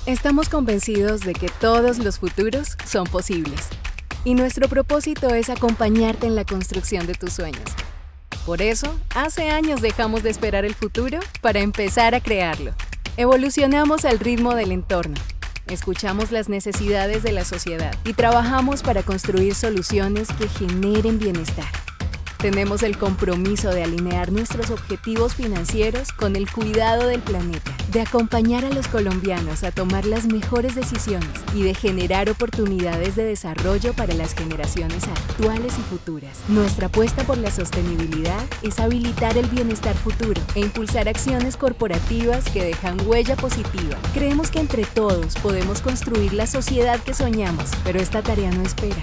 Estamos convencidos de que todos los futuros son posibles. Y nuestro propósito es acompañarte en la construcción de tus sueños. Por eso, hace años dejamos de esperar el futuro para empezar a crearlo. Evolucionamos al ritmo del entorno. Escuchamos las necesidades de la sociedad y trabajamos para construir soluciones que generen bienestar. Tenemos el compromiso de alinear nuestros objetivos financieros con el cuidado del planeta, de acompañar a los colombianos a tomar las mejores decisiones y de generar oportunidades de desarrollo para las generaciones actuales y futuras. Nuestra apuesta por la sostenibilidad es habilitar el bienestar futuro e impulsar acciones corporativas que dejan huella positiva. Creemos que entre todos podemos construir la sociedad que soñamos, pero esta tarea no espera.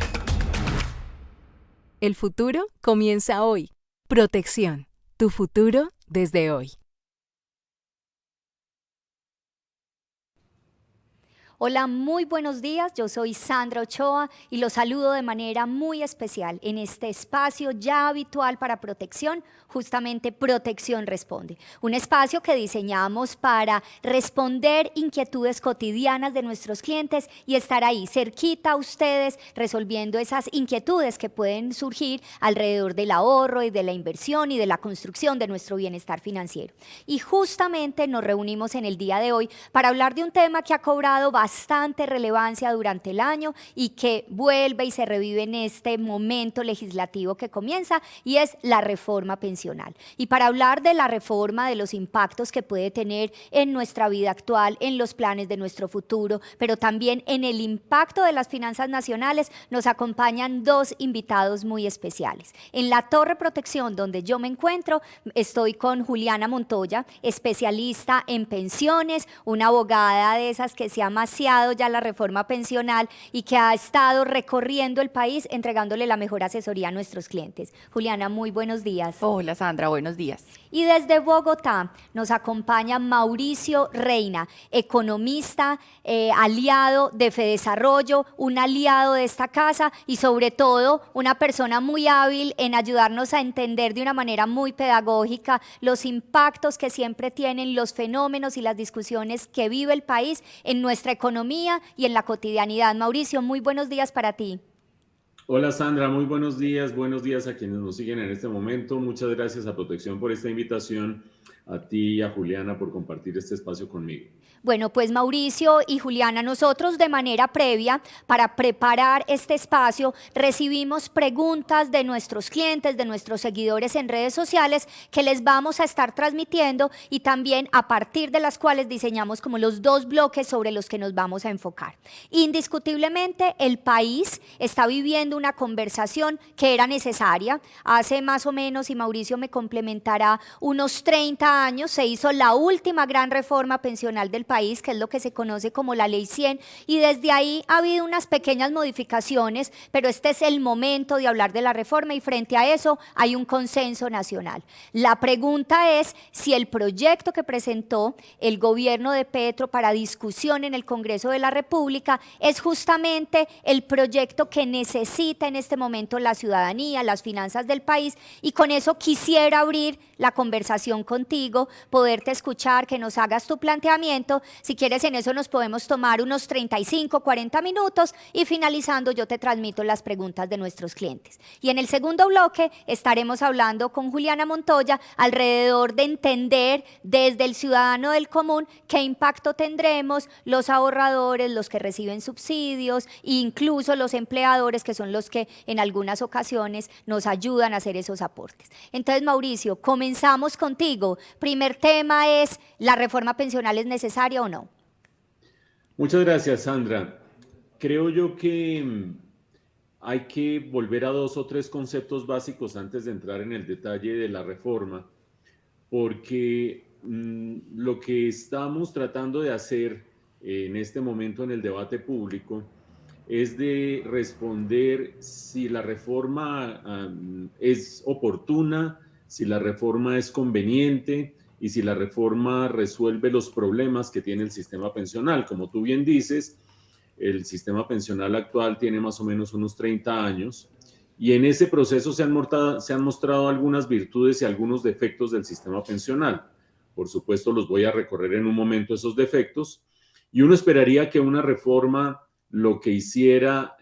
El futuro comienza hoy. Protección. Tu futuro desde hoy. Hola, muy buenos días. Yo soy Sandra Ochoa y los saludo de manera muy especial en este espacio ya habitual para protección, justamente Protección Responde. Un espacio que diseñamos para responder inquietudes cotidianas de nuestros clientes y estar ahí cerquita a ustedes resolviendo esas inquietudes que pueden surgir alrededor del ahorro y de la inversión y de la construcción de nuestro bienestar financiero. Y justamente nos reunimos en el día de hoy para hablar de un tema que ha cobrado bastante relevancia durante el año y que vuelve y se revive en este momento legislativo que comienza, y es la reforma pensional. Y para hablar de la reforma, de los impactos que puede tener en nuestra vida actual, en los planes de nuestro futuro, pero también en el impacto de las finanzas nacionales, nos acompañan dos invitados muy especiales. En la Torre Protección, donde yo me encuentro, estoy con Juliana Montoya, especialista en pensiones, una abogada de esas que se ha amaciado ya la reforma pensional y que ha estado recorriendo el país entregándole la mejor asesoría a nuestros clientes. Juliana, muy buenos días. Hola Sandra, buenos días. Y desde Bogotá nos acompaña Mauricio Reina, economista, aliado de Fedesarrollo, un aliado de esta casa y sobre todo una persona muy hábil en ayudarnos a entender de una manera muy pedagógica los impactos que siempre tienen los fenómenos y las discusiones que vive el país en nuestra economía y en la cotidianidad. Mauricio, muy buenos días para ti. Hola Sandra, muy buenos días a quienes nos siguen en este momento. Muchas gracias a Protección por esta invitación, a ti y a Juliana por compartir este espacio conmigo. Bueno, pues Mauricio y Juliana, nosotros de manera previa, para preparar este espacio, recibimos preguntas de nuestros clientes, de nuestros seguidores en redes sociales, que les vamos a estar transmitiendo y también a partir de las cuales diseñamos como los dos bloques sobre los que nos vamos a enfocar. Indiscutiblemente, el país está viviendo una conversación que era necesaria. Hace más o menos, y Mauricio me complementará, unos 30 años se hizo la última gran reforma pensional del país, que es lo que se conoce como la Ley 100, y desde ahí ha habido unas pequeñas modificaciones, pero este es el momento de hablar de la reforma y frente a eso hay un consenso nacional. La pregunta es si el proyecto que presentó el gobierno de Petro para discusión en el Congreso de la República es justamente el proyecto que necesita en este momento la ciudadanía, las finanzas del país, y con eso quisiera abrir la conversación contigo, poderte escuchar, que nos hagas tu planteamiento. Si quieres, en eso nos podemos tomar unos 35, 40 minutos y finalizando yo te transmito las preguntas de nuestros clientes. Y en el segundo bloque estaremos hablando con Juliana Montoya alrededor de entender desde el ciudadano del común qué impacto tendremos los ahorradores, los que reciben subsidios e incluso los empleadores, que son los que en algunas ocasiones nos ayudan a hacer esos aportes. Entonces, Mauricio, comenzamos contigo. Primer tema es: ¿la reforma pensional es necesaria o no? Muchas gracias, Sandra. Creo yo que hay que volver a dos o tres conceptos básicos antes de entrar en el detalle de la reforma, porque lo que estamos tratando de hacer en este momento en el debate público es de responder si la reforma es oportuna, si la reforma es conveniente y si la reforma resuelve los problemas que tiene el sistema pensional. Como tú bien dices, el sistema pensional actual tiene más o menos unos 30 años y en ese proceso se han mostrado algunas virtudes y algunos defectos del sistema pensional. Por supuesto, los voy a recorrer en un momento esos defectos Y uno esperaría que una reforma lo que hiciera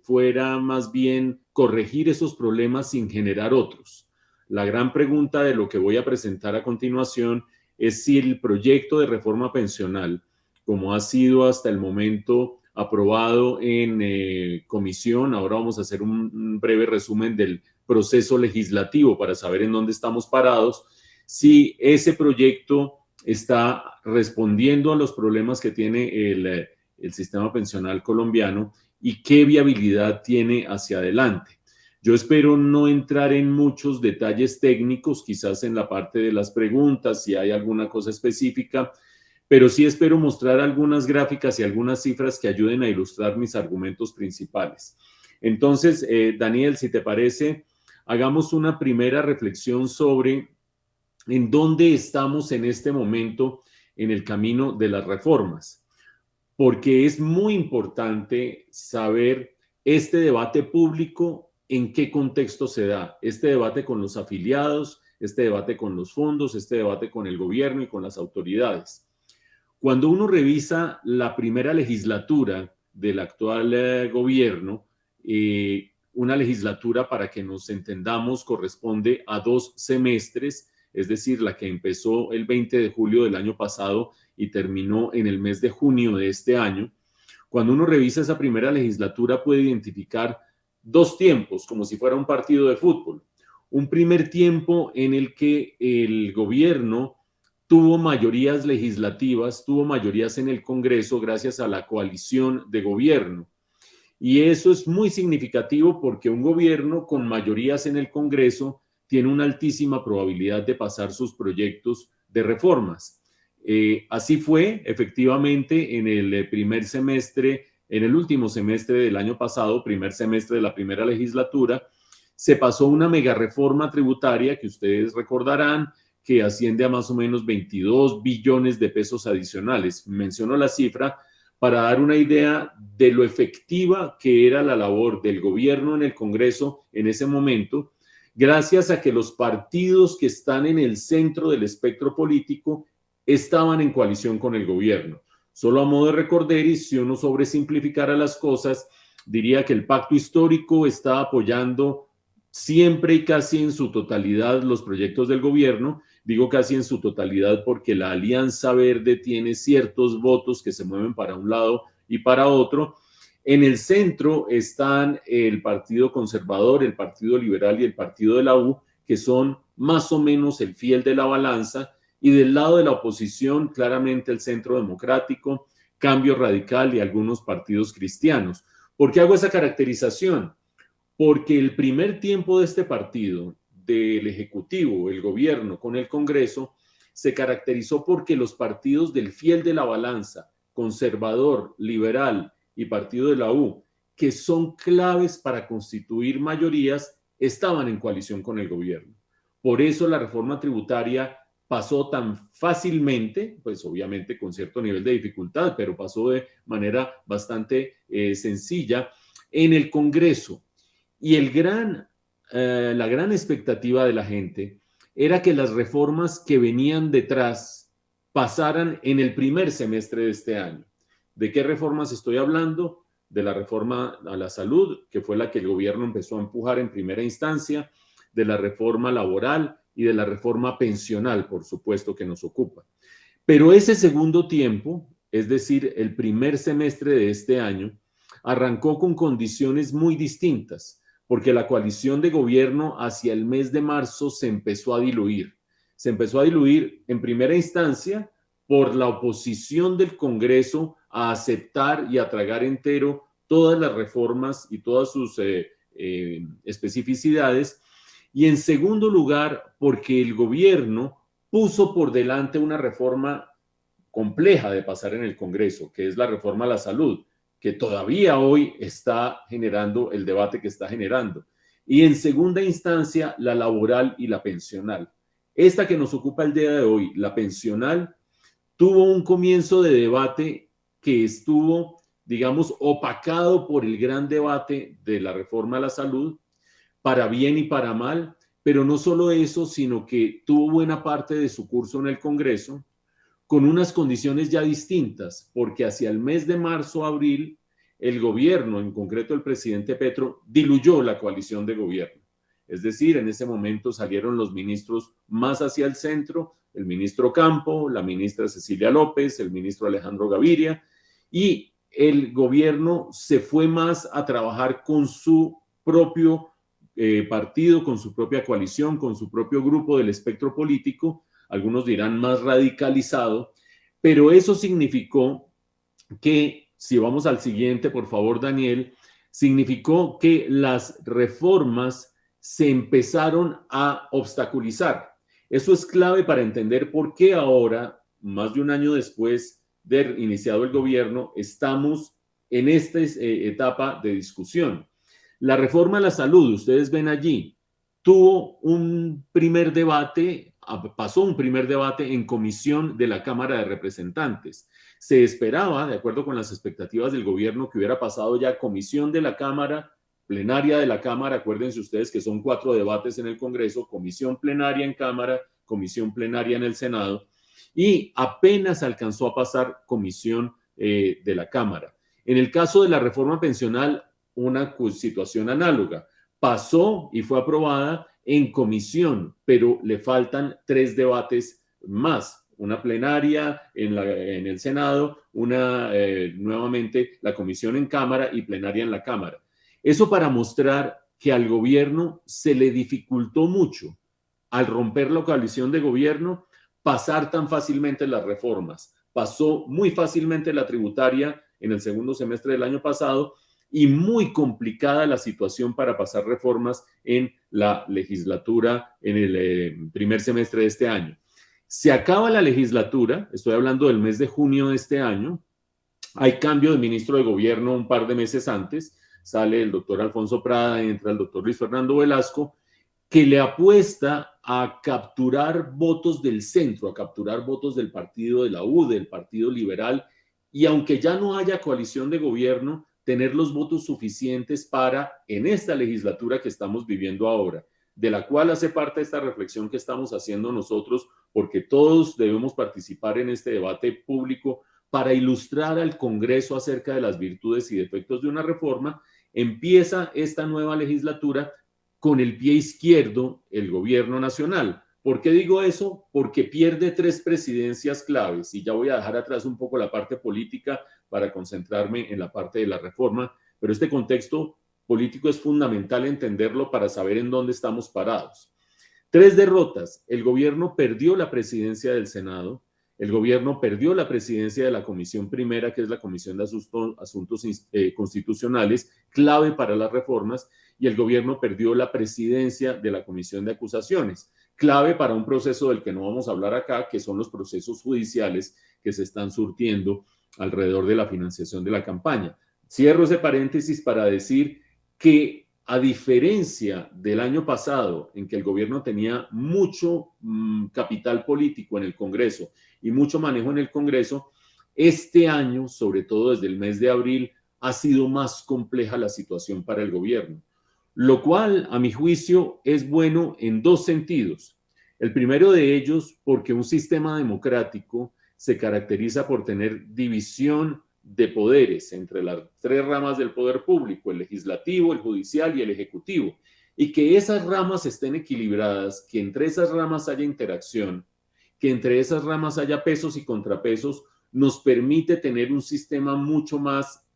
fuera más bien corregir esos problemas sin generar otros. La gran pregunta de lo que voy a presentar a continuación es si el proyecto de reforma pensional, como ha sido hasta el momento aprobado en comisión, ahora vamos a hacer un breve resumen del proceso legislativo para saber en dónde estamos parados, si ese proyecto está respondiendo a los problemas que tiene el sistema pensional colombiano y qué viabilidad tiene hacia adelante. Yo espero no entrar en muchos detalles técnicos, quizás en la parte de las preguntas, si hay alguna cosa específica, pero sí espero mostrar algunas gráficas y algunas cifras que ayuden a ilustrar mis argumentos principales. Entonces, Daniel, si te parece, hagamos una primera reflexión sobre en dónde estamos en este momento en el camino de las reformas, porque es muy importante saber este debate público en qué contexto se da, este debate con los afiliados, este debate con los fondos, este debate con el gobierno y con las autoridades. Cuando uno revisa la primera legislatura del actual gobierno, una legislatura, para que nos entendamos, corresponde a 2 semestres, es decir, la que empezó el 20 de julio del año pasado y terminó en el mes de junio de este año. Cuando uno revisa esa primera legislatura puede identificar 2 tiempos, como si fuera un partido de fútbol. Un primer tiempo en el que el gobierno tuvo mayorías legislativas, tuvo mayorías en el Congreso gracias a la coalición de gobierno. Y eso es muy significativo porque un gobierno con mayorías en el Congreso tiene una altísima probabilidad de pasar sus proyectos de reformas. Así fue, efectivamente, en el primer semestre, en el último semestre del año pasado, primer semestre de la primera legislatura, se pasó una mega reforma tributaria que ustedes recordarán que asciende a más o menos 22 billones de pesos adicionales. Menciono la cifra para dar una idea de lo efectiva que era la labor del gobierno en el Congreso en ese momento, gracias a que los partidos que están en el centro del espectro político estaban en coalición con el gobierno. Solo a modo de recordar, y si uno sobresimplificara las cosas, diría que el pacto histórico está apoyando siempre y casi en su totalidad los proyectos del gobierno. Digo casi en su totalidad porque la Alianza Verde tiene ciertos votos que se mueven para un lado y para otro. En el centro están el Partido Conservador, el Partido Liberal y el Partido de la U, que son más o menos el fiel de la balanza, y del lado de la oposición, claramente el Centro Democrático, Cambio Radical y algunos partidos cristianos. ¿Por qué hago esa caracterización? Porque el primer tiempo de este partido, del Ejecutivo, el gobierno con el Congreso, se caracterizó porque los partidos del fiel de la balanza, conservador, liberal y Partido de la U, que son claves para constituir mayorías, estaban en coalición con el gobierno. Por eso la reforma tributaria pasó tan fácilmente, pues obviamente con cierto nivel de dificultad, pero pasó de manera bastante sencilla en el Congreso. Y la gran expectativa de la gente era que las reformas que venían detrás pasaran en el primer semestre de este año. ¿De qué reformas estoy hablando? De la reforma a la salud, que fue la que el gobierno empezó a empujar en primera instancia, de la reforma laboral y de la reforma pensional, por supuesto, que nos ocupa. Pero ese segundo tiempo, es decir, el primer semestre de este año, arrancó con condiciones muy distintas, porque la coalición de gobierno hacia el mes de marzo se empezó a diluir. Se empezó a diluir en primera instancia por la oposición del Congreso a aceptar y a tragar entero todas las reformas y todas sus especificidades. Y en segundo lugar, porque el gobierno puso por delante una reforma compleja de pasar en el Congreso, que es la reforma a la salud, que todavía hoy está generando el debate que está generando. Y en segunda instancia, la laboral y la pensional. Esta que nos ocupa el día de hoy, la pensional, tuvo un comienzo de debate que estuvo, digamos, opacado por el gran debate de la reforma a la salud, para bien y para mal, pero no solo eso, sino que tuvo buena parte de su curso en el Congreso, con unas condiciones ya distintas, porque hacia el mes de marzo, abril, el gobierno, en concreto el presidente Petro, diluyó la coalición de gobierno. Es decir, en ese momento salieron los ministros más hacia el centro, el ministro Campo, la ministra Cecilia López, el ministro Alejandro Gaviria, y el gobierno se fue más a trabajar con su propio partido, con su propia coalición, con su propio grupo del espectro político, algunos dirán más radicalizado, pero eso significó que, si vamos al siguiente, por favor, Daniel, significó que las reformas se empezaron a obstaculizar. Eso es clave para entender por qué ahora, más de un año después de iniciado el gobierno, estamos en esta etapa de discusión. La reforma a la salud, ustedes ven allí, tuvo un primer debate, pasó un primer debate en comisión de la Cámara de Representantes. Se esperaba, de acuerdo con las expectativas del gobierno, que hubiera pasado ya comisión de la Cámara, plenaria de la Cámara, acuérdense ustedes que son 4 debates en el Congreso, comisión plenaria en Cámara, comisión plenaria en el Senado, y apenas alcanzó a pasar comisión de la Cámara. En el caso de la reforma pensional, una situación análoga. Pasó y fue aprobada en comisión, pero le faltan 3 debates más. Una plenaria en el Senado, nuevamente la comisión en Cámara y plenaria en la Cámara. Eso para mostrar que al gobierno se le dificultó mucho, al romper la coalición de gobierno, pasar tan fácilmente las reformas. Pasó muy fácilmente la tributaria en el segundo semestre del año pasado y muy complicada la situación para pasar reformas en la legislatura en el primer semestre de este año. Se acaba la legislatura, estoy hablando del mes de junio de este año, hay cambio de ministro de gobierno un par de meses antes, sale el doctor Alfonso Prada, entra el doctor Luis Fernando Velasco, que le apuesta a capturar votos del centro, a capturar votos del partido de la U, del Partido Liberal, y aunque ya no haya coalición de gobierno, tener los votos suficientes para, en esta legislatura que estamos viviendo ahora, de la cual hace parte esta reflexión que estamos haciendo nosotros, porque todos debemos participar en este debate público para ilustrar al Congreso acerca de las virtudes y defectos de una reforma. Empieza esta nueva legislatura con el pie izquierdo el gobierno nacional. ¿Por qué digo eso? Porque pierde 3 presidencias claves, y ya voy a dejar atrás un poco la parte política para concentrarme en la parte de la reforma, pero este contexto político es fundamental entenderlo para saber en dónde estamos parados. 3 derrotas. El gobierno perdió la presidencia del Senado, el gobierno perdió la presidencia de la Comisión Primera, que es la Comisión de Asuntos Constitucionales, clave para las reformas, y el gobierno perdió la presidencia de la Comisión de Acusaciones, clave para un proceso del que no vamos a hablar acá, que son los procesos judiciales que se están surtiendo alrededor de la financiación de la campaña. Cierro ese paréntesis para decir que, a diferencia del año pasado, en que el gobierno tenía mucho capital político en el Congreso y mucho manejo en el Congreso, este año, sobre todo desde el mes de abril, ha sido más compleja la situación para el gobierno, lo cual, a mi juicio, es bueno en 2 sentidos. El primero de ellos, porque un sistema democrático se caracteriza por tener división de poderes entre las 3 ramas del poder público, el legislativo, el judicial y el ejecutivo, y que esas ramas estén equilibradas, que entre esas ramas haya interacción, que entre esas ramas haya pesos y contrapesos, nos permite tener un sistema mucho más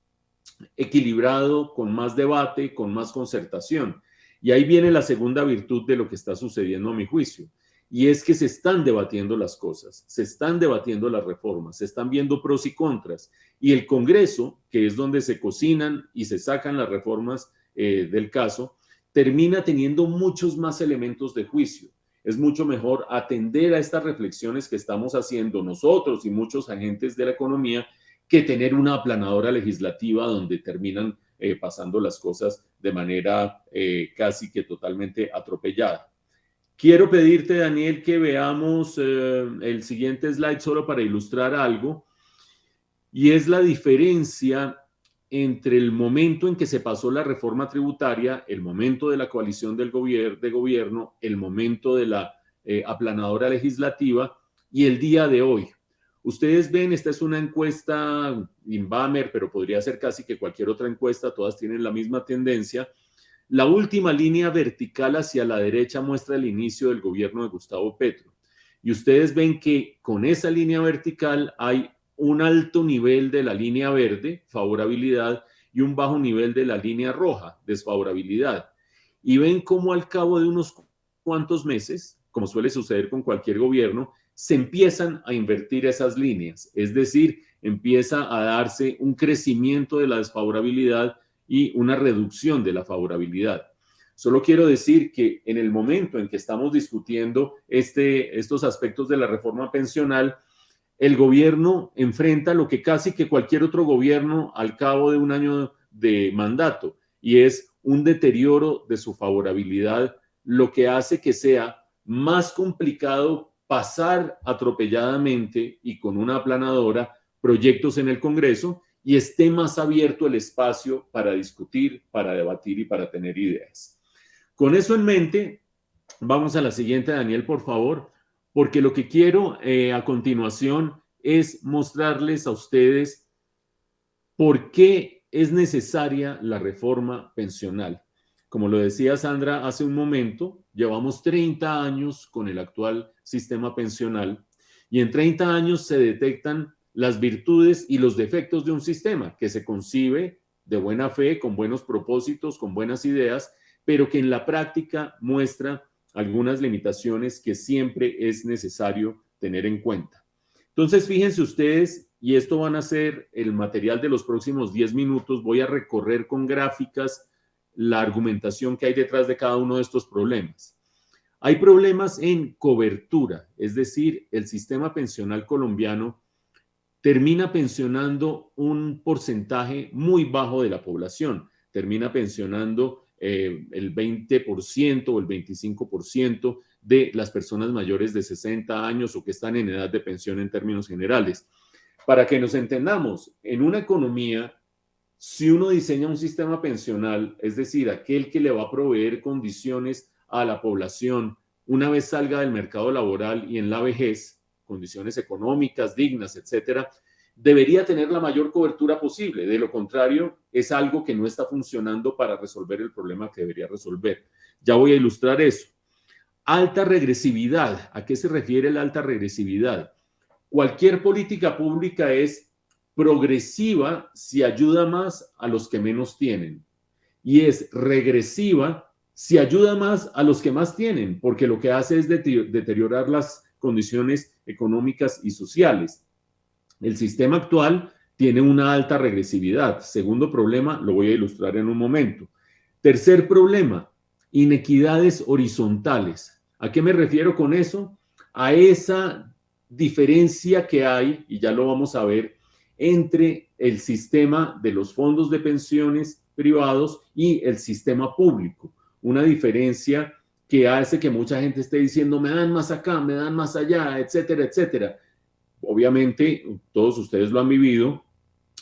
equilibrado, con más debate, con más concertación. Y ahí viene la segunda virtud de lo que está sucediendo a mi juicio, y es que se están debatiendo las cosas, se están debatiendo las reformas, se están viendo pros y contras, y el Congreso, que es donde se cocinan y se sacan las reformas del caso, termina teniendo muchos más elementos de juicio. Es mucho mejor atender a estas reflexiones que estamos haciendo nosotros y muchos agentes de la economía que tener una aplanadora legislativa donde terminan pasando las cosas de manera casi que totalmente atropellada. Quiero pedirte, Daniel, que veamos el siguiente slide solo para ilustrar algo, y es la diferencia entre el momento en que se pasó la reforma tributaria, el momento de la coalición de gobierno, el momento de la aplanadora legislativa y el día de hoy. Ustedes ven, esta es una encuesta Inbamer, pero podría ser casi que cualquier otra encuesta, todas tienen la misma tendencia. La última línea vertical hacia la derecha muestra el inicio del gobierno de Gustavo Petro. Y ustedes ven que con esa línea vertical hay un alto nivel de la línea verde, favorabilidad, y un bajo nivel de la línea roja, desfavorabilidad. Y ven cómo al cabo de unos cuantos meses, como suele suceder con cualquier gobierno, se empiezan a invertir esas líneas. Es decir, empieza a darse un crecimiento de la desfavorabilidad y una reducción de la favorabilidad. Solo quiero decir que en el momento en que estamos discutiendo estos aspectos de la reforma pensional, el gobierno enfrenta lo que casi que cualquier otro gobierno al cabo de un año de mandato, y es un deterioro de su favorabilidad, lo que hace que sea más complicado pasar atropelladamente y con una aplanadora proyectos en el Congreso y esté más abierto el espacio para discutir, para debatir y para tener ideas. Con eso en mente, vamos a la siguiente, Daniel, por favor, porque lo que quiero a continuación es mostrarles a ustedes por qué es necesaria la reforma pensional. Como lo decía Sandra hace un momento, llevamos 30 años con el actual sistema pensional y en 30 años se detectan las virtudes y los defectos de un sistema que se concibe de buena fe, con buenos propósitos, con buenas ideas, pero que en la práctica muestra algunas limitaciones que siempre es necesario tener en cuenta. Entonces, fíjense ustedes, y esto van a ser el material de los próximos 10 minutos, voy a recorrer con gráficas la argumentación que hay detrás de cada uno de estos problemas. Hay problemas en cobertura, es decir, el sistema pensional colombiano termina pensionando un porcentaje muy bajo de la población, termina pensionando el 20% o el 25% de las personas mayores de 60 años o que están en edad de pensión en términos generales. Para que nos entendamos, en una economía, si uno diseña un sistema pensional, es decir, aquel que le va a proveer condiciones a la población una vez salga del mercado laboral y en la vejez, condiciones económicas dignas, etcétera, debería tener la mayor cobertura posible. De lo contrario, es algo que no está funcionando para resolver el problema que debería resolver. Ya voy a ilustrar eso. Alta regresividad. ¿A qué se refiere la alta regresividad? Cualquier política pública es progresiva si ayuda más a los que menos tienen y es regresiva si ayuda más a los que más tienen, porque lo que hace es deteriorar las condiciones económicas y sociales. El sistema actual tiene una alta regresividad. Segundo problema, lo voy a ilustrar en un momento. Tercer problema, inequidades horizontales. ¿A qué me refiero con eso? A esa diferencia que hay, y ya lo vamos a ver, entre el sistema de los fondos de pensiones privados y el sistema público. Una diferencia que hace que mucha gente esté diciendo, me dan más acá, me dan más allá, etcétera, etcétera. Obviamente, todos ustedes lo han vivido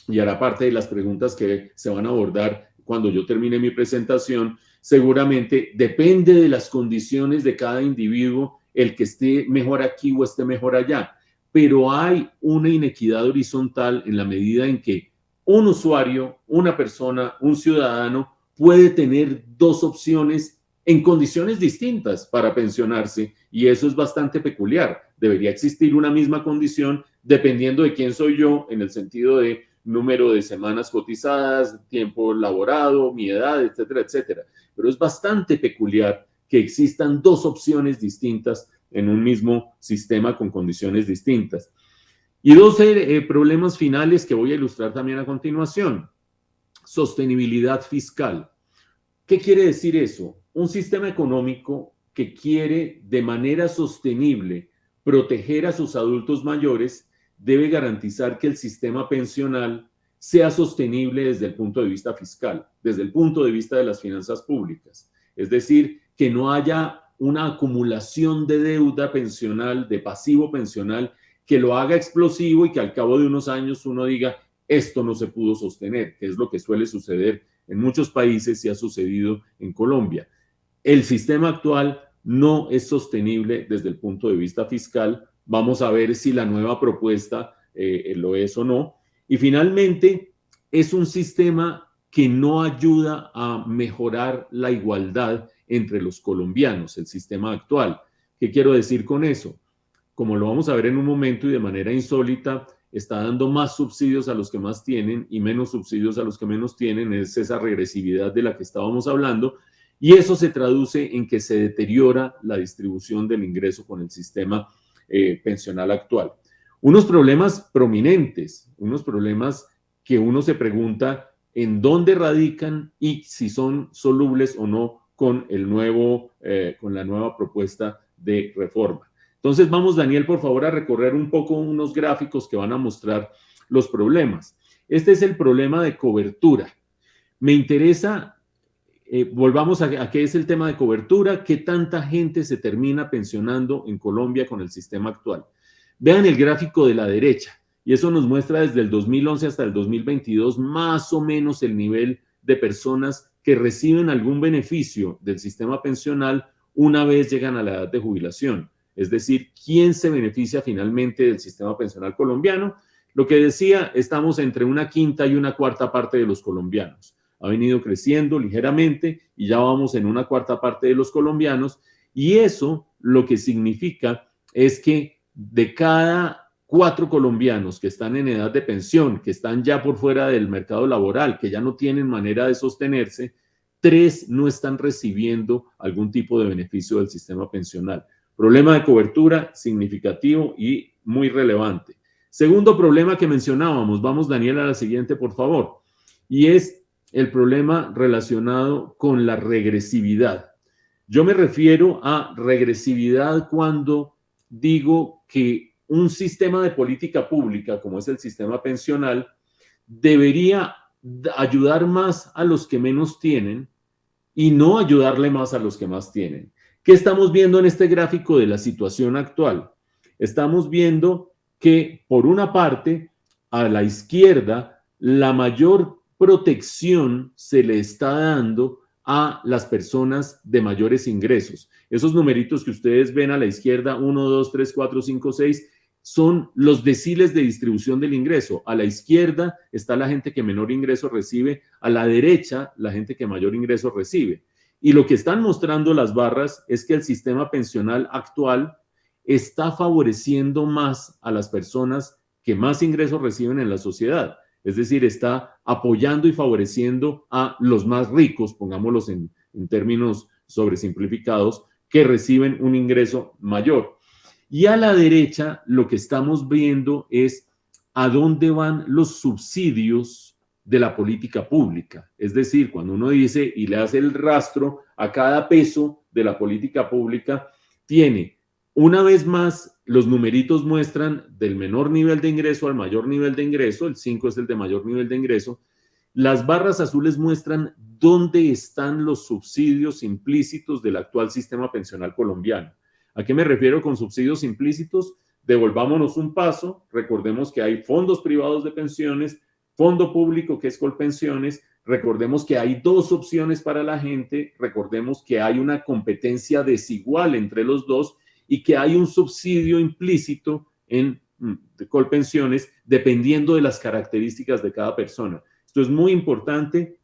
y hará parte de las preguntas que se van a abordar cuando yo termine mi presentación. Seguramente depende de las condiciones de cada individuo el que esté mejor aquí o esté mejor allá, pero hay una inequidad horizontal en la medida en que un usuario, una persona, un ciudadano puede tener dos opciones en condiciones distintas para pensionarse y eso es bastante peculiar. Debería existir una misma condición dependiendo de quién soy yo en el sentido de número de semanas cotizadas, tiempo laborado, mi edad, etcétera, etcétera. Pero es bastante peculiar que existan dos opciones distintas en un mismo sistema con condiciones distintas. Y dos problemas finales que voy a ilustrar también a continuación. Sostenibilidad fiscal. ¿Qué quiere decir eso? Un sistema económico que quiere de manera sostenible proteger a sus adultos mayores debe garantizar que el sistema pensional sea sostenible desde el punto de vista fiscal, desde el punto de vista de las finanzas públicas. Es decir, que no haya una acumulación de deuda pensional, de pasivo pensional, que lo haga explosivo y que al cabo de unos años uno diga, esto no se pudo sostener, que es lo que suele suceder en muchos países y ha sucedido en Colombia. El sistema actual no es sostenible desde el punto de vista fiscal. Vamos a ver si la nueva propuesta lo es o no. Y finalmente, es un sistema que no ayuda a mejorar la igualdad entre los colombianos, el sistema actual. ¿Qué quiero decir con eso? Como lo vamos a ver en un momento y de manera insólita, está dando más subsidios a los que más tienen y menos subsidios a los que menos tienen. Es esa regresividad de la que estábamos hablando. Y eso se traduce en que se deteriora la distribución del ingreso con el sistema pensional actual. Unos problemas prominentes, unos problemas que uno se pregunta en dónde radican y si son solubles o no con la nueva propuesta de reforma. Entonces vamos, Daniel, por favor, a recorrer un poco unos gráficos que van a mostrar los problemas. Este es el problema de cobertura. Me interesa, volvamos a qué es el tema de cobertura, qué tanta gente se termina pensionando en Colombia con el sistema actual. Vean el gráfico de la derecha, y eso nos muestra desde el 2011 hasta el 2022 más o menos el nivel de personas que reciben algún beneficio del sistema pensional una vez llegan a la edad de jubilación. Es decir, ¿quién se beneficia finalmente del sistema pensional colombiano? Lo que decía, estamos entre una quinta y una cuarta parte de los colombianos. Ha venido creciendo ligeramente y ya vamos en una cuarta parte de los colombianos. Y eso lo que significa es que de cada 4 colombianos que están en edad de pensión, que están ya por fuera del mercado laboral, que ya no tienen manera de sostenerse, 3 no están recibiendo algún tipo de beneficio del sistema pensional. Problema de cobertura significativo y muy relevante. Segundo problema que mencionábamos, vamos Daniel a la siguiente por favor, y es el problema relacionado con la regresividad. Yo me refiero a regresividad cuando digo que un sistema de política pública como es el sistema pensional debería ayudar más a los que menos tienen y no ayudarle más a los que más tienen. ¿Qué estamos viendo en este gráfico de la situación actual? Estamos viendo que, por una parte, a la izquierda, la mayor protección se le está dando a las personas de mayores ingresos. Esos numeritos que ustedes ven a la izquierda, 1, 2, 3, 4, 5, 6, son los deciles de distribución del ingreso. A la izquierda está la gente que menor ingreso recibe, a la derecha la gente que mayor ingreso recibe. Y lo que están mostrando las barras es que el sistema pensional actual está favoreciendo más a las personas que más ingresos reciben en la sociedad. Es decir, está apoyando y favoreciendo a los más ricos, pongámoslos en términos sobresimplificados, que reciben un ingreso mayor. Y a la derecha lo que estamos viendo es a dónde van los subsidios de la política pública. Es decir, cuando uno dice y le hace el rastro a cada peso de la política pública, tiene una vez más los numeritos muestran del menor nivel de ingreso al mayor nivel de ingreso, el 5 es el de mayor nivel de ingreso. Las barras azules muestran dónde están los subsidios implícitos del actual sistema pensional colombiano. ¿A qué me refiero con subsidios implícitos? Devolvámonos un paso, recordemos que hay fondos privados de pensiones, fondo público que es Colpensiones, recordemos que hay 2 opciones para la gente, recordemos que hay una competencia desigual entre los dos y que hay un subsidio implícito en Colpensiones dependiendo de las características de cada persona. Esto es muy importante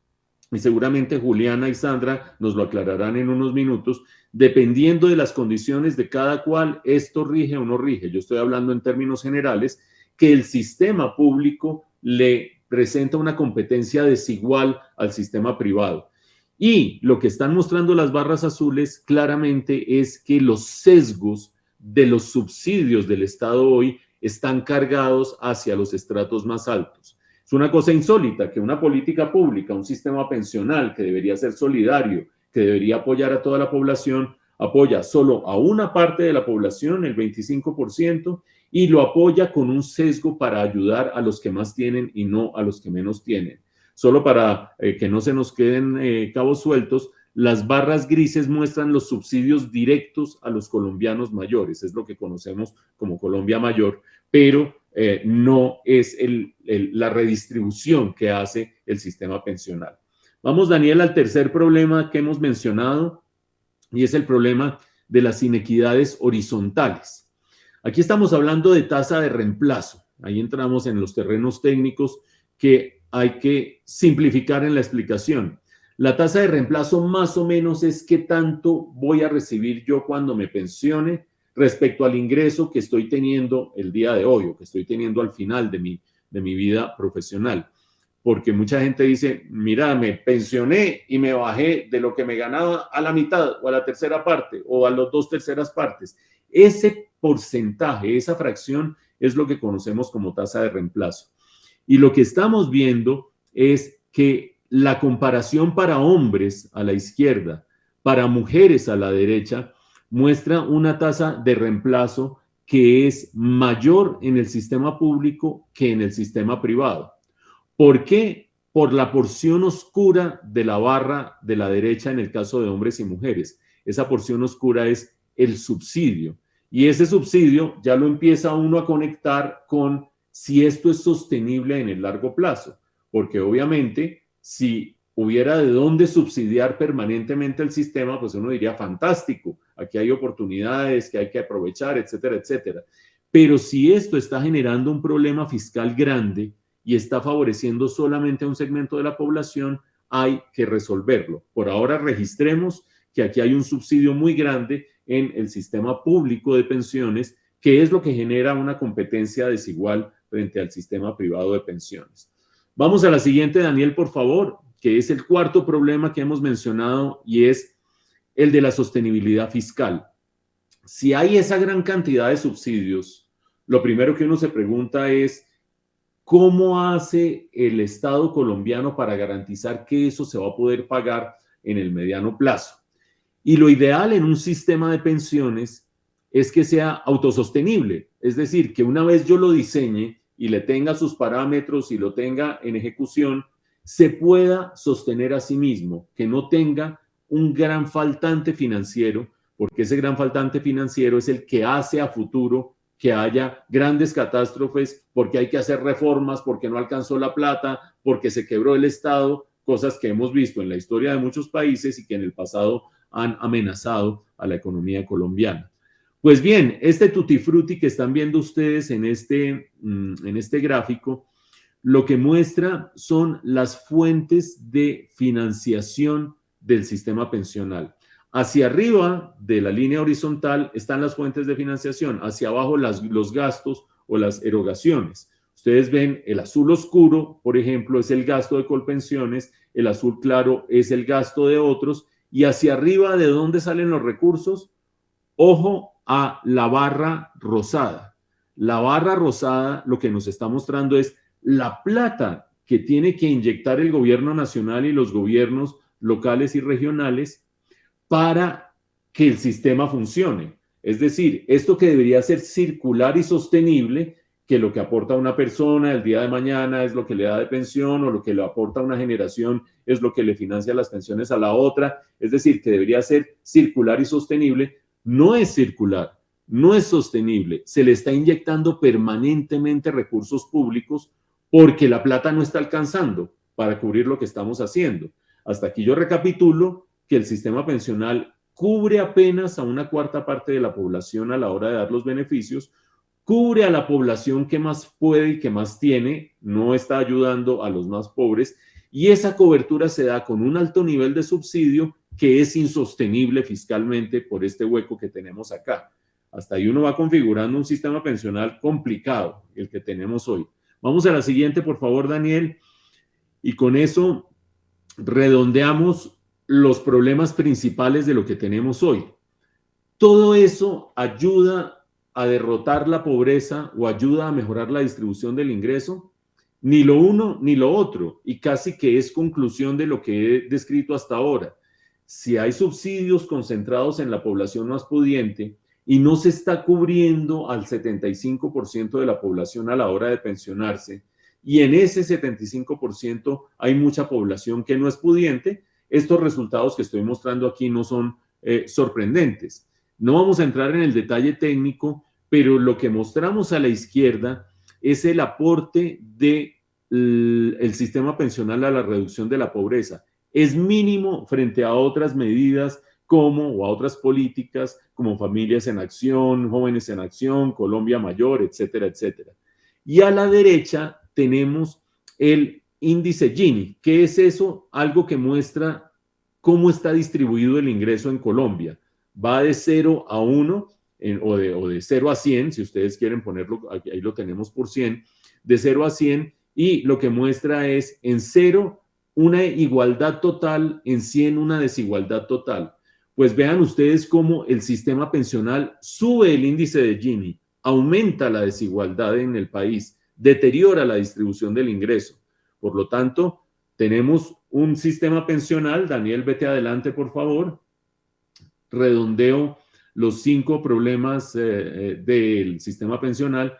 y seguramente Juliana y Sandra nos lo aclararán en unos minutos. Dependiendo de las condiciones de cada cual, esto rige o no rige. Yo estoy hablando en términos generales que el sistema público le presenta una competencia desigual al sistema privado. Y lo que están mostrando las barras azules claramente es que los sesgos de los subsidios del Estado hoy están cargados hacia los estratos más altos. Es una cosa insólita que una política pública, un sistema pensional que debería ser solidario, que debería apoyar a toda la población, apoya solo a una parte de la población, el 25%, y lo apoya con un sesgo para ayudar a los que más tienen y no a los que menos tienen. Solo para que no se nos queden cabos sueltos, las barras grises muestran los subsidios directos a los colombianos mayores, es lo que conocemos como Colombia Mayor, pero no es la redistribución que hace el sistema pensional. Vamos, Daniel, al tercer problema que hemos mencionado, y es el problema de las inequidades horizontales. Aquí estamos hablando de tasa de reemplazo. Ahí entramos en los terrenos técnicos que hay que simplificar en la explicación. La tasa de reemplazo más o menos es qué tanto voy a recibir yo cuando me pensione respecto al ingreso que estoy teniendo el día de hoy o que estoy teniendo al final de mi vida profesional. Porque mucha gente dice, mira, me pensioné y me bajé de lo que me ganaba a la mitad o a la tercera parte o a las 2/3 partes. Ese porcentaje, esa fracción es lo que conocemos como tasa de reemplazo. Y lo que estamos viendo es que la comparación para hombres a la izquierda, para mujeres a la derecha, muestra una tasa de reemplazo que es mayor en el sistema público que en el sistema privado. ¿Por qué? Por la porción oscura de la barra de la derecha en el caso de hombres y mujeres. Esa porción oscura es el subsidio. Y ese subsidio ya lo empieza uno a conectar con si esto es sostenible en el largo plazo. Porque obviamente, si hubiera de dónde subsidiar permanentemente el sistema, pues uno diría, fantástico, aquí hay oportunidades que hay que aprovechar, etcétera, etcétera. Pero si esto está generando un problema fiscal grande y está favoreciendo solamente a un segmento de la población, hay que resolverlo. Por ahora registremos que aquí hay un subsidio muy grande en el sistema público de pensiones, que es lo que genera una competencia desigual frente al sistema privado de pensiones. Vamos a la siguiente, Daniel, por favor, que es el cuarto problema que hemos mencionado y es el de la sostenibilidad fiscal. Si hay esa gran cantidad de subsidios, lo primero que uno se pregunta es, ¿cómo hace el Estado colombiano para garantizar que eso se va a poder pagar en el mediano plazo? Y lo ideal en un sistema de pensiones es que sea autosostenible, es decir, que una vez yo lo diseñe y le tenga sus parámetros y lo tenga en ejecución, se pueda sostener a sí mismo, que no tenga un gran faltante financiero, porque ese gran faltante financiero es el que hace a futuro que haya grandes catástrofes, porque hay que hacer reformas, porque no alcanzó la plata, porque se quebró el Estado, cosas que hemos visto en la historia de muchos países y que en el pasado han amenazado a la economía colombiana. Pues bien, este tutti frutti que están viendo ustedes en este gráfico, lo que muestra son las fuentes de financiación del sistema pensional. Hacia arriba de la línea horizontal están las fuentes de financiación, hacia abajo los gastos o las erogaciones. Ustedes ven el azul oscuro, por ejemplo, es el gasto de Colpensiones, el azul claro es el gasto de otros, y hacia arriba, ¿de dónde salen los recursos? Ojo a la barra rosada. La barra rosada lo que nos está mostrando es la plata que tiene que inyectar el gobierno nacional y los gobiernos locales y regionales para que el sistema funcione. Es decir, esto que debería ser circular y sostenible, que lo que aporta una persona el día de mañana es lo que le da de pensión o lo que le aporta una generación es lo que le financia las pensiones a la otra, es decir, que debería ser circular y sostenible, no es circular, no es sostenible, se le está inyectando permanentemente recursos públicos porque la plata no está alcanzando para cubrir lo que estamos haciendo. Hasta aquí yo recapitulo que el sistema pensional cubre apenas a una cuarta parte de la población a la hora de dar los beneficios, cubre a la población que más puede y que más tiene, no está ayudando a los más pobres, y esa cobertura se da con un alto nivel de subsidio que es insostenible fiscalmente por este hueco que tenemos acá. Hasta ahí uno va configurando un sistema pensional complicado, el que tenemos hoy. Vamos a la siguiente, por favor, Daniel, y con eso redondeamos los problemas principales de lo que tenemos hoy. Todo eso ayuda a derrotar la pobreza o ayuda a mejorar la distribución del ingreso, ni lo uno ni lo otro, y casi que es conclusión de lo que he descrito hasta ahora. Si hay subsidios concentrados en la población más pudiente y no se está cubriendo al 75% de la población a la hora de pensionarse, y en ese 75% hay mucha población que no es pudiente, estos resultados que estoy mostrando aquí no son sorprendentes. No vamos a entrar en el detalle técnico, pero lo que mostramos a la izquierda es el aporte del sistema pensional a la reducción de la pobreza. Es mínimo frente a otras medidas o a otras políticas como Familias en Acción, Jóvenes en Acción, Colombia Mayor, etcétera, etcétera. Y a la derecha tenemos el índice Gini. ¿Qué es eso? Algo que muestra cómo está distribuido el ingreso en Colombia. Va de 0 a 1 o de 0 a 100, si ustedes quieren ponerlo, ahí lo tenemos por 100, de 0 a 100, y lo que muestra es en 0 una igualdad total, en 100 una desigualdad total. Pues vean ustedes cómo el sistema pensional sube el índice de Gini, aumenta la desigualdad en el país, deteriora la distribución del ingreso. Por lo tanto, tenemos un sistema pensional, Daniel, vete adelante, por favor, redondeo los 5 problemas del sistema pensional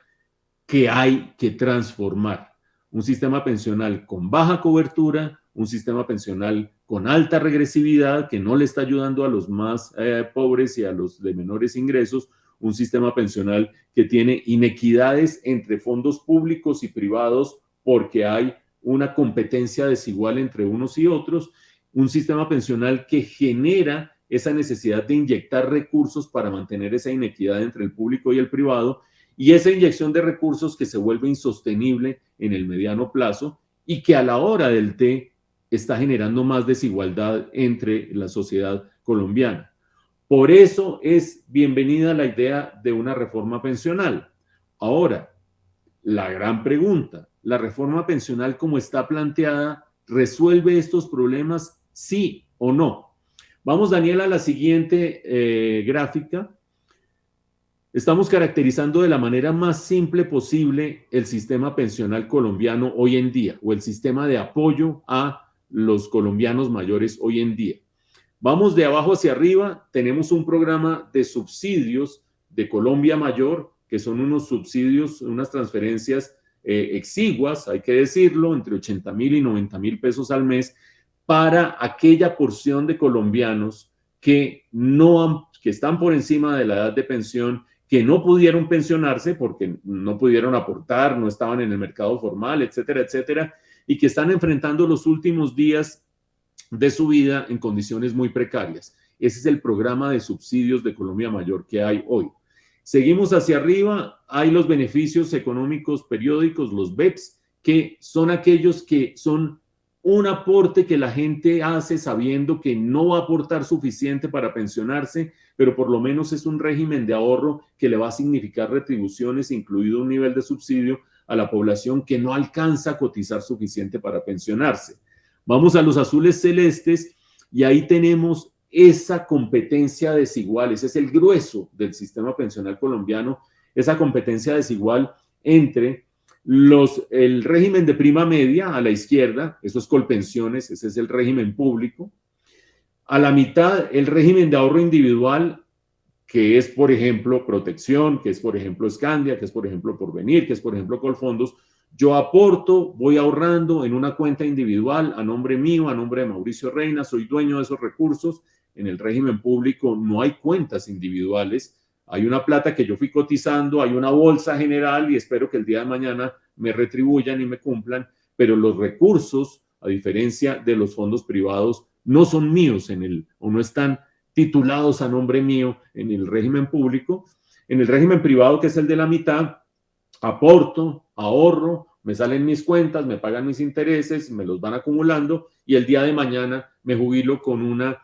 que hay que transformar. Un sistema pensional con baja cobertura, un sistema pensional con alta regresividad que no le está ayudando a los más pobres y a los de menores ingresos, un sistema pensional que tiene inequidades entre fondos públicos y privados porque hay una competencia desigual entre unos y otros, un sistema pensional que genera esa necesidad de inyectar recursos para mantener esa inequidad entre el público y el privado, y esa inyección de recursos que se vuelve insostenible en el mediano plazo y que a la hora del té está generando más desigualdad entre la sociedad colombiana. Por eso es bienvenida la idea de una reforma pensional. Ahora, la gran pregunta, ¿la reforma pensional como está planteada resuelve estos problemas, sí o no? Vamos, Daniela, a la siguiente gráfica. Estamos caracterizando de la manera más simple posible el sistema pensional colombiano hoy en día, o el sistema de apoyo a los colombianos mayores hoy en día. Vamos de abajo hacia arriba, tenemos un programa de subsidios de Colombia Mayor, que son unos subsidios, unas transferencias exiguas, hay que decirlo, entre 80,000 y 90,000 pesos al mes, para aquella porción de colombianos que están por encima de la edad de pensión, que no pudieron pensionarse porque no pudieron aportar, no estaban en el mercado formal, etcétera, etcétera, y que están enfrentando los últimos días de su vida en condiciones muy precarias. Ese es el programa de subsidios de Colombia Mayor que hay hoy. Seguimos hacia arriba, hay los beneficios económicos periódicos, los BEPS, que son aquellos que son un aporte que la gente hace sabiendo que no va a aportar suficiente para pensionarse, pero por lo menos es un régimen de ahorro que le va a significar retribuciones, incluido un nivel de subsidio a la población que no alcanza a cotizar suficiente para pensionarse. Vamos a los azules celestes y ahí tenemos esa competencia desigual, ese es el grueso del sistema pensional colombiano, esa competencia desigual entre el régimen de prima media a la izquierda, eso es Colpensiones, ese es el régimen público. A la mitad, el régimen de ahorro individual, que es, por ejemplo, Protección, que es, por ejemplo, Scandia, que es, por ejemplo, Porvenir, que es, por ejemplo, Colfondos. Yo aporto, voy ahorrando en una cuenta individual a nombre mío, a nombre de Mauricio Reina, soy dueño de esos recursos. En el régimen público no hay cuentas individuales. Hay una plata que yo fui cotizando, hay una bolsa general y espero que el día de mañana me retribuyan y me cumplan, pero los recursos, a diferencia de los fondos privados, no son míos o no están titulados a nombre mío en el régimen público. En el régimen privado, que es el de la mitad, aporto, ahorro, me salen mis cuentas, me pagan mis intereses, me los van acumulando y el día de mañana me jubilo con una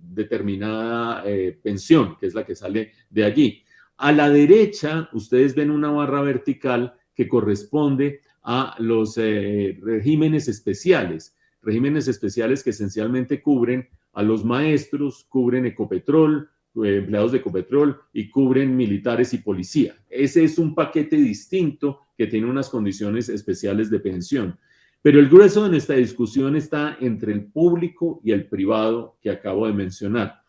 determinada pensión, que es la que sale de allí. A la derecha, ustedes ven una barra vertical que corresponde a los regímenes especiales que esencialmente cubren a los maestros, cubren Ecopetrol, empleados de Ecopetrol y cubren militares y policía. Ese es un paquete distinto que tiene unas condiciones especiales de pensión. Pero el grueso de nuestra discusión está entre el público y el privado que acabo de mencionar.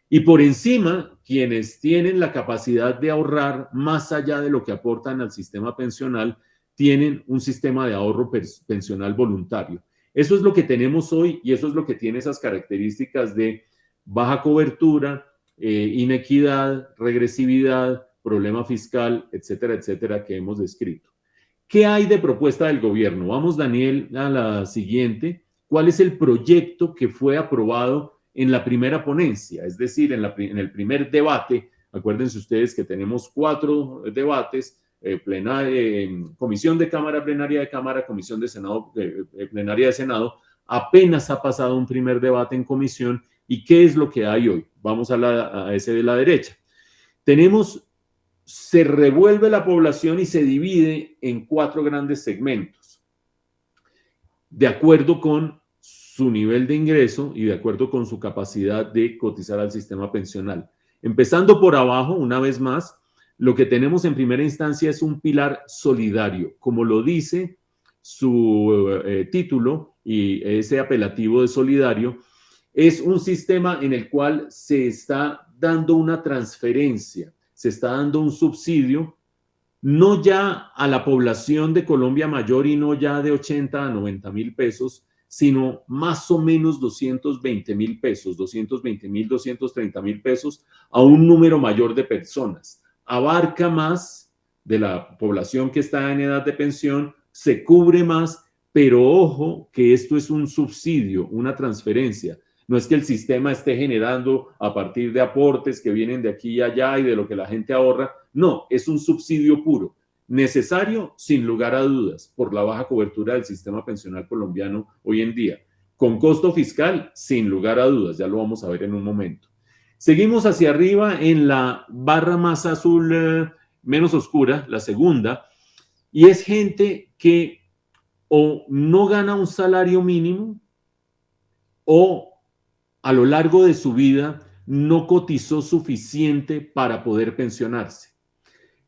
Y por encima, quienes tienen la capacidad de ahorrar más allá de lo que aportan al sistema pensional, tienen un sistema de ahorro pensional voluntario. Eso es lo que tenemos hoy y eso es lo que tiene esas características de baja cobertura, inequidad, regresividad, problema fiscal, etcétera, etcétera, que hemos descrito. ¿Qué hay de propuesta del gobierno? Vamos, Daniel, a la siguiente. ¿Cuál es el proyecto que fue aprobado en la primera ponencia? Es decir, en el primer debate. Acuérdense ustedes que tenemos 4 debates. comisión de Cámara, plenaria de Cámara, comisión de Senado, plenaria de Senado. Apenas ha pasado un primer debate en comisión. ¿Y qué es lo que hay hoy? Vamos a ese de la derecha. Se revuelve la población y se divide en 4 grandes segmentos, de acuerdo con su nivel de ingreso y de acuerdo con su capacidad de cotizar al sistema pensional. Empezando por abajo, una vez más, lo que tenemos en primera instancia es un pilar solidario, como lo dice su título y ese apelativo de solidario. Es un sistema en el cual se está dando una transferencia, se está dando un subsidio, no ya a la población de Colombia mayor y no ya de 80 a 90 mil pesos, sino más o menos 220 mil pesos, 220 mil, 230 mil pesos a un número mayor de personas. Abarca más de la población que está en edad de pensión, se cubre más, pero ojo que esto es un subsidio, una transferencia. No es que el sistema esté generando a partir de aportes que vienen de aquí y allá y de lo que la gente ahorra. No, es un subsidio puro, necesario sin lugar a dudas por la baja cobertura del sistema pensional colombiano hoy en día. Con costo fiscal, sin lugar a dudas, ya lo vamos a ver en un momento. Seguimos hacia arriba en la barra más azul, menos oscura, la segunda, y es gente que o no gana un salario mínimo o a lo largo de su vida no cotizó suficiente para poder pensionarse.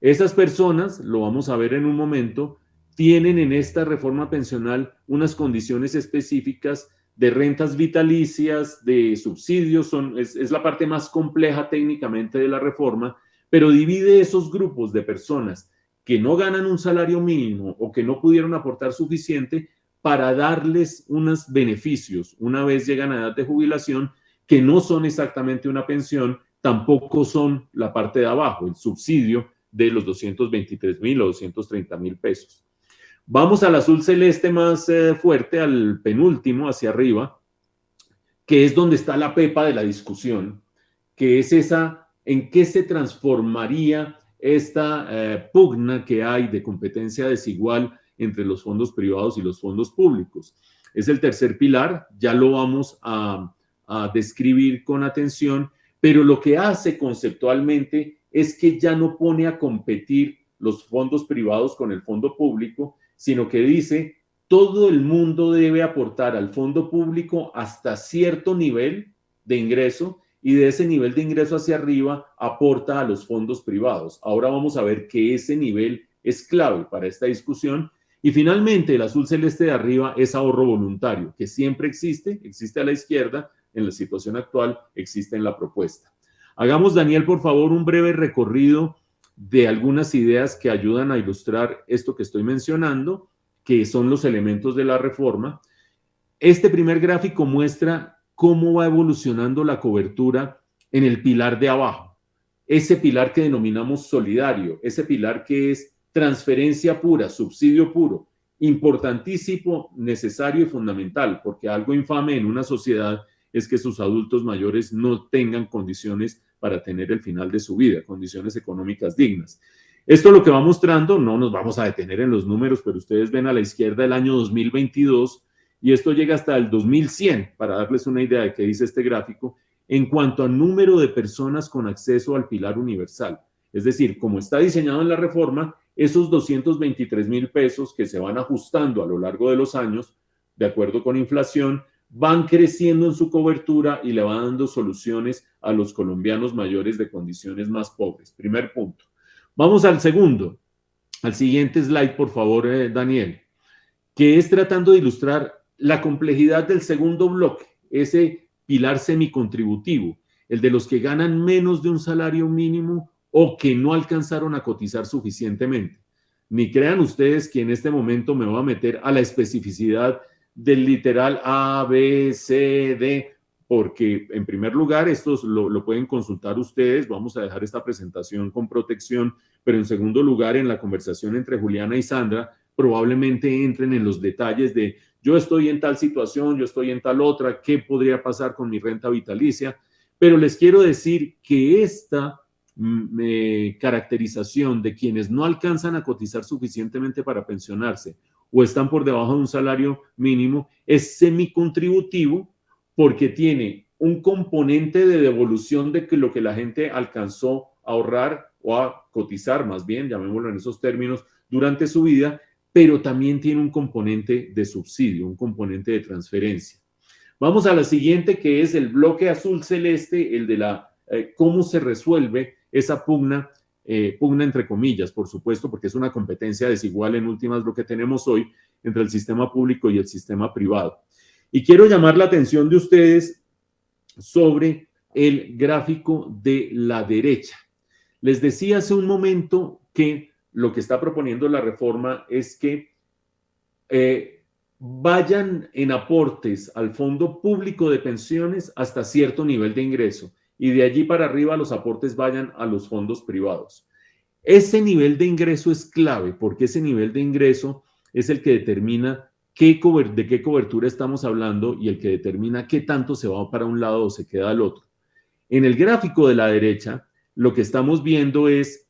Esas personas, lo vamos a ver en un momento, tienen en esta reforma pensional unas condiciones específicas de rentas vitalicias, de subsidios, es la parte más compleja técnicamente de la reforma, pero divide esos grupos de personas que no ganan un salario mínimo o que no pudieron aportar suficiente para darles unos beneficios una vez llegan a edad de jubilación que no son exactamente una pensión, tampoco son la parte de abajo, el subsidio de los 223 mil o 230 mil pesos. Vamos al azul celeste más fuerte, al penúltimo, hacia arriba, que es donde está la pepa de la discusión, que es esa, en qué se transformaría esta pugna que hay de competencia desigual entre los fondos privados y los fondos públicos. Es el tercer pilar, ya lo vamos a describir con atención, pero lo que hace conceptualmente es que ya no pone a competir los fondos privados con el fondo público, sino que dice todo el mundo debe aportar al fondo público hasta cierto nivel de ingreso y de ese nivel de ingreso hacia arriba aporta a los fondos privados. Ahora vamos a ver que ese nivel es clave para esta discusión. Y finalmente el azul celeste de arriba es ahorro voluntario, que siempre existe a la izquierda, en la situación actual existe en la propuesta. Hagamos, Daniel, por favor, un breve recorrido de algunas ideas que ayudan a ilustrar esto que estoy mencionando, que son los elementos de la reforma. Este primer gráfico muestra cómo va evolucionando la cobertura en el pilar de abajo, ese pilar que denominamos solidario, ese pilar que es transferencia pura, subsidio puro, importantísimo, necesario y fundamental, porque algo infame en una sociedad es que sus adultos mayores no tengan condiciones para tener el final de su vida, condiciones económicas dignas. Esto lo que va mostrando, no nos vamos a detener en los números, pero ustedes ven a la izquierda el año 2022 y esto llega hasta el 2100, para darles una idea de qué dice este gráfico, en cuanto al número de personas con acceso al pilar universal. Es decir, como está diseñado en la reforma, esos 223 mil pesos que se van ajustando a lo largo de los años, de acuerdo con inflación, van creciendo en su cobertura y le van dando soluciones a los colombianos mayores de condiciones más pobres. Primer punto. Vamos al segundo, al siguiente slide, por favor, Daniel, que es tratando de ilustrar la complejidad del segundo bloque, ese pilar semicontributivo, el de los que ganan menos de un salario mínimo o que no alcanzaron a cotizar suficientemente. Ni crean ustedes que en este momento me voy a meter a la especificidad del literal A, B, C, D, porque en primer lugar, esto lo pueden consultar ustedes, vamos a dejar esta presentación con protección, pero en segundo lugar, en la conversación entre Juliana y Sandra, probablemente entren en los detalles de yo estoy en tal situación, yo estoy en tal otra, qué podría pasar con mi renta vitalicia, pero les quiero decir que esta caracterización de quienes no alcanzan a cotizar suficientemente para pensionarse o están por debajo de un salario mínimo es semicontributivo porque tiene un componente de devolución de lo que la gente alcanzó a ahorrar o a cotizar, más bien, llamémoslo en esos términos, durante su vida, pero también tiene un componente de subsidio, un componente de transferencia. Vamos a la siguiente, que es el bloque azul celeste, el de cómo se resuelve esa pugna entre comillas, por supuesto, porque es una competencia desigual en últimas lo que tenemos hoy entre el sistema público y el sistema privado. Y quiero llamar la atención de ustedes sobre el gráfico de la derecha. Les decía hace un momento que lo que está proponiendo la reforma es que vayan en aportes al Fondo Público de Pensiones hasta cierto nivel de ingreso y de allí para arriba los aportes vayan a los fondos privados. Ese nivel de ingreso es clave porque ese nivel de ingreso es el que determina de qué cobertura estamos hablando y el que determina qué tanto se va para un lado o se queda al otro. En el gráfico de la derecha, lo que estamos viendo es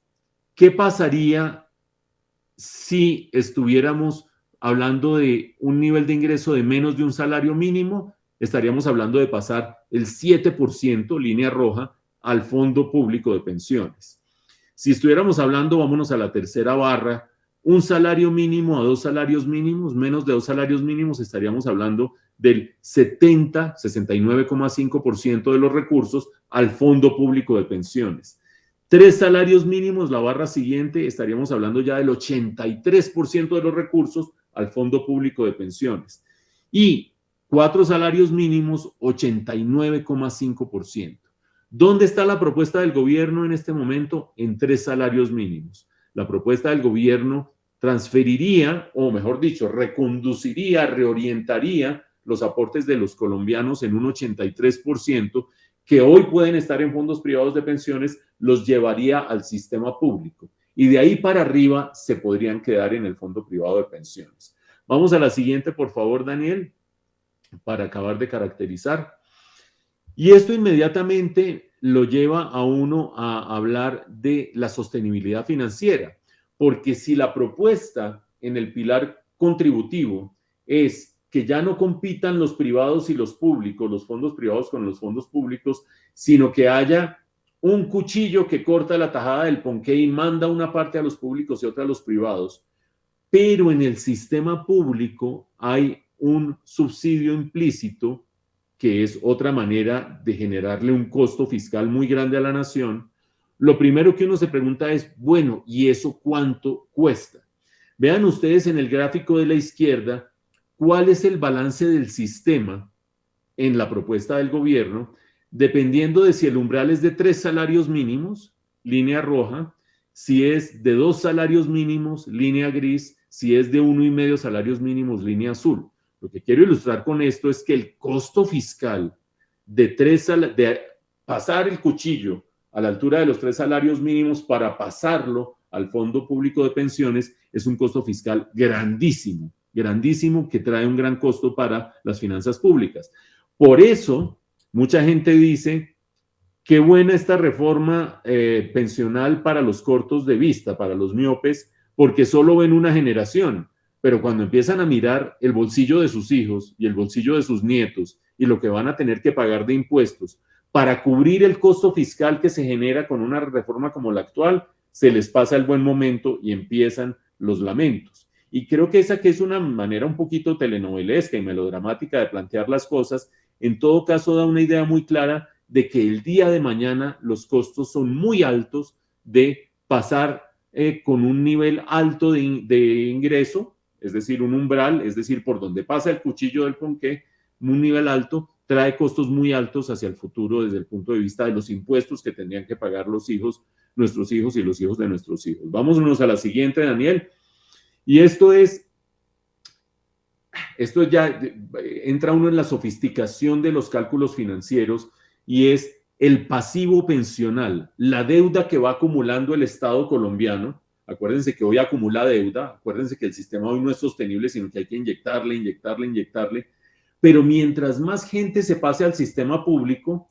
qué pasaría si estuviéramos hablando de un nivel de ingreso de menos de un salario mínimo. Estaríamos hablando de pasar el 7%, línea roja, al Fondo Público de Pensiones. Si estuviéramos hablando, vámonos a la tercera barra, un salario mínimo a 2 salarios mínimos, menos de 2 salarios mínimos, estaríamos hablando del 69,5% de los recursos al Fondo Público de Pensiones. 3 salarios mínimos, la barra siguiente, estaríamos hablando ya del 83% de los recursos al Fondo Público de Pensiones. Y 4 salarios mínimos, 89,5%. ¿Dónde está la propuesta del gobierno en este momento? En 3 salarios mínimos. La propuesta del gobierno transferiría, o mejor dicho, reconduciría, reorientaría los aportes de los colombianos en un 83%, que hoy pueden estar en fondos privados de pensiones, los llevaría al sistema público. Y de ahí para arriba se podrían quedar en el fondo privado de pensiones. Vamos a la siguiente, por favor, Daniel, para acabar de caracterizar. Y esto inmediatamente lo lleva a uno a hablar de la sostenibilidad financiera, porque si la propuesta en el pilar contributivo es que ya no compitan los privados y los públicos, los fondos privados con los fondos públicos, sino que haya un cuchillo que corta la tajada del ponqué y manda una parte a los públicos y otra a los privados, pero en el sistema público hay un subsidio implícito que es otra manera de generarle un costo fiscal muy grande a la nación. Lo primero que uno se pregunta es, bueno, ¿y eso cuánto cuesta? Vean ustedes en el gráfico de la izquierda cuál es el balance del sistema en la propuesta del gobierno, dependiendo de si el umbral es de 3 salarios mínimos, línea roja, si es de 2 salarios mínimos, línea gris, si es de 1,5 salarios mínimos, línea azul. Lo que quiero ilustrar con esto es que el costo fiscal de pasar el cuchillo a la altura de los 3 salarios mínimos para pasarlo al Fondo Público de Pensiones es un costo fiscal grandísimo, grandísimo, que trae un gran costo para las finanzas públicas. Por eso, mucha gente dice, qué buena esta reforma pensional para los cortos de vista, para los miopes, porque solo ven una generación. Pero cuando empiezan a mirar el bolsillo de sus hijos y el bolsillo de sus nietos y lo que van a tener que pagar de impuestos para cubrir el costo fiscal que se genera con una reforma como la actual, se les pasa el buen momento y empiezan los lamentos. Y creo que esa que es una manera un poquito telenovelesca y melodramática de plantear las cosas, en todo caso da una idea muy clara de que el día de mañana los costos son muy altos de pasar con un nivel alto de ingreso, es decir, un umbral, es decir, por donde pasa el cuchillo del ponqué, un nivel alto, trae costos muy altos hacia el futuro desde el punto de vista de los impuestos que tendrían que pagar los hijos, nuestros hijos y los hijos de nuestros hijos. Vámonos a la siguiente, Daniel. Y esto ya entra uno en la sofisticación de los cálculos financieros y es el pasivo pensional, la deuda que va acumulando el Estado colombiano. Acuérdense que hoy acumula deuda, acuérdense que el sistema hoy no es sostenible, sino que hay que inyectarle, pero mientras más gente se pase al sistema público,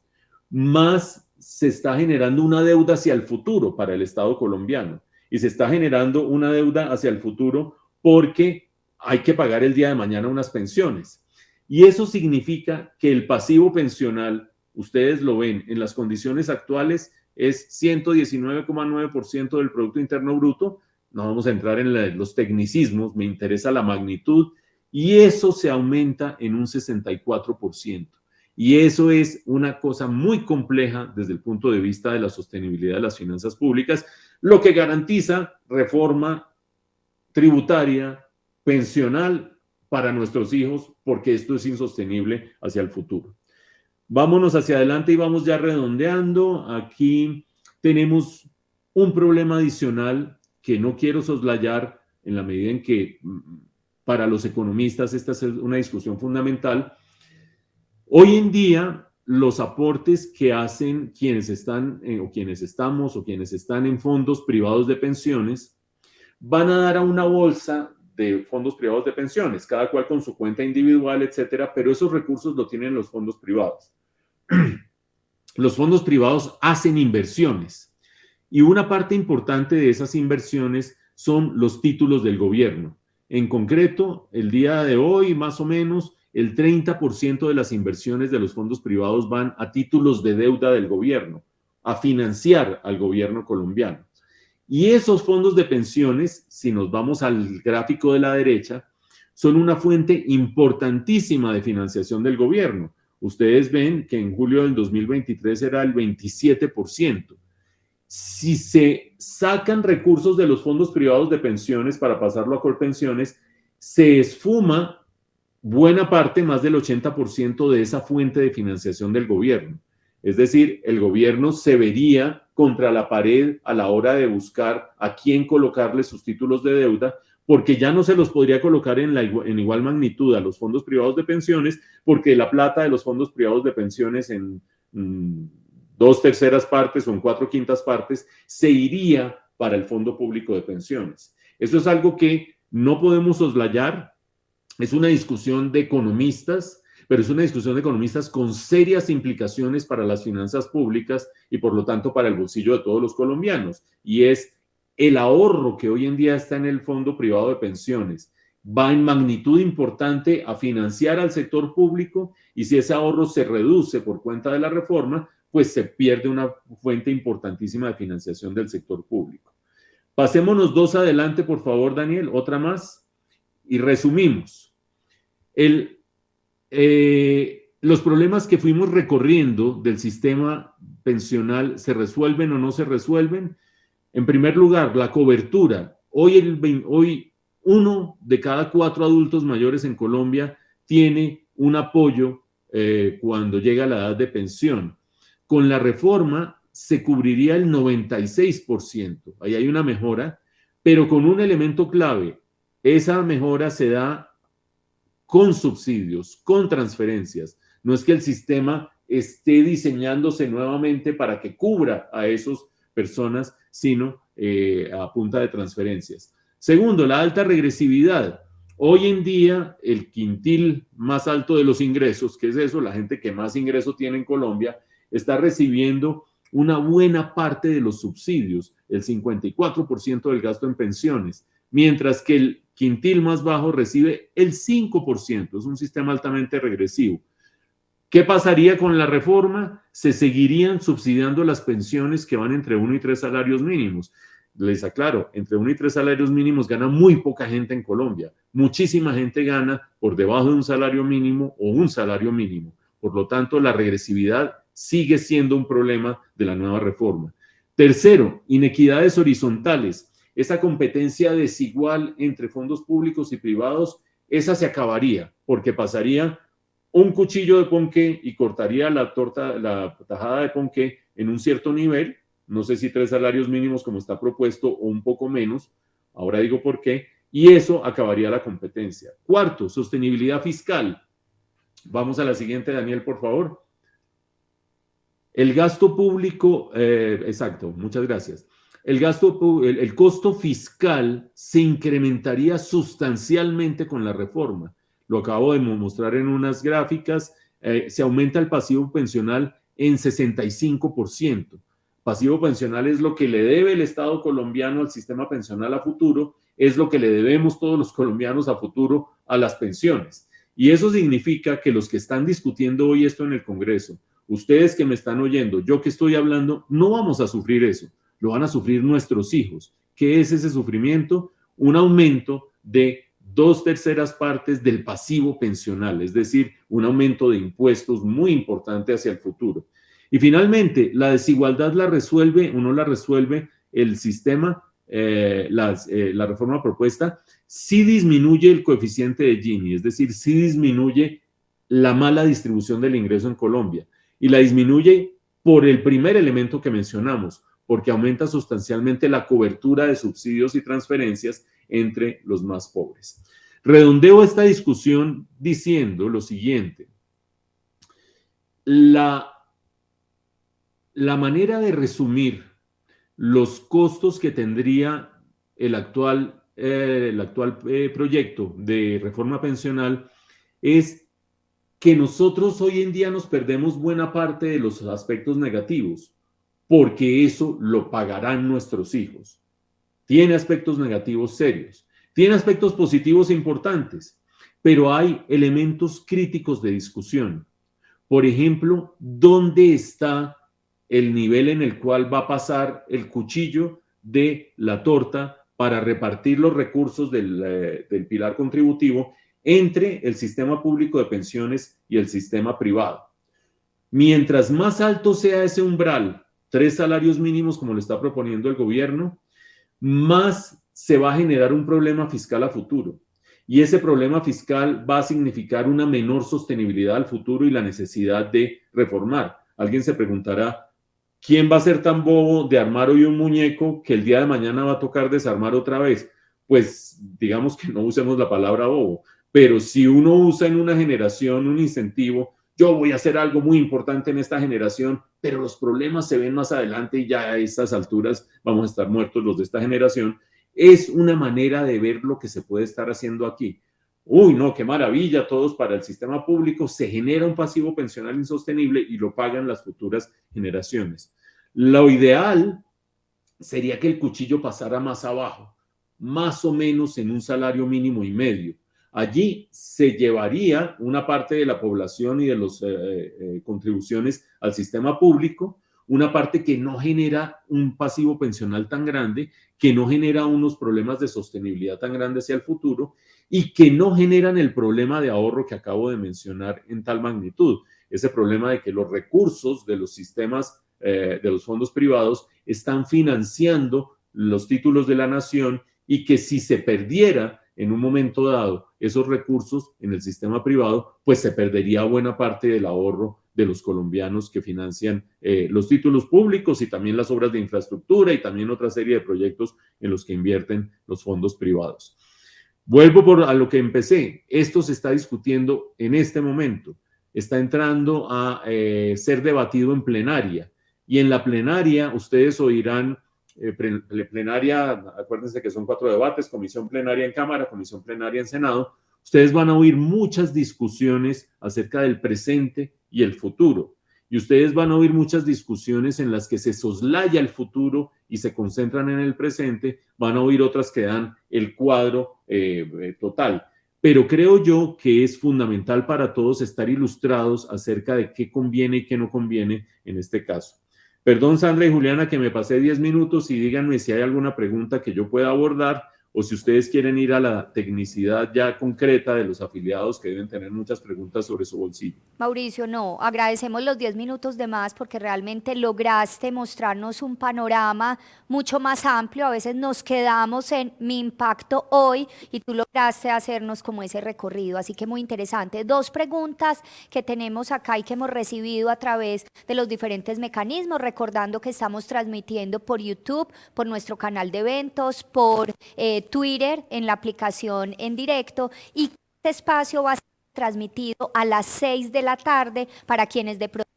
más se está generando una deuda hacia el futuro para el Estado colombiano y se está generando una deuda hacia el futuro porque hay que pagar el día de mañana unas pensiones. Y eso significa que el pasivo pensional, ustedes lo ven, en las condiciones actuales es 119,9% del Producto Interno Bruto. No vamos a entrar en los tecnicismos, me interesa la magnitud, y eso se aumenta en un 64%. Y eso es una cosa muy compleja desde el punto de vista de la sostenibilidad de las finanzas públicas, lo que garantiza reforma tributaria, pensional para nuestros hijos, porque esto es insostenible hacia el futuro. Vámonos hacia adelante y vamos ya redondeando. Aquí tenemos un problema adicional que no quiero soslayar en la medida en que para los economistas esta es una discusión fundamental. Hoy en día, los aportes que hacen quienes están o quienes estamos o quienes están en fondos privados de pensiones van a dar a una bolsa de fondos privados de pensiones, cada cual con su cuenta individual, etcétera, pero esos recursos lo tienen los fondos privados. Los fondos privados hacen inversiones y una parte importante de esas inversiones son los títulos del gobierno. En concreto, el día de hoy, más o menos, el 30% de las inversiones de los fondos privados van a títulos de deuda del gobierno, a financiar al gobierno colombiano. Y esos fondos de pensiones, si nos vamos al gráfico de la derecha, son una fuente importantísima de financiación del gobierno. Ustedes ven que en julio del 2023 era el 27%. Si se sacan recursos de los fondos privados de pensiones para pasarlo a Colpensiones, se esfuma buena parte, más del 80% de esa fuente de financiación del gobierno. Es decir, el gobierno se vería contra la pared a la hora de buscar a quién colocarle sus títulos de deuda, porque ya no se los podría colocar en igual magnitud a los fondos privados de pensiones, porque la plata de los fondos privados de pensiones en 2/3 partes o en 4/5 partes se iría para el Fondo Público de Pensiones. Eso es algo que no podemos soslayar. Es una discusión de economistas, pero es una discusión de economistas con serias implicaciones para las finanzas públicas y por lo tanto para el bolsillo de todos los colombianos. Y es el ahorro que hoy en día está en el fondo privado de pensiones. Va en magnitud importante a financiar al sector público y si ese ahorro se reduce por cuenta de la reforma, pues se pierde una fuente importantísima de financiación del sector público. Pasémonos 2 adelante, por favor, Daniel, otra más. Y resumimos. Los problemas que fuimos recorriendo del sistema pensional, ¿se resuelven o no se resuelven? En primer lugar, la cobertura. Hoy 1 de cada 4 adultos mayores en Colombia tiene un apoyo cuando llega a la edad de pensión. Con la reforma se cubriría el 96%. Ahí hay una mejora, pero con un elemento clave. Esa mejora se da con subsidios, con transferencias. No es que el sistema esté diseñándose nuevamente para que cubra a esas personas, sino a punta de transferencias. Segundo, la alta regresividad. Hoy en día, el quintil más alto de los ingresos, que es eso, la gente que más ingreso tiene en Colombia, está recibiendo una buena parte de los subsidios, el 54% del gasto en pensiones, mientras que el quintil más bajo recibe el 5%. Es un sistema altamente regresivo. ¿Qué pasaría con la reforma? Se seguirían subsidiando las pensiones que van entre 1 y 3 salarios mínimos. Les aclaro, entre 1 y 3 salarios mínimos gana muy poca gente en Colombia. Muchísima gente gana por debajo de un salario mínimo o un salario mínimo. Por lo tanto, la regresividad sigue siendo un problema de la nueva reforma. Tercero, inequidades horizontales. Esa competencia desigual entre fondos públicos y privados, esa se acabaría, porque pasaría un cuchillo de ponqué y cortaría la tajada de ponqué en un cierto nivel, no sé si 3 salarios mínimos como está propuesto o un poco menos, ahora digo por qué, y eso acabaría la competencia. Cuarto, sostenibilidad fiscal. Vamos a la siguiente, Daniel, por favor. El gasto público, exacto, muchas gracias. El costo fiscal se incrementaría sustancialmente con la reforma. Lo acabo de mostrar en unas gráficas. Se aumenta el pasivo pensional en 65%. Pasivo pensional es lo que le debe el Estado colombiano al sistema pensional a futuro, es lo que le debemos todos los colombianos a futuro a las pensiones. Y eso significa que los que están discutiendo hoy esto en el Congreso, ustedes que me están oyendo, yo que estoy hablando, no vamos a sufrir eso, lo van a sufrir nuestros hijos. ¿Qué es ese sufrimiento? Un aumento de 2/3 partes del pasivo pensional, es decir, un aumento de impuestos muy importante hacia el futuro. Y finalmente, la desigualdad la resuelve o no la resuelve el sistema, la reforma propuesta, sí disminuye el coeficiente de Gini, es decir, sí disminuye la mala distribución del ingreso en Colombia. Y la disminuye por el primer elemento que mencionamos, porque aumenta sustancialmente la cobertura de subsidios y transferencias entre los más pobres. Redondeo esta discusión diciendo lo siguiente. La manera de resumir los costos que tendría el actual proyecto de reforma pensional es que nosotros hoy en día nos perdemos buena parte de los aspectos negativos, porque eso lo pagarán nuestros hijos. Tiene aspectos negativos serios, tiene aspectos positivos importantes, pero hay elementos críticos de discusión. Por ejemplo, ¿dónde está el nivel en el cual va a pasar el cuchillo de la torta para repartir los recursos del pilar contributivo entre el sistema público de pensiones y el sistema privado? Mientras más alto sea ese umbral, 3 salarios mínimos como lo está proponiendo el gobierno, más se va a generar un problema fiscal a futuro. Y ese problema fiscal va a significar una menor sostenibilidad al futuro y la necesidad de reformar. Alguien se preguntará, ¿quién va a ser tan bobo de armar hoy un muñeco que el día de mañana va a tocar desarmar otra vez? Pues digamos que no usemos la palabra bobo, pero si uno usa en una generación un incentivo, yo voy a hacer algo muy importante en esta generación, pero los problemas se ven más adelante y ya a estas alturas vamos a estar muertos los de esta generación, es una manera de ver lo que se puede estar haciendo aquí. Uy, no, qué maravilla, todos para el sistema público, se genera un pasivo pensional insostenible y lo pagan las futuras generaciones. Lo ideal sería que el cuchillo pasara más abajo, más o menos en un salario mínimo y medio. Allí se llevaría una parte de la población y de las contribuciones al sistema público, una parte que no genera un pasivo pensional tan grande, que no genera unos problemas de sostenibilidad tan grandes hacia el futuro y que no generan el problema de ahorro que acabo de mencionar en tal magnitud. Ese problema de que los recursos de los sistemas, de los fondos privados, están financiando los títulos de la nación y que si se perdiera en un momento dado esos recursos en el sistema privado, pues se perdería buena parte del ahorro de los colombianos que financian los títulos públicos y también las obras de infraestructura y también otra serie de proyectos en los que invierten los fondos privados. Vuelvo a lo que empecé. Esto se está discutiendo en este momento. Está entrando a ser debatido en plenaria. Y en la plenaria ustedes oirán plenaria, acuérdense que son 4 debates, comisión plenaria en Cámara, comisión plenaria en Senado. Ustedes van a oír muchas discusiones acerca del presente y el futuro. Y ustedes van a oír muchas discusiones en las que se soslaya el futuro y se concentran en el presente. Van a oír otras que dan el cuadro total. Pero creo yo que es fundamental para todos estar ilustrados acerca de qué conviene y qué no conviene en este caso. Perdón, Sandra y Juliana, que me pasé 10 minutos y díganme si hay alguna pregunta que yo pueda abordar o si ustedes quieren ir a la tecnicidad ya concreta de los afiliados que deben tener muchas preguntas sobre su bolsillo. Mauricio, no, agradecemos los 10 minutos de más porque realmente lograste mostrarnos un panorama mucho más amplio. A veces nos quedamos en mi impacto hoy y tú lograste hacernos como ese recorrido, así que muy interesante. 2 preguntas que tenemos acá y que hemos recibido a través de los diferentes mecanismos, recordando que estamos transmitiendo por YouTube, por nuestro canal de eventos, por Twitter, en la aplicación en directo, y este espacio va a ser transmitido a las 6 de la tarde para quienes de pronto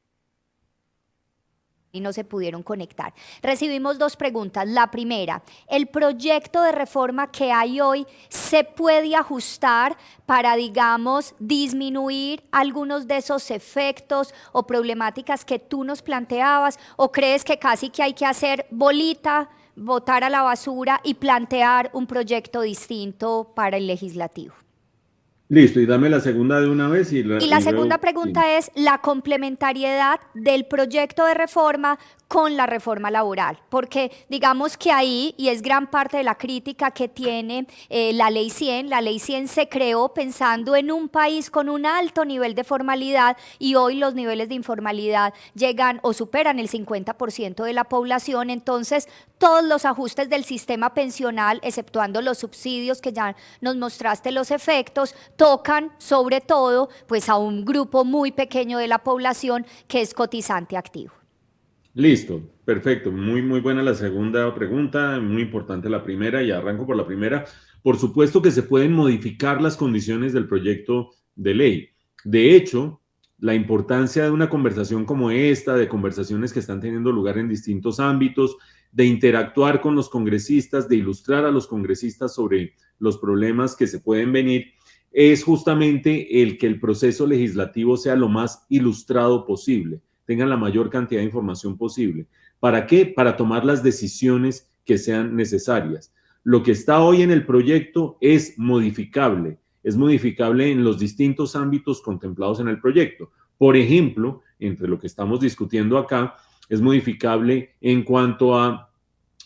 y no se pudieron conectar. Recibimos 2 preguntas. La primera, ¿el proyecto de reforma que hay hoy se puede ajustar para, digamos, disminuir algunos de esos efectos o problemáticas que tú nos planteabas? ¿O crees que casi que hay que hacer bolita, botar a la basura y plantear un proyecto distinto para el legislativo? Listo, y dame la segunda de una vez Y la segunda luego, sí. pregunta es la complementariedad del proyecto de reforma con la reforma laboral, porque digamos que ahí, y es gran parte de la crítica que tiene la Ley 100 se creó pensando en un país con un alto nivel de formalidad y hoy los niveles de informalidad llegan o superan el 50% de la población, entonces todos los ajustes del sistema pensional, exceptuando los subsidios que ya nos mostraste los efectos, tocan sobre todo pues a un grupo muy pequeño de la población que es cotizante activo. Listo, perfecto. Muy buena la segunda pregunta, muy importante la primera y arranco por la primera. Por supuesto que se pueden modificar las condiciones del proyecto de ley. De hecho, la importancia de una conversación como esta, de conversaciones que están teniendo lugar en distintos ámbitos, de interactuar con los congresistas, de ilustrar a los congresistas sobre los problemas que se pueden venir, es justamente el que el proceso legislativo sea lo más ilustrado posible, tengan la mayor cantidad de información posible. ¿Para qué? Para tomar las decisiones que sean necesarias. Lo que está hoy en el proyecto es modificable en los distintos ámbitos contemplados en el proyecto. Por ejemplo, entre lo que estamos discutiendo acá, es modificable en cuanto a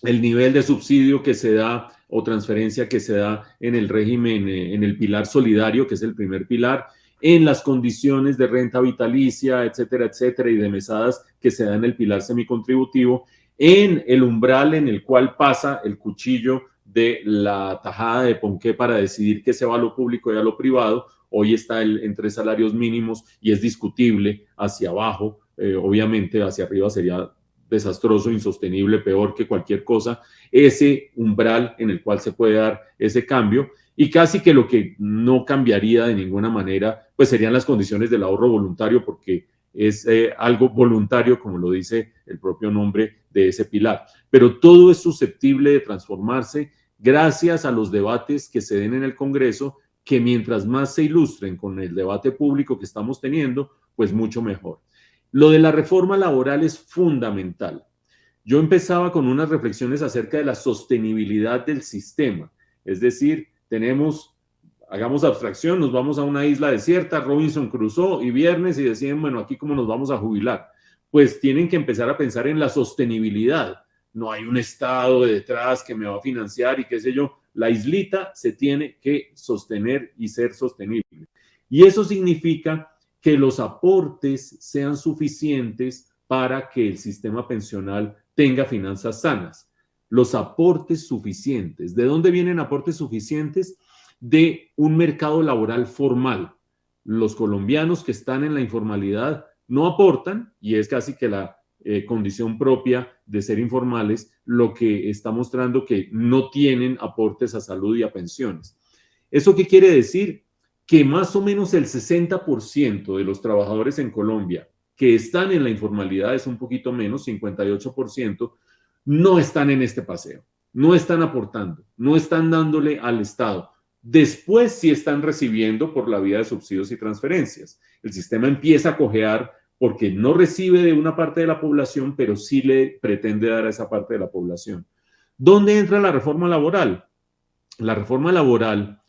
el nivel de subsidio que se da o transferencia que se da en el régimen, en el pilar solidario, que es el primer pilar, en las condiciones de renta vitalicia, etcétera, etcétera, y de mesadas que se da en el pilar semicontributivo, en el umbral en el cual pasa el cuchillo de la tajada de Ponqué para decidir qué se va a lo público y a lo privado. Hoy está en 3 salarios mínimos y es discutible hacia abajo, obviamente hacia arriba sería desastroso, insostenible, peor que cualquier cosa, ese umbral en el cual se puede dar ese cambio. Y casi que lo que no cambiaría de ninguna manera, pues serían las condiciones del ahorro voluntario, porque es algo voluntario, como lo dice el propio nombre de ese pilar. Pero todo es susceptible de transformarse gracias a los debates que se den en el Congreso, que mientras más se ilustren con el debate público que estamos teniendo, pues mucho mejor. Lo de la reforma laboral es fundamental. Yo empezaba con unas reflexiones acerca de la sostenibilidad del sistema, es decir, hagamos abstracción, nos vamos a una isla desierta, Robinson Crusoe y viernes y decían, bueno, aquí cómo nos vamos a jubilar. Pues tienen que empezar a pensar en la sostenibilidad. No hay un Estado detrás que me va a financiar y qué sé yo. La islita se tiene que sostener y ser sostenible. Y eso significa que los aportes sean suficientes para que el sistema pensional tenga finanzas sanas. Los aportes suficientes. ¿De dónde vienen aportes suficientes? De un mercado laboral formal. Los colombianos que están en la informalidad no aportan, y es casi que la condición propia de ser informales, lo que está mostrando que no tienen aportes a salud y a pensiones. ¿Eso qué quiere decir? Que más o menos el 60% de los trabajadores en Colombia que están en la informalidad, es un poquito menos, 58%, no están en este paseo, no están aportando, no están dándole al Estado. Después sí están recibiendo por la vía de subsidios y transferencias. El sistema empieza a cojear porque no recibe de una parte de la población, pero sí le pretende dar a esa parte de la población. ¿Dónde entra la reforma laboral? La reforma laboral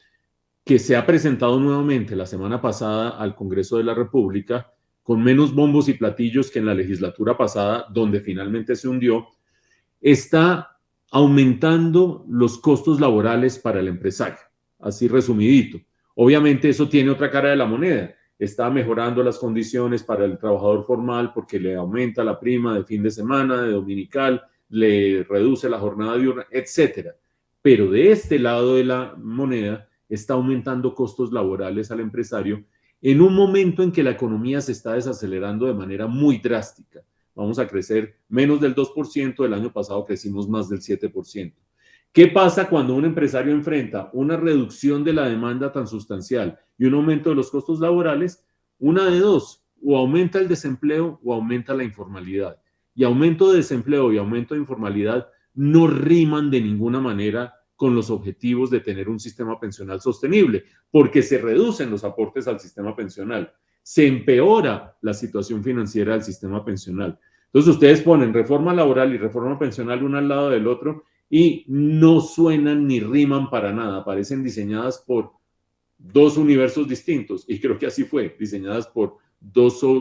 que se ha presentado nuevamente la semana pasada al Congreso de la República, con menos bombos y platillos que en la legislatura pasada, donde finalmente se hundió, está aumentando los costos laborales para el empresario, así resumidito. Obviamente eso tiene otra cara de la moneda, está mejorando las condiciones para el trabajador formal porque le aumenta la prima de fin de semana, de dominical, le reduce la jornada diurna, etcétera. Pero de este lado de la moneda está aumentando costos laborales al empresario en un momento en que la economía se está desacelerando de manera muy drástica. Vamos a crecer menos del 2%, el año pasado crecimos más del 7%. ¿Qué pasa cuando un empresario enfrenta una reducción de la demanda tan sustancial y un aumento de los costos laborales? Una de dos, o aumenta el desempleo o aumenta la informalidad. y aumento de desempleo y aumento de informalidad no riman de ninguna manera con los objetivos de tener un sistema pensional sostenible, porque se reducen los aportes al sistema pensional, se empeora la situación financiera del sistema pensional. Entonces ustedes ponen reforma laboral y reforma pensional uno al lado del otro y no suenan ni riman para nada, parecen diseñadas por dos universos distintos, y creo que así fue, diseñadas por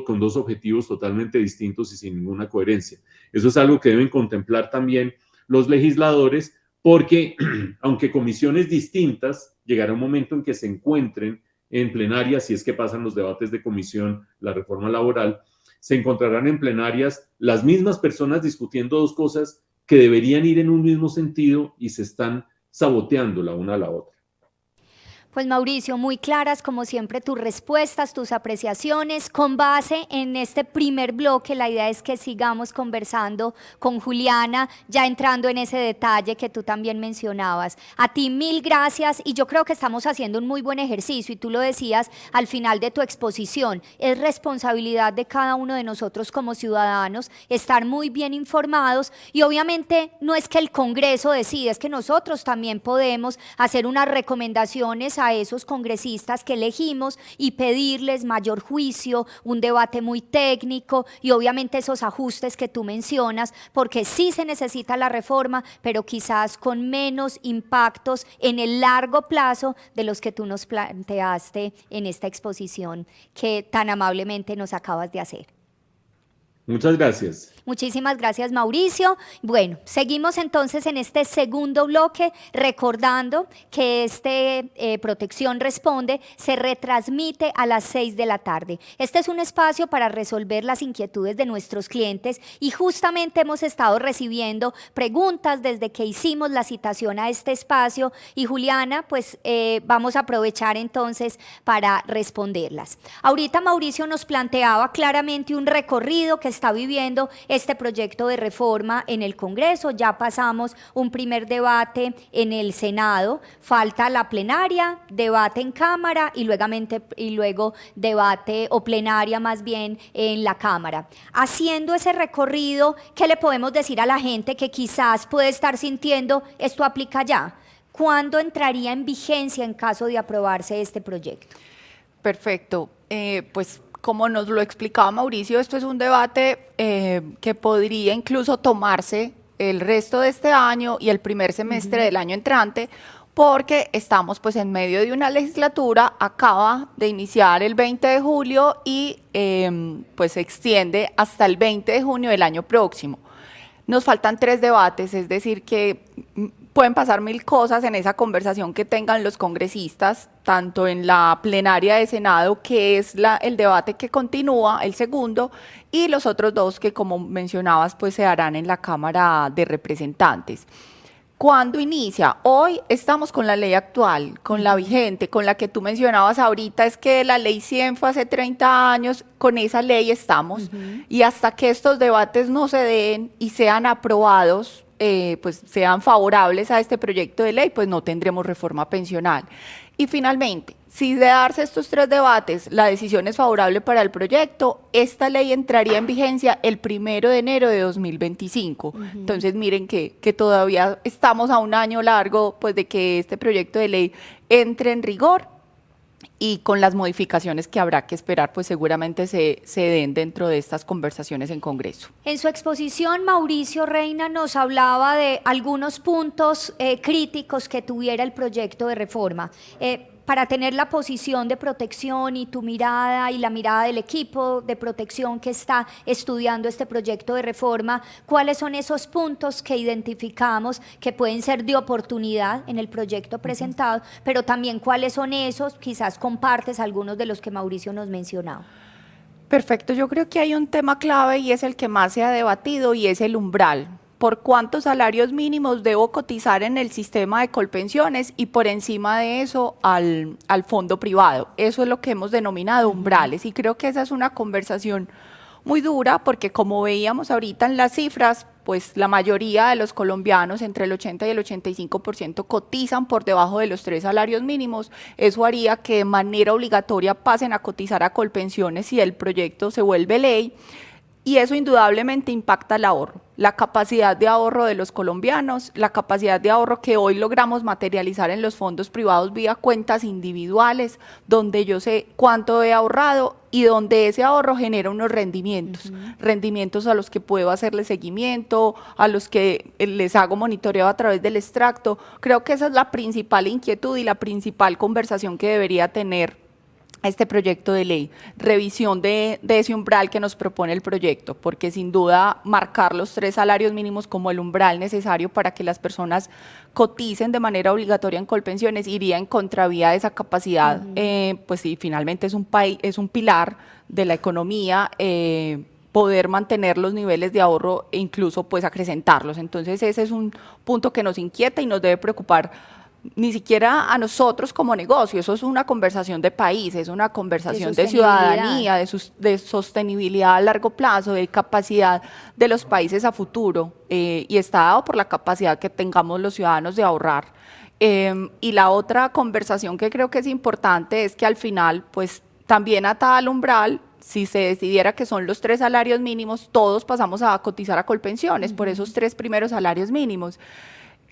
con dos objetivos totalmente distintos y sin ninguna coherencia. Eso es algo que deben contemplar también los legisladores, porque aunque comisiones distintas, llegará un momento en que se encuentren en plenaria, si es que pasan los debates de comisión, la reforma laboral, se encontrarán en plenarias las mismas personas discutiendo dos cosas que deberían ir en un mismo sentido y se están saboteando la una a la otra. Pues Mauricio, muy claras como siempre tus respuestas, tus apreciaciones. Con base en este primer bloque, la idea es que sigamos conversando con Juliana, ya entrando en ese detalle que tú también mencionabas. A ti mil gracias, y yo creo que estamos haciendo un muy buen ejercicio, y tú lo decías al final de tu exposición, es responsabilidad de cada uno de nosotros como ciudadanos estar muy bien informados, y obviamente no es que el Congreso decida, es que nosotros también podemos hacer unas recomendaciones a esos congresistas que elegimos y pedirles mayor juicio, un debate muy técnico y obviamente esos ajustes que tú mencionas, porque sí se necesita la reforma, pero quizás con menos impactos en el largo plazo de los que tú nos planteaste en esta exposición que tan amablemente nos acabas de hacer. Muchas gracias. Muchísimas gracias, Mauricio. Bueno, seguimos entonces en este segundo bloque, recordando que Protección Responde se retransmite a las 6 de la tarde. Este es un espacio para resolver las inquietudes de nuestros clientes, y justamente hemos estado recibiendo preguntas desde que hicimos la citación a este espacio, y Juliana, pues vamos a aprovechar entonces para responderlas. Ahorita Mauricio nos planteaba claramente un recorrido que está viviendo este proyecto de reforma en el Congreso. Ya pasamos un primer debate en el Senado, falta la plenaria, debate en Cámara y luego debate o plenaria más bien en la Cámara. Haciendo ese recorrido, ¿qué le podemos decir a la gente que quizás puede estar sintiendo esto aplica ya? ¿Cuándo entraría en vigencia en caso de aprobarse este proyecto? Perfecto, pues como nos lo explicaba Mauricio, esto es un debate que podría incluso tomarse el resto de este año y el primer semestre del año entrante, porque estamos pues en medio de una legislatura, acaba de iniciar el 20 de julio y pues se extiende hasta el 20 de junio del año próximo. Nos faltan 3 debates, es decir que pueden pasar 1000 cosas en esa conversación que tengan los congresistas, tanto en la plenaria de Senado, que es el debate que continúa, el segundo, y los otros 2 que, como mencionabas, pues se harán en la Cámara de Representantes. ¿Cuándo inicia? Hoy estamos con la ley actual, con la vigente, con la que tú mencionabas ahorita, es que la ley 100 fue hace 30 años, con esa ley estamos, y hasta que estos debates no se den y sean aprobados, pues sean favorables a este proyecto de ley, pues no tendremos reforma pensional. Y finalmente, si de darse estos 3 debates, la decisión es favorable para el proyecto, esta ley entraría en vigencia el 1 de enero de 2025. Entonces miren que todavía estamos a un año largo pues de que este proyecto de ley entre en rigor, y con las modificaciones que habrá que esperar, pues seguramente se den dentro de estas conversaciones en Congreso. En su exposición, Mauricio Reina nos hablaba de algunos puntos críticos que tuviera el proyecto de reforma. Para tener la posición de protección y tu mirada y la mirada del equipo de protección que está estudiando este proyecto de reforma, ¿cuáles son esos puntos que identificamos que pueden ser de oportunidad en el proyecto presentado, pero también cuáles son esos, quizás compartes algunos de los que Mauricio nos mencionaba? Perfecto, yo creo que hay un tema clave y es el que más se ha debatido y es el umbral. ¿Por cuántos salarios mínimos debo cotizar en el sistema de Colpensiones y por encima de eso al fondo privado? Eso es lo que hemos denominado umbrales, y creo que esa es una conversación muy dura porque, como veíamos ahorita en las cifras, pues la mayoría de los colombianos, entre el 80 y el 85%, cotizan por debajo de los 3 salarios mínimos. Eso haría que de manera obligatoria pasen a cotizar a Colpensiones si el proyecto se vuelve ley. Y eso indudablemente impacta el ahorro, la capacidad de ahorro de los colombianos, la capacidad de ahorro que hoy logramos materializar en los fondos privados vía cuentas individuales, donde yo sé cuánto he ahorrado y donde ese ahorro genera unos rendimientos, rendimientos a los que puedo hacerle seguimiento, a los que les hago monitoreo a través del extracto. Creo que esa es la principal inquietud y la principal conversación que debería tener este proyecto de ley, revisión de ese umbral que nos propone el proyecto, porque sin duda marcar los 3 salarios mínimos como el umbral necesario para que las personas coticen de manera obligatoria en Colpensiones iría en contravía de esa capacidad, pues sí, finalmente es un pilar de la economía, poder mantener los niveles de ahorro e incluso pues acrecentarlos. Entonces ese es un punto que nos inquieta y nos debe preocupar ni siquiera a nosotros como negocio. Eso es una conversación de país, es una conversación de ciudadanía, de sostenibilidad a largo plazo, de capacidad de los países a futuro, y está dado por la capacidad que tengamos los ciudadanos de ahorrar. Y la otra conversación que creo que es importante es que al final, pues también atada al umbral, si se decidiera que son los 3 salarios mínimos, todos pasamos a cotizar a Colpensiones por esos 3 primeros salarios mínimos.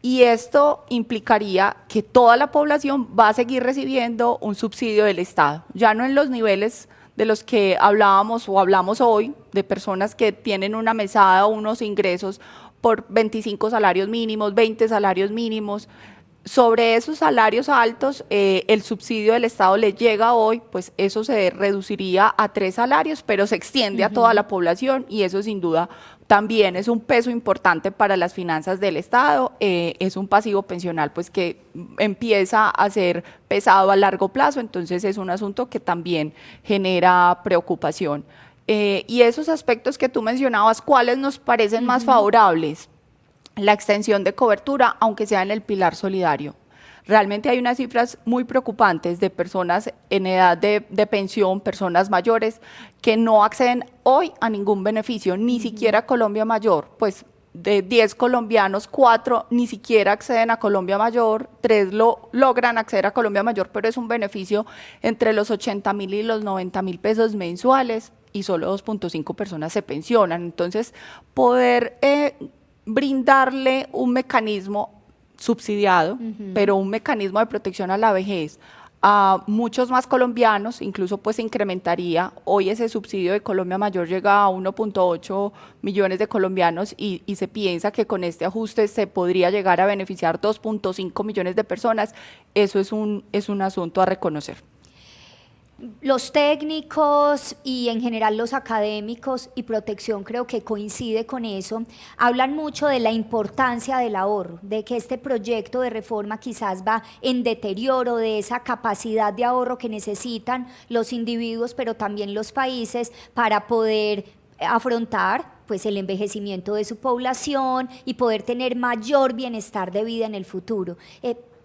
Y esto implicaría que toda la población va a seguir recibiendo un subsidio del Estado, ya no en los niveles de los que hablábamos o hablamos hoy, de personas que tienen una mesada o unos ingresos por 25 salarios mínimos, 20 salarios mínimos. Sobre esos salarios altos, el subsidio del Estado le llega hoy, pues eso se reduciría a 3 salarios, pero se extiende a toda la población y eso sin duda también es un peso importante para las finanzas del Estado, es un pasivo pensional pues que empieza a ser pesado a largo plazo, entonces es un asunto que también genera preocupación. Y esos aspectos que tú mencionabas, ¿cuáles nos parecen más favorables? La extensión de cobertura, aunque sea en el pilar solidario. Realmente hay unas cifras muy preocupantes de personas en edad de pensión, personas mayores, que no acceden hoy a ningún beneficio, ni siquiera a Colombia Mayor. Pues de 10 colombianos, 4 ni siquiera acceden a Colombia Mayor, 3 logran acceder a Colombia Mayor, pero es un beneficio entre los 80.000 y los 90.000 pesos mensuales y solo 2.5 personas se pensionan. Entonces, poder brindarle un mecanismo subsidiado, pero un mecanismo de protección a la vejez a muchos más colombianos, incluso pues se incrementaría. Hoy ese subsidio de Colombia Mayor llega a 1.8 millones de colombianos y se piensa que con este ajuste se podría llegar a beneficiar 2.5 millones de personas. Eso es un asunto a reconocer. Los técnicos y en general los académicos y protección creo que coincide con eso, hablan mucho de la importancia del ahorro, de que este proyecto de reforma quizás va en deterioro de esa capacidad de ahorro que necesitan los individuos, pero también los países para poder afrontar pues el envejecimiento de su población y poder tener mayor bienestar de vida en el futuro.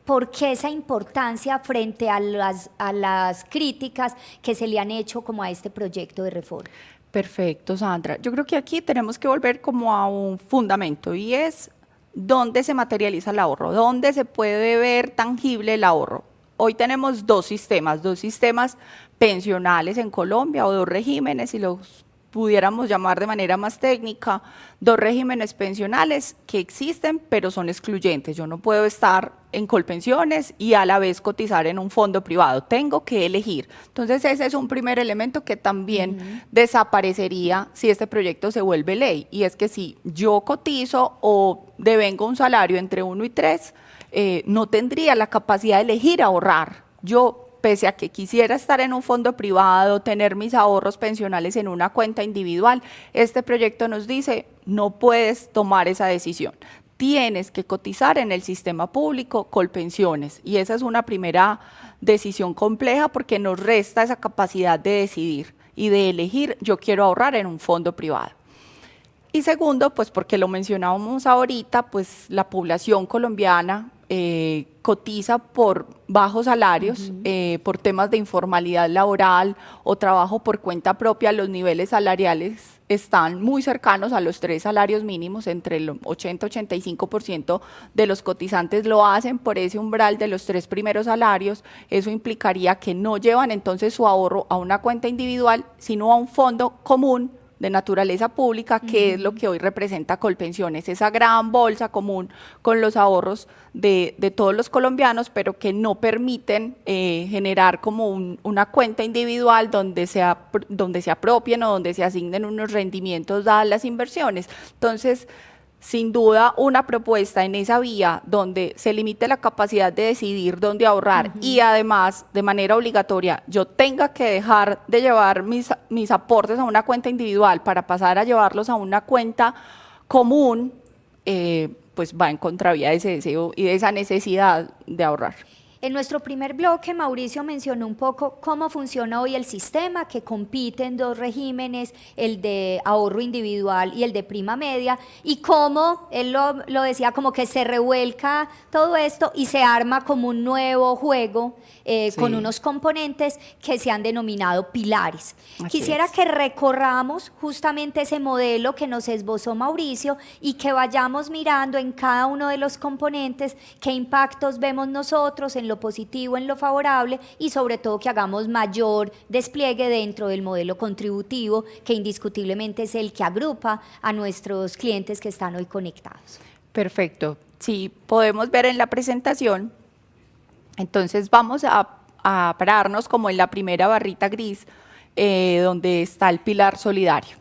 ¿Por qué esa importancia frente a las críticas que se le han hecho como a este proyecto de reforma? Perfecto, Sandra. Yo creo que aquí tenemos que volver como a un fundamento y es dónde se materializa el ahorro, dónde se puede ver tangible el ahorro. Hoy tenemos dos sistemas pensionales en Colombia o 2 regímenes, si los pudiéramos llamar de manera más técnica, 2 regímenes pensionales que existen pero son excluyentes. Yo no puedo estar en Colpensiones y a la vez cotizar en un fondo privado, tengo que elegir. Entonces ese es un primer elemento que también desaparecería si este proyecto se vuelve ley, y es que si yo cotizo o devengo un salario entre 1 y 3, no tendría la capacidad de elegir ahorrar. Yo, pese a que quisiera estar en un fondo privado, tener mis ahorros pensionales en una cuenta individual, este proyecto nos dice, no puedes tomar esa decisión. Tienes que cotizar en el sistema público Colpensiones, y esa es una primera decisión compleja porque nos resta esa capacidad de decidir y de elegir, yo quiero ahorrar en un fondo privado. Y segundo, pues porque lo mencionábamos ahorita, pues la población colombiana cotiza por bajos salarios, por temas de informalidad laboral o trabajo por cuenta propia. Los niveles salariales están muy cercanos a los 3 salarios mínimos, entre el 80-85% de los cotizantes lo hacen por ese umbral de los 3 primeros salarios. Eso implicaría que no llevan entonces su ahorro a una cuenta individual, sino a un fondo común de naturaleza pública, que es lo que hoy representa Colpensiones, esa gran bolsa común con los ahorros de todos los colombianos, pero que no permiten generar como una cuenta individual donde se apropien o donde se asignen unos rendimientos dadas las inversiones. Entonces, sin duda, una propuesta en esa vía donde se limite la capacidad de decidir dónde ahorrar y además, de manera obligatoria, yo tenga que dejar de llevar mis aportes a una cuenta individual para pasar a llevarlos a una cuenta común, pues va en contravía de ese deseo y de esa necesidad de ahorrar. En nuestro primer bloque, Mauricio mencionó un poco cómo funciona hoy el sistema, que compiten dos regímenes, el de ahorro individual y el de prima media, y cómo, él lo decía, como que se revuelca todo esto y se arma como un nuevo juego con unos componentes que se han denominado pilares. Quisiera que recorramos justamente ese modelo que nos esbozó Mauricio y que vayamos mirando en cada uno de los componentes qué impactos vemos nosotros en lo positivo, en lo favorable, y sobre todo que hagamos mayor despliegue dentro del modelo contributivo, que indiscutiblemente es el que agrupa a nuestros clientes que están hoy conectados. Perfecto. Sí, podemos ver en la presentación. Entonces vamos a pararnos como en la primera barrita gris, donde está el pilar solidario.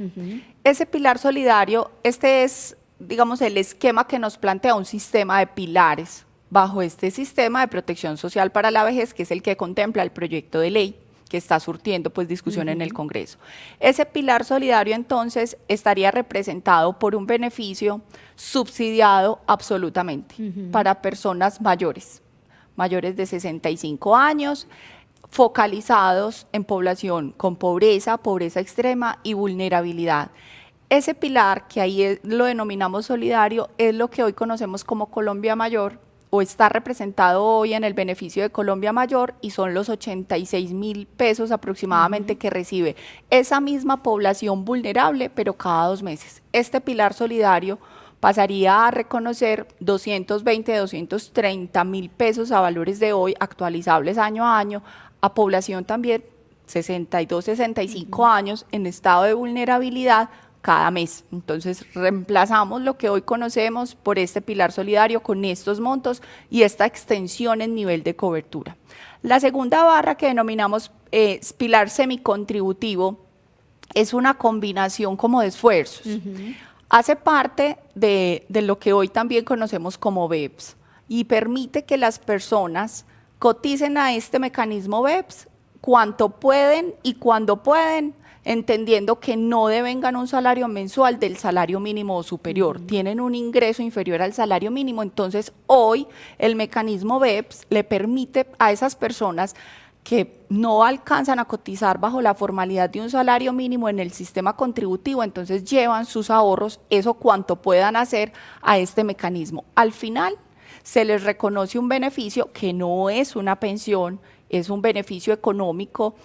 Ese pilar solidario, este es, digamos, el esquema que nos plantea un sistema de pilares bajo este sistema de protección social para la vejez, que es el que contempla el proyecto de ley que está surtiendo pues discusión en el Congreso. Ese pilar solidario entonces estaría representado por un beneficio subsidiado absolutamente para personas mayores de 65 años, focalizados en población con pobreza extrema y vulnerabilidad. Ese pilar, que ahí lo denominamos solidario, es lo que hoy conocemos como Colombia Mayor, o está representado hoy en el beneficio de Colombia Mayor, y son los 86.000 pesos aproximadamente que recibe esa misma población vulnerable, pero cada 2 meses. Este pilar solidario pasaría a reconocer 220, 230.000 pesos a valores de hoy, actualizables año a año, a población también 62, 65 años en estado de vulnerabilidad, cada mes. Entonces reemplazamos lo que hoy conocemos por este pilar solidario con estos montos y esta extensión en nivel de cobertura. La segunda barra, que denominamos pilar semicontributivo, es una combinación como de esfuerzos. Hace parte de lo que hoy también conocemos como BEPS y permite que las personas coticen a este mecanismo BEPS cuanto pueden y cuando pueden, entendiendo que no devengan un salario mensual del salario mínimo o superior, tienen un ingreso inferior al salario mínimo. Entonces hoy el mecanismo BEPS le permite a esas personas que no alcanzan a cotizar bajo la formalidad de un salario mínimo en el sistema contributivo, entonces llevan sus ahorros, eso cuanto puedan hacer, a este mecanismo. Al final se les reconoce un beneficio que no es una pensión, es un beneficio económico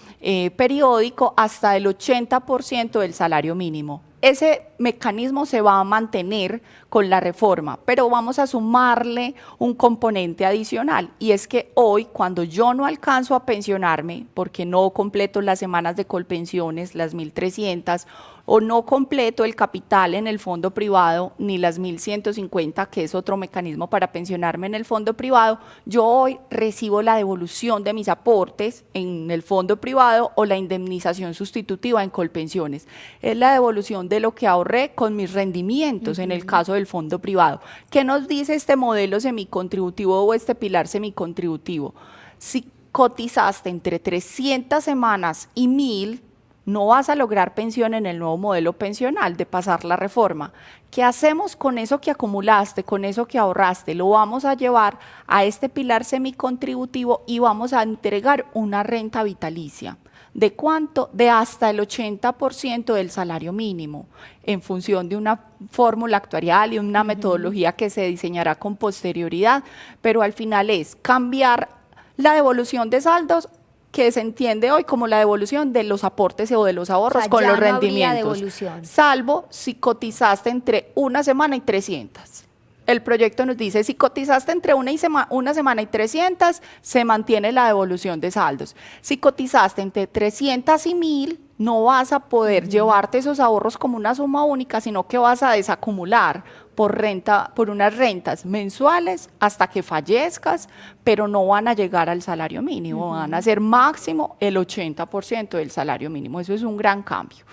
periódico hasta el 80% del salario mínimo. Ese mecanismo se va a mantener con la reforma, pero vamos a sumarle un componente adicional, y es que hoy, cuando yo no alcanzo a pensionarme porque no completo las semanas de Colpensiones, las 1.300, o no completo el capital en el fondo privado, ni las 1.150, que es otro mecanismo para pensionarme en el fondo privado, yo hoy recibo la devolución de mis aportes en el fondo privado o la indemnización sustitutiva en Colpensiones. Es la devolución de lo que ahorré con mis rendimientos en el caso del fondo privado. ¿Qué nos dice este modelo semicontributivo o este pilar semicontributivo? Si cotizaste entre 300 semanas y 1.000, no vas a lograr pensión en el nuevo modelo pensional de pasar la reforma. ¿Qué hacemos con eso que acumulaste, con eso que ahorraste? Lo vamos a llevar a este pilar semicontributivo y vamos a entregar una renta vitalicia. ¿De cuánto? De hasta el 80% del salario mínimo, en función de una fórmula actuarial y una metodología que se diseñará con posterioridad, pero al final es cambiar la devolución de saldos, que se entiende hoy como la devolución de los aportes o de los ahorros, o sea, con los rendimientos, salvo si cotizaste entre una semana y 300. el proyecto nos dice, si cotizaste entre una semana y 300, se mantiene la devolución de saldos. Si cotizaste entre 300 y 1000, no vas a poder llevarte esos ahorros como una suma única, sino que vas a desacumular por unas rentas mensuales hasta que fallezcas, pero no van a llegar al salario mínimo, van a ser máximo el 80% del salario mínimo. Eso es un gran cambio.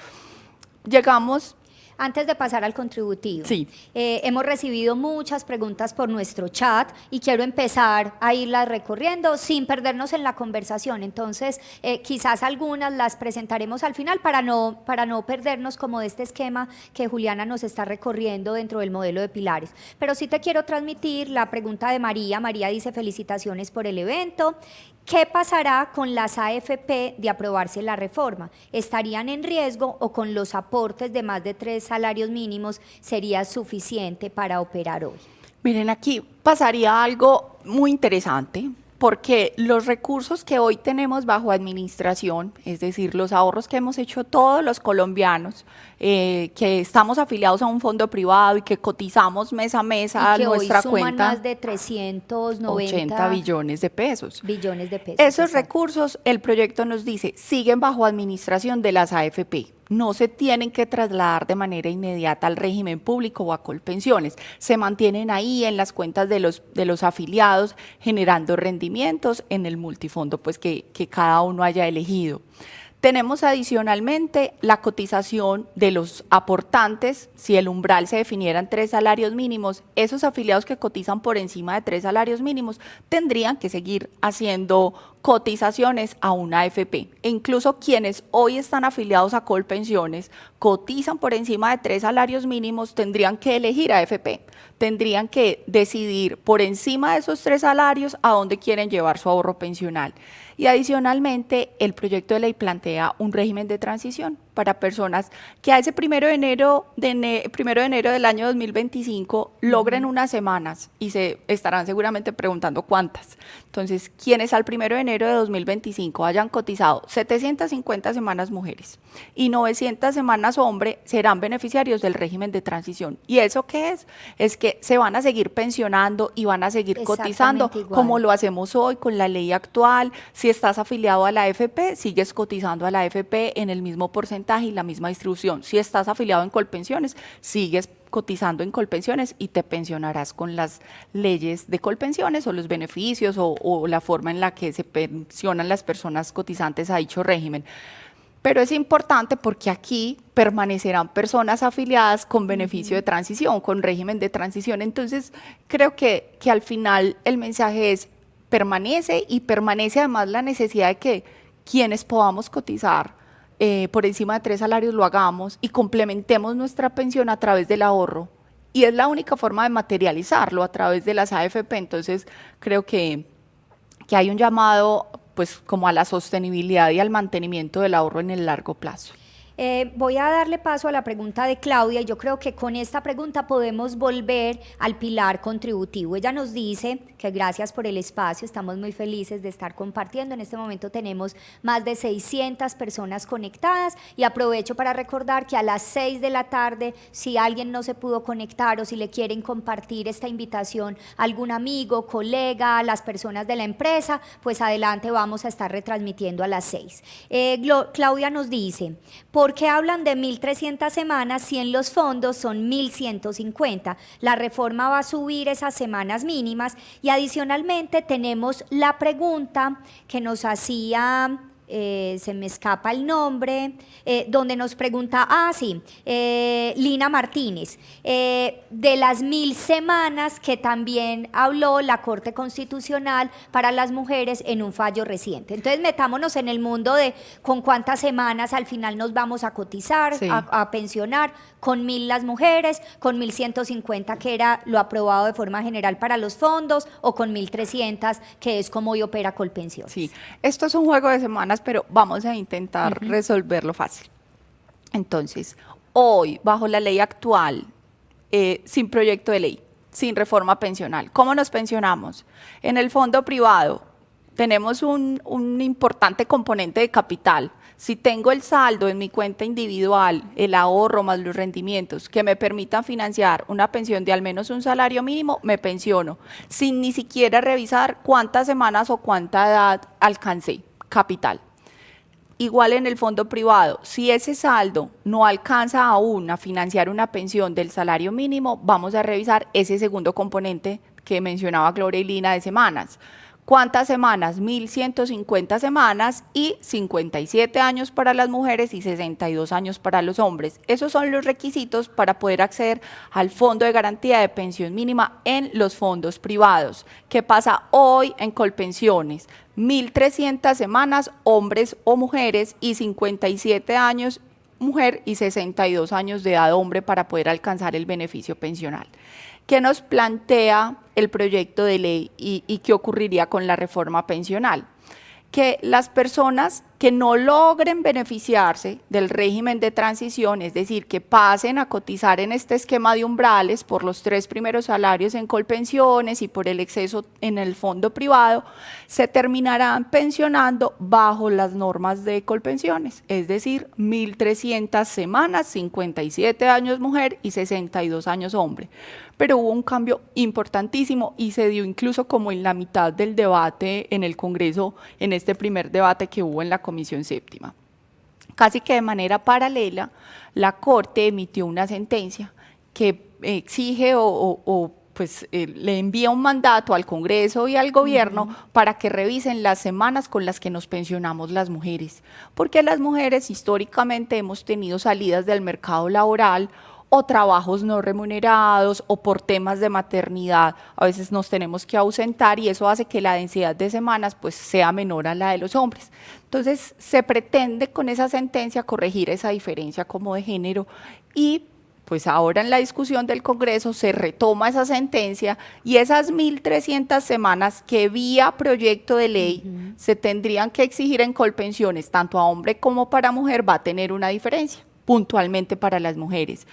Llegamos... Antes de pasar al contributivo, sí. Hemos recibido muchas preguntas por nuestro chat y quiero empezar a irlas recorriendo sin perdernos en la conversación. Entonces, quizás algunas las presentaremos al final para no perdernos como de este esquema que Juliana nos está recorriendo dentro del modelo de pilares. Pero sí te quiero transmitir la pregunta de María. María dice, felicitaciones por el evento. ¿Qué pasará con las AFP de aprobarse la reforma? ¿Estarían en riesgo o con los aportes de más de 3 salarios mínimos sería suficiente para operar hoy? Miren, aquí pasaría algo muy interesante, porque los recursos que hoy tenemos bajo administración, es decir, los ahorros que hemos hecho todos los colombianos, que estamos afiliados a un fondo privado y que cotizamos mes a mes a nuestra cuenta. Y que hoy suman más de 380 billones de pesos. Billones de pesos. Esos recursos, el proyecto nos dice, siguen bajo administración de las AFP. No se tienen que trasladar de manera inmediata al régimen público o a Colpensiones. Se mantienen ahí en las cuentas de los afiliados, generando rendimientos en el multifondo pues, que cada uno haya elegido. Tenemos adicionalmente la cotización de los aportantes. Si el umbral se definiera en 3 salarios mínimos, esos afiliados que cotizan por encima de 3 salarios mínimos tendrían que seguir haciendo cotizaciones a una AFP. E incluso quienes hoy están afiliados a Colpensiones, cotizan por encima de 3 salarios mínimos, tendrían que elegir AFP. Tendrían que decidir por encima de esos 3 salarios a dónde quieren llevar su ahorro pensional. Y adicionalmente, el proyecto de ley plantea un régimen de transición para personas que a ese 1 de enero del año 2025 logren unas semanas, y se estarán seguramente preguntando cuántas. Entonces, quienes al 1 de enero de 2025 hayan cotizado 750 semanas mujeres y 900 semanas hombre, serán beneficiarios del régimen de transición. ¿Y eso qué es? Es que se van a seguir pensionando y van a seguir cotizando igual, como lo hacemos hoy con la ley actual. Si estás afiliado a la AFP, sigues cotizando a la AFP en el mismo porcentaje y la misma distribución. Si estás afiliado en Colpensiones, sigues cotizando en Colpensiones y te pensionarás con las leyes de Colpensiones o los beneficios o la forma en la que se pensionan las personas cotizantes a dicho régimen. Pero es importante porque aquí permanecerán personas afiliadas con beneficio de transición, con régimen de transición. Entonces, creo que al final el mensaje es, permanece, y permanece además la necesidad de que quienes podamos cotizar por encima de 3 salarios lo hagamos y complementemos nuestra pensión a través del ahorro. Y es la única forma de materializarlo a través de las AFP. Entonces, creo que hay un llamado pues como a la sostenibilidad y al mantenimiento del ahorro en el largo plazo. Voy a darle paso a la pregunta de Claudia, y yo creo que con esta pregunta podemos volver al pilar contributivo. Ella nos dice que gracias por el espacio, estamos muy felices de estar compartiendo. En este momento tenemos más de 600 personas conectadas, y aprovecho para recordar que a las 6 de la tarde, si alguien no se pudo conectar o si le quieren compartir esta invitación a algún amigo, colega, a las personas de la empresa, pues adelante, vamos a estar retransmitiendo a las 6. Claudia nos dice, ¿por qué hablan de 1.300 semanas si en los fondos son 1.150? La reforma va a subir esas semanas mínimas. Y adicionalmente tenemos la pregunta que nos hacía, se me escapa el nombre, donde nos pregunta, Lina Martínez, de las 1.000 semanas que también habló la Corte Constitucional para las mujeres en un fallo reciente. Entonces metámonos en el mundo de con cuántas semanas al final nos vamos a cotizar, sí, a pensionar, con 1.000 las mujeres, con 1.150 que era lo aprobado de forma general para los fondos, o con 1.300 que es como hoy opera Colpensiones. Sí, esto es un juego de semanas, pero vamos a intentar resolverlo fácil. Entonces, hoy, bajo la ley actual, sin proyecto de ley, sin reforma pensional, ¿cómo nos pensionamos? En el fondo privado, tenemos un importante componente de capital. Si tengo el saldo en mi cuenta individual, el ahorro más los rendimientos que me permitan financiar una pensión de al menos un salario mínimo, me pensiono, sin ni siquiera revisar cuántas semanas o cuánta edad alcancé, capital. Igual en el fondo privado, si ese saldo no alcanza aún a financiar una pensión del salario mínimo, vamos a revisar ese segundo componente que mencionaba Gloria y Lina de semanas. ¿Cuántas semanas? 1.150 semanas y 57 años para las mujeres y 62 años para los hombres. Esos son los requisitos para poder acceder al Fondo de Garantía de Pensión Mínima en los fondos privados. ¿Qué pasa hoy en Colpensiones? 1.300 semanas, hombres o mujeres, y 57 años mujer y 62 años de edad hombre para poder alcanzar el beneficio pensional. ¿Qué nos plantea el proyecto de ley y qué ocurriría con la reforma pensional? Que las personas que no logren beneficiarse del régimen de transición, es decir, que pasen a cotizar en este esquema de umbrales por los 3 primeros salarios en Colpensiones y por el exceso en el fondo privado, se terminarán pensionando bajo las normas de Colpensiones, es decir, 1.300 semanas, 57 años mujer y 62 años hombre. Pero hubo un cambio importantísimo y se dio incluso como en la mitad del debate en el Congreso, en este primer debate que hubo en la Comisión Séptima. Casi que de manera paralela, la Corte emitió una sentencia que exige le envía un mandato al Congreso y al Gobierno para que revisen las semanas con las que nos pensionamos las mujeres, porque las mujeres históricamente hemos tenido salidas del mercado laboral o trabajos no remunerados o por temas de maternidad, a veces nos tenemos que ausentar y eso hace que la densidad de semanas pues sea menor a la de los hombres. Entonces se pretende con esa sentencia corregir esa diferencia como de género y pues ahora en la discusión del Congreso se retoma esa sentencia y esas 1.300 semanas que vía proyecto de ley se tendrían que exigir en Colpensiones, tanto a hombre como para mujer, va a tener una diferencia puntualmente para las mujeres.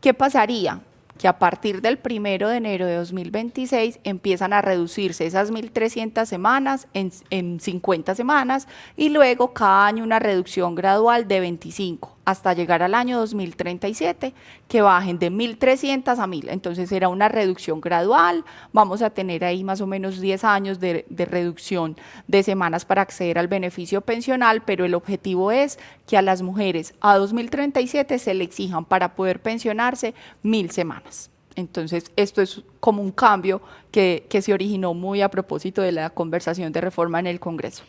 ¿Qué pasaría? Que a partir del 1 de enero de 2026 empiezan a reducirse esas 1.300 semanas en 50 semanas y luego cada año una reducción gradual de 25 hasta llegar al año 2037 que bajen de 1.300 a 1.000. Entonces será una reducción gradual, vamos a tener ahí más o menos 10 años de reducción de semanas para acceder al beneficio pensional, pero el objetivo es que a las mujeres a 2037 se le exijan para poder pensionarse 1.000 semanas. Entonces, esto es como un cambio que se originó muy a propósito de la conversación de reforma en el Congreso.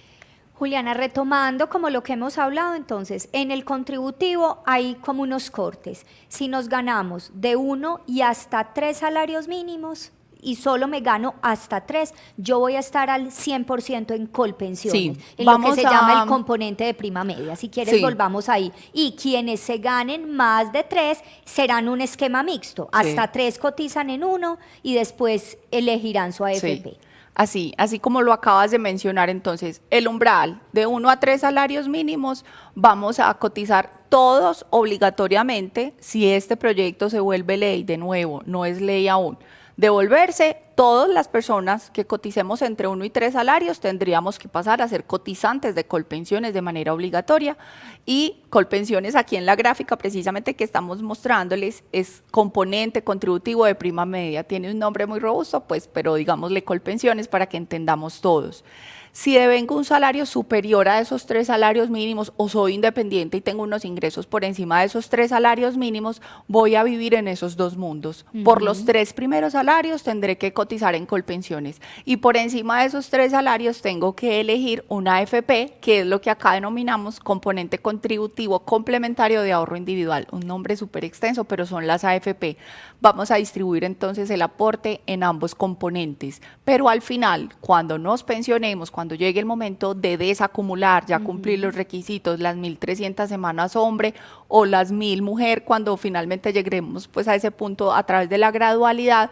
Juliana, retomando como lo que hemos hablado, entonces, en el contributivo hay como unos cortes. Si nos ganamos de 1 y hasta 3 salarios mínimos y solo me gano hasta 3, yo voy a estar al 100% en Colpensiones, en lo que se llama el componente de prima media. Si quieres, volvamos ahí. Y quienes se ganen más de 3 serán un esquema mixto. Hasta 3 cotizan en uno y después elegirán su AFP. Así como lo acabas de mencionar, entonces, el umbral de 1 a 3 salarios mínimos, vamos a cotizar todos obligatoriamente, si este proyecto se vuelve ley, de nuevo, no es ley aún, devolverse, todas las personas que coticemos entre 1 y 3 salarios tendríamos que pasar a ser cotizantes de Colpensiones de manera obligatoria y Colpensiones aquí en la gráfica precisamente que estamos mostrándoles es componente contributivo de prima media, tiene un nombre muy robusto pues, pero digámosle Colpensiones para que entendamos todos. Si devengo un salario superior a esos 3 salarios mínimos o soy independiente y tengo unos ingresos por encima de esos 3 salarios mínimos, voy a vivir en esos dos mundos. Por los 3 primeros salarios tendré que cotizar en Colpensiones y por encima de esos 3 salarios tengo que elegir una AFP, que es lo que acá denominamos componente contributivo complementario de ahorro individual. Un nombre súper extenso, pero son las AFP. Vamos a distribuir entonces el aporte en ambos componentes, pero al final, cuando nos pensionemos, cuando llegue el momento de desacumular, ya cumplir los requisitos, las 1.300 semanas hombre o las 1.000 mujer, cuando finalmente lleguemos pues a ese punto a través de la gradualidad,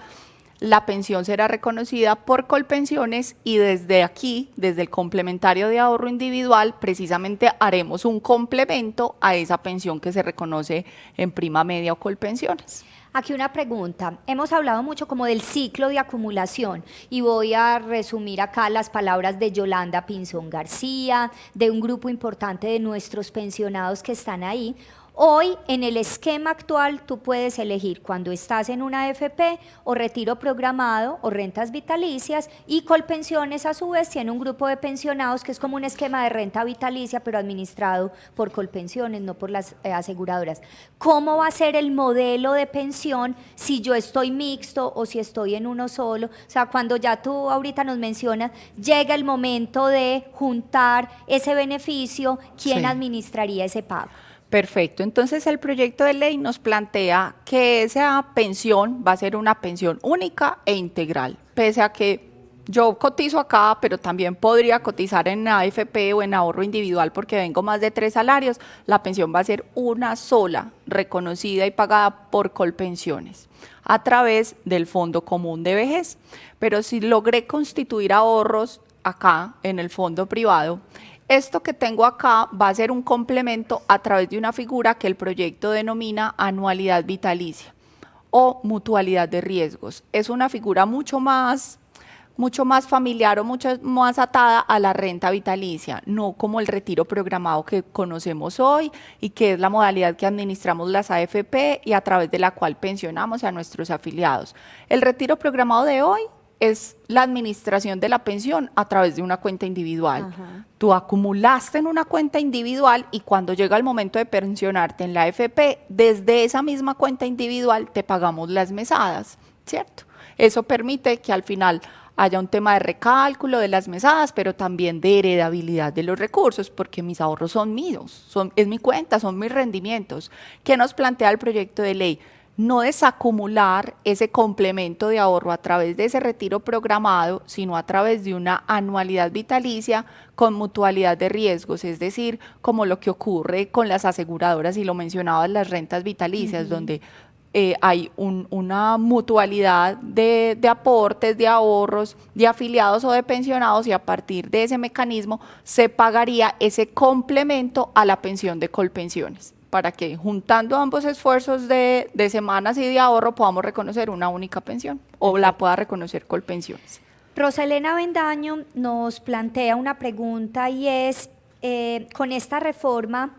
la pensión será reconocida por Colpensiones y desde aquí, desde el complementario de ahorro individual, precisamente haremos un complemento a esa pensión que se reconoce en prima media o Colpensiones. Aquí una pregunta. Hemos hablado mucho como del ciclo de acumulación y voy a resumir acá las palabras de Yolanda Pinzón García, de un grupo importante de nuestros pensionados que están ahí. Hoy, en el esquema actual, tú puedes elegir cuando estás en una AFP o retiro programado o rentas vitalicias, y Colpensiones a su vez tiene un grupo de pensionados que es como un esquema de renta vitalicia pero administrado por Colpensiones, no por las aseguradoras. ¿Cómo va a ser el modelo de pensión si yo estoy mixto o si estoy en uno solo? O sea, cuando ya tú ahorita nos mencionas, llega el momento de juntar ese beneficio, ¿quién administraría ese pago? Perfecto, entonces el proyecto de ley nos plantea que esa pensión va a ser una pensión única e integral, pese a que yo cotizo acá, pero también podría cotizar en AFP o en ahorro individual porque vengo más de 3 salarios, la pensión va a ser una sola, reconocida y pagada por Colpensiones a través del Fondo Común de Vejez. Pero si logré constituir ahorros acá en el fondo privado, esto que tengo acá va a ser un complemento a través de una figura que el proyecto denomina anualidad vitalicia o mutualidad de riesgos. Es una figura mucho más familiar o mucho más atada a la renta vitalicia, no como el retiro programado que conocemos hoy y que es la modalidad que administramos las AFP y a través de la cual pensionamos a nuestros afiliados. El retiro programado de hoy es la administración de la pensión a través de una cuenta individual. Ajá. Tú acumulaste en una cuenta individual y cuando llega el momento de pensionarte en la AFP, desde esa misma cuenta individual te pagamos las mesadas, ¿cierto? Eso permite que al final haya un tema de recálculo de las mesadas, pero también de heredabilidad de los recursos, porque mis ahorros son míos, es mi cuenta, son mis rendimientos. ¿Qué nos plantea el proyecto de ley? No desacumular ese complemento de ahorro a través de ese retiro programado, sino a través de una anualidad vitalicia con mutualidad de riesgos, es decir, como lo que ocurre con las aseguradoras, y lo mencionabas, las rentas vitalicias, donde hay una mutualidad de aportes, de ahorros, de afiliados o de pensionados, y a partir de ese mecanismo se pagaría ese complemento a la pensión de Colpensiones, para que juntando ambos esfuerzos de semanas y de ahorro podamos reconocer una única pensión o la pueda reconocer Colpensiones. Rosalena Bendaño nos plantea una pregunta y es, con esta reforma,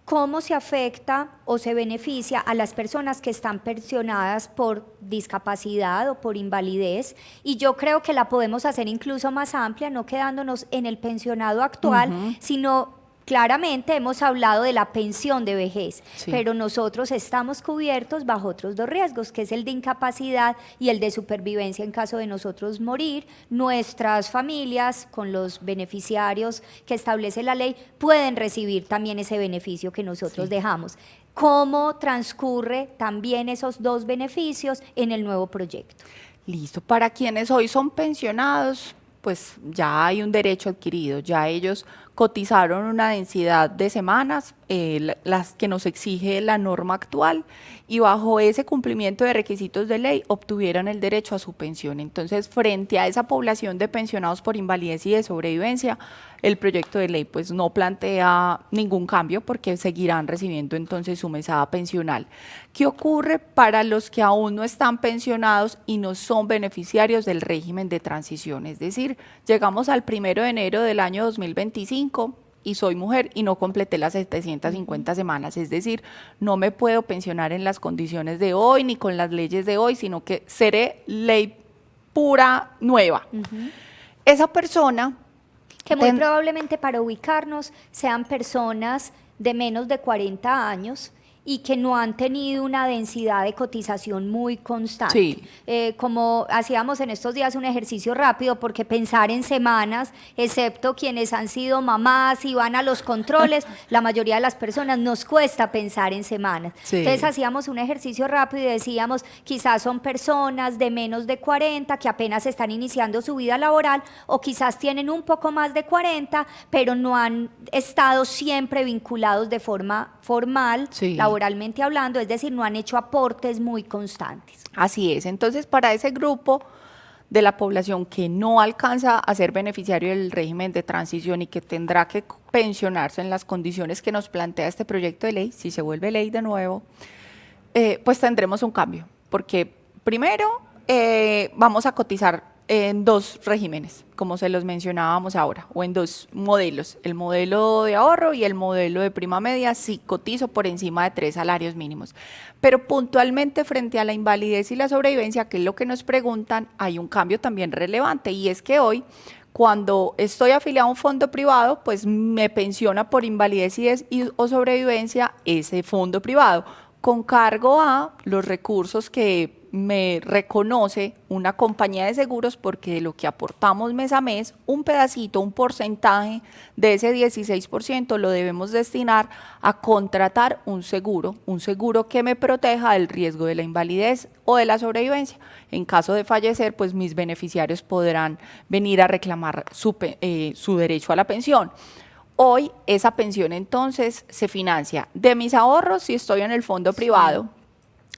¿cómo se afecta o se beneficia a las personas que están pensionadas por discapacidad o por invalidez? Y yo creo que la podemos hacer incluso más amplia, no quedándonos en el pensionado actual, sino claramente hemos hablado de la pensión de vejez, pero nosotros estamos cubiertos bajo otros 2 riesgos, que es el de incapacidad y el de supervivencia en caso de nosotros morir. Nuestras familias, con los beneficiarios que establece la ley, pueden recibir también ese beneficio que nosotros dejamos. ¿Cómo transcurre también esos 2 beneficios en el nuevo proyecto? Listo, para quienes hoy son pensionados, pues ya hay un derecho adquirido, ya ellos cotizaron una densidad de semanas, las que nos exige la norma actual, y bajo ese cumplimiento de requisitos de ley obtuvieron el derecho a su pensión. Entonces, frente a esa población de pensionados por invalidez y de sobrevivencia, el proyecto de ley pues no plantea ningún cambio porque seguirán recibiendo entonces su mesada pensional. ¿Qué ocurre para los que aún no están pensionados y no son beneficiarios del régimen de transición? Es decir, llegamos al 1 de enero del año 2025 y soy mujer y no completé las 750 semanas, es decir, no me puedo pensionar en las condiciones de hoy ni con las leyes de hoy, sino que seré ley pura nueva. Esa persona... Que muy probablemente, para ubicarnos, sean personas de menos de 40 años y que no han tenido una densidad de cotización muy constante. Como hacíamos en estos días un ejercicio rápido, porque pensar en semanas, excepto quienes han sido mamás y van a los controles, la mayoría de las personas nos cuesta pensar en semanas. Entonces hacíamos un ejercicio rápido y decíamos, quizás son personas de menos de 40 que apenas están iniciando su vida laboral, o quizás tienen un poco más de 40, pero no han estado siempre vinculados de forma formal, laboral, laboralmente hablando, es decir, no han hecho aportes muy constantes. Así es, entonces para ese grupo de la población que no alcanza a ser beneficiario del régimen de transición y que tendrá que pensionarse en las condiciones que nos plantea este proyecto de ley, si se vuelve ley de nuevo, pues tendremos un cambio, porque primero vamos a cotizar en dos regímenes, como se los mencionábamos ahora, o en dos modelos, el modelo de ahorro y el modelo de prima media, si cotizo por encima de 3 salarios mínimos. Pero puntualmente frente a la invalidez y la sobrevivencia, que es lo que nos preguntan, hay un cambio también relevante, y es que hoy, cuando estoy afiliado a un fondo privado, pues me pensiona por invalidez o sobrevivencia ese fondo privado, con cargo a los recursos que me reconoce una compañía de seguros, porque de lo que aportamos mes a mes, un pedacito, un porcentaje de ese 16% lo debemos destinar a contratar un seguro que me proteja del riesgo de la invalidez o de la sobrevivencia. En caso de fallecer, pues mis beneficiarios podrán venir a reclamar su derecho a la pensión. Hoy esa pensión entonces se financia de mis ahorros si estoy en el fondo privado,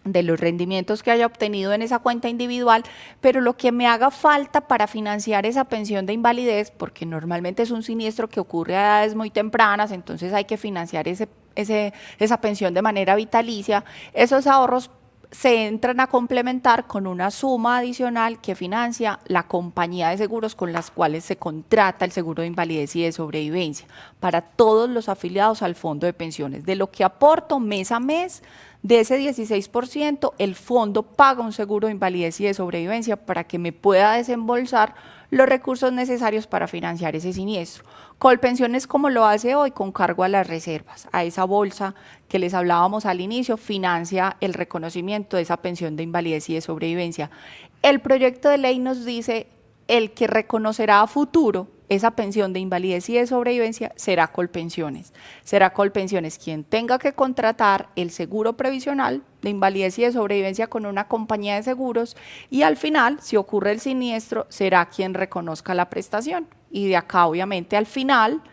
de los rendimientos que haya obtenido en esa cuenta individual, pero lo que me haga falta para financiar esa pensión de invalidez, porque normalmente es un siniestro que ocurre a edades muy tempranas, entonces hay que financiar esa pensión de manera vitalicia, esos ahorros se entran a complementar con una suma adicional que financia la compañía de seguros con las cuales se contrata el seguro de invalidez y de sobrevivencia para todos los afiliados al fondo de pensiones. De lo que aporto mes a mes, de ese 16%, el fondo paga un seguro de invalidez y de sobrevivencia para que me pueda desembolsar los recursos necesarios para financiar ese siniestro. Colpensiones, como lo hace hoy, con cargo a las reservas, a esa bolsa que les hablábamos al inicio, financia el reconocimiento de esa pensión de invalidez y de sobrevivencia. El proyecto de ley nos dice el que reconocerá a futuro esa pensión de invalidez y de sobrevivencia será Colpensiones. Será Colpensiones quien tenga que contratar el seguro previsional de invalidez y de sobrevivencia con una compañía de seguros, y al final, si ocurre el siniestro, será quien reconozca la prestación. Y de acá, obviamente, al final,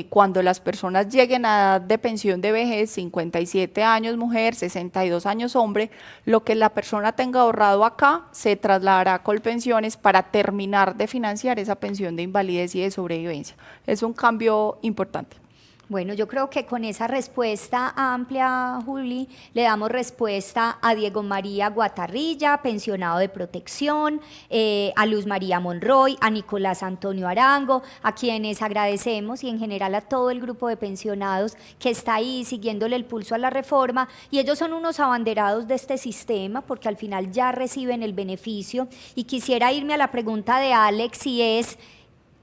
cuando las personas lleguen a edad de pensión de vejez, 57 años mujer, 62 años hombre, lo que la persona tenga ahorrado acá se trasladará a Colpensiones para terminar de financiar esa pensión de invalidez y de sobrevivencia. Es un cambio importante. Bueno, yo creo que con esa respuesta amplia, Juli, le damos respuesta a Diego María Guatarrilla, pensionado de protección, a Luz María Monroy, a Nicolás Antonio Arango, a quienes agradecemos, y en general a todo el grupo de pensionados que está ahí siguiéndole el pulso a la reforma, y ellos son unos abanderados de este sistema porque al final ya reciben el beneficio. Y quisiera irme a la pregunta de Alex, y es: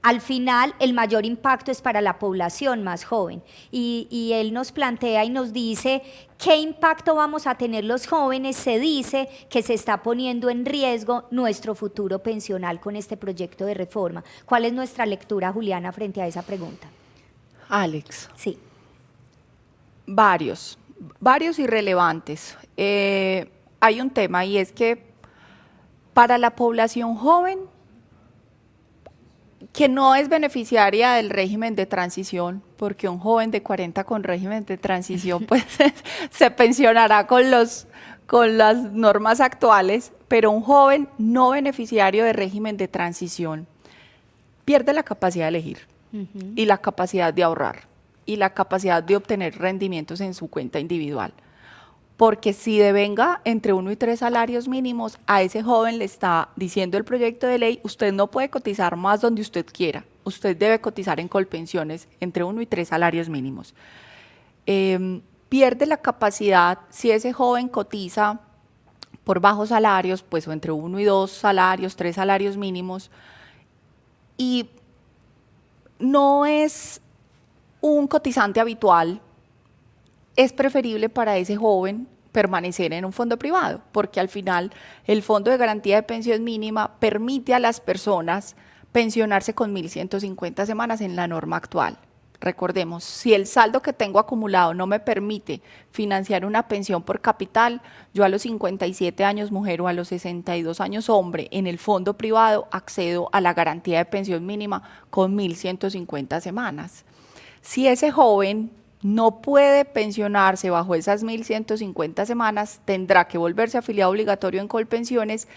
al final, el mayor impacto es para la población más joven, y él nos plantea y nos dice qué impacto vamos a tener los jóvenes. Se dice que se está poniendo en riesgo nuestro futuro pensional con este proyecto de reforma. ¿Cuál es nuestra lectura, Juliana, frente a esa pregunta? Alex. Sí. Varios y relevantes. Hay un tema, y es que para la población joven que no es beneficiaria del régimen de transición, porque un joven de 40 con régimen de transición pues se pensionará con las normas actuales, pero un joven no beneficiario de régimen de transición pierde la capacidad de elegir y la capacidad de ahorrar y la capacidad de obtener rendimientos en su cuenta individual. Porque si devenga entre 1 y 3 salarios mínimos, a ese joven le está diciendo el proyecto de ley: usted no puede cotizar más donde usted quiera, usted debe cotizar en Colpensiones entre 1 y 3 salarios mínimos. Pierde la capacidad, si ese joven cotiza por bajos salarios, pues o entre 1 y 2 salarios, 3 salarios mínimos, y no es un cotizante habitual, es preferible para ese joven permanecer en un fondo privado, porque al final el Fondo de Garantía de Pensión Mínima permite a las personas pensionarse con 1.150 semanas en la norma actual. Recordemos, si el saldo que tengo acumulado no me permite financiar una pensión por capital, yo a los 57 años mujer o a los 62 años hombre en el fondo privado accedo a la garantía de pensión mínima con 1.150 semanas. Si ese joven no puede pensionarse bajo esas 1.150 semanas, tendrá que volverse afiliado obligatorio en Colpensiones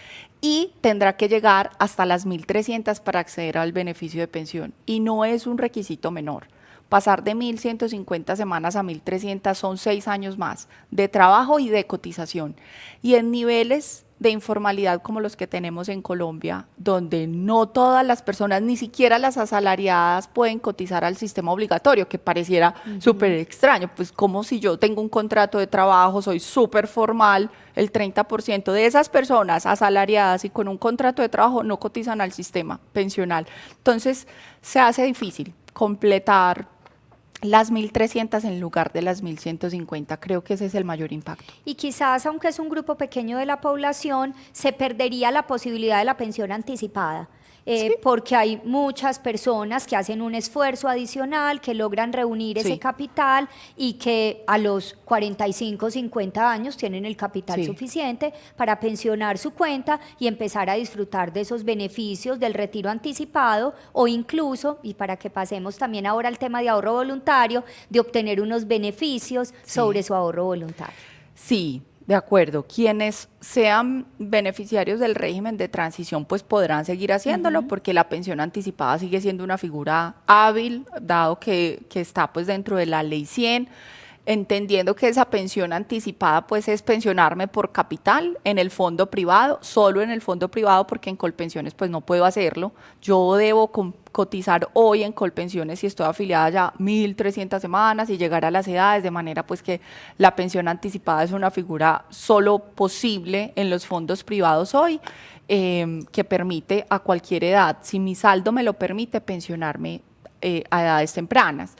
y tendrá que llegar hasta las 1.300 para acceder al beneficio de pensión. Y no es un requisito menor. Pasar de 1.150 semanas a 1.300 son 6 años más de trabajo y de cotización. Y en niveles de informalidad como los que tenemos en Colombia, donde no todas las personas, ni siquiera las asalariadas, pueden cotizar al sistema obligatorio, que pareciera súper extraño, pues como si yo tengo un contrato de trabajo, soy súper formal, el 30% de esas personas asalariadas y con un contrato de trabajo no cotizan al sistema pensional. Entonces se hace difícil completar las 1.300 en lugar de las 1.150, creo que ese es el mayor impacto. Y quizás, aunque es un grupo pequeño de la población, se perdería la posibilidad de la pensión anticipada. Sí. Porque hay muchas personas que hacen un esfuerzo adicional, que logran reunir ese capital y que a los 45, 50 años tienen el capital suficiente para pensionar su cuenta y empezar a disfrutar de esos beneficios del retiro anticipado o incluso, y para que pasemos también ahora al tema de ahorro voluntario, de obtener unos beneficios sobre su ahorro voluntario. Sí. De acuerdo, quienes sean beneficiarios del régimen de transición pues podrán seguir haciéndolo porque la pensión anticipada sigue siendo una figura hábil, dado que está pues dentro de la ley 100, entendiendo que esa pensión anticipada pues es pensionarme por capital en el fondo privado, solo en el fondo privado porque en Colpensiones pues no puedo hacerlo. Yo debo cotizar hoy en Colpensiones si estoy afiliada ya 1.300 semanas y llegar a las edades, de manera pues que la pensión anticipada es una figura solo posible en los fondos privados hoy, que permite a cualquier edad, si mi saldo me lo permite, pensionarme a edades tempranas.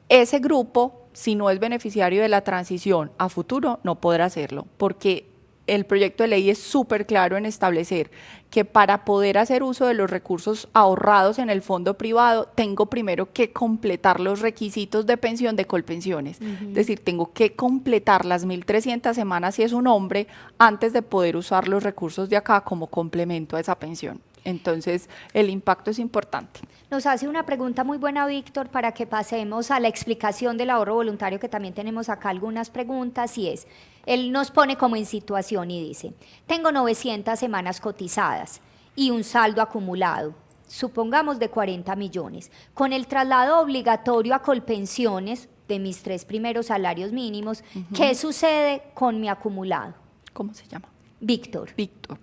Ese grupo, si no es beneficiario de la transición a futuro, no podrá hacerlo, porque el proyecto de ley es súper claro en establecer que para poder hacer uso de los recursos ahorrados en el fondo privado, tengo primero que completar los requisitos de pensión de Colpensiones. Es decir, tengo que completar las 1.300 semanas si es un hombre, antes de poder usar los recursos de acá como complemento a esa pensión. Entonces, el impacto es importante. Nos hace una pregunta muy buena, Víctor, para que pasemos a la explicación del ahorro voluntario, que también tenemos acá algunas preguntas, y es, él nos pone como en situación y dice, tengo 900 semanas cotizadas y un saldo acumulado, supongamos de 40 millones. Con el traslado obligatorio a Colpensiones de mis 3 primeros salarios mínimos, ¿qué sucede con mi acumulado? ¿Cómo se llama? Víctor. Víctor.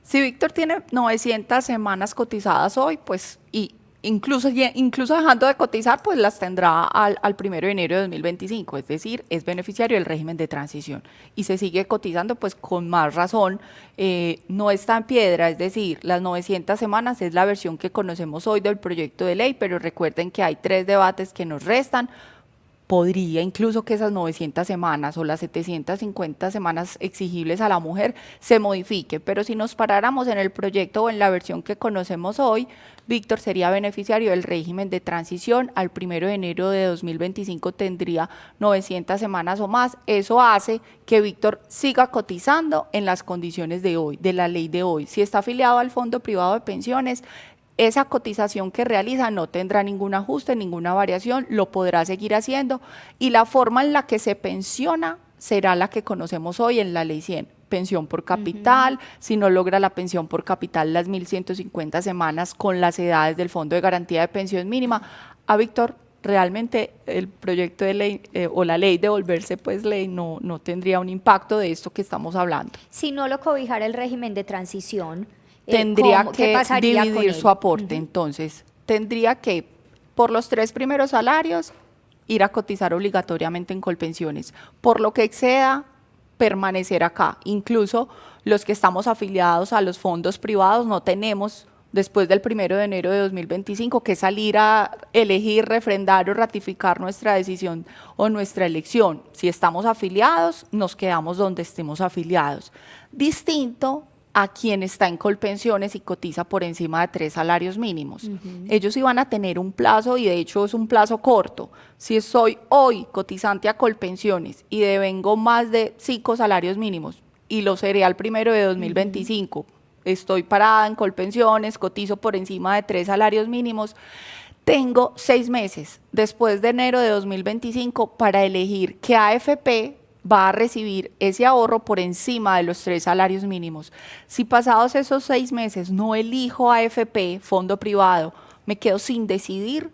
Si Víctor tiene 900 semanas cotizadas hoy, pues, y incluso dejando de cotizar, pues las tendrá al 1 de enero de 2025, es decir, es beneficiario del régimen de transición y se sigue cotizando pues con más razón, no está en piedra, es decir, las 900 semanas es la versión que conocemos hoy del proyecto de ley, pero recuerden que hay 3 debates que nos restan. Podría incluso que esas 900 semanas o las 750 semanas exigibles a la mujer se modifique, pero si nos paráramos en el proyecto o en la versión que conocemos hoy, Víctor sería beneficiario del régimen de transición, al 1 de enero de 2025 tendría 900 semanas o más. Eso hace que Víctor siga cotizando en las condiciones de hoy, de la ley de hoy. Si está afiliado al Fondo Privado de Pensiones, esa cotización que realiza no tendrá ningún ajuste, ninguna variación, lo podrá seguir haciendo y la forma en la que se pensiona será la que conocemos hoy en la ley 100, pensión por capital, si no logra la pensión por capital las 1.150 semanas con las edades del Fondo de Garantía de Pensión Mínima. A Víctor, realmente el proyecto de ley o la ley de volverse pues ley no tendría un impacto de esto que estamos hablando. Si no lo cobijara el régimen de transición, tendría que dividir su aporte, entonces tendría que por los 3 primeros salarios ir a cotizar obligatoriamente en Colpensiones, por lo que exceda permanecer acá, incluso los que estamos afiliados a los fondos privados no tenemos después del 1 de enero de 2025 que salir a elegir, refrendar o ratificar nuestra decisión o nuestra elección. Si estamos afiliados, nos quedamos donde estemos afiliados. Distinto a quien está en Colpensiones y cotiza por encima de 3 salarios mínimos. Ellos iban a tener un plazo y de hecho es un plazo corto. Si soy hoy cotizante a Colpensiones y devengo más de 5 salarios mínimos y lo seré al 1 de 2025, estoy parada en Colpensiones, cotizo por encima de 3 salarios mínimos, Tengo 6 meses después de enero de 2025 para elegir qué AFP va a recibir ese ahorro por encima de los 3 salarios mínimos. Si pasados esos 6 meses no elijo AFP, fondo privado, me quedo sin decidir,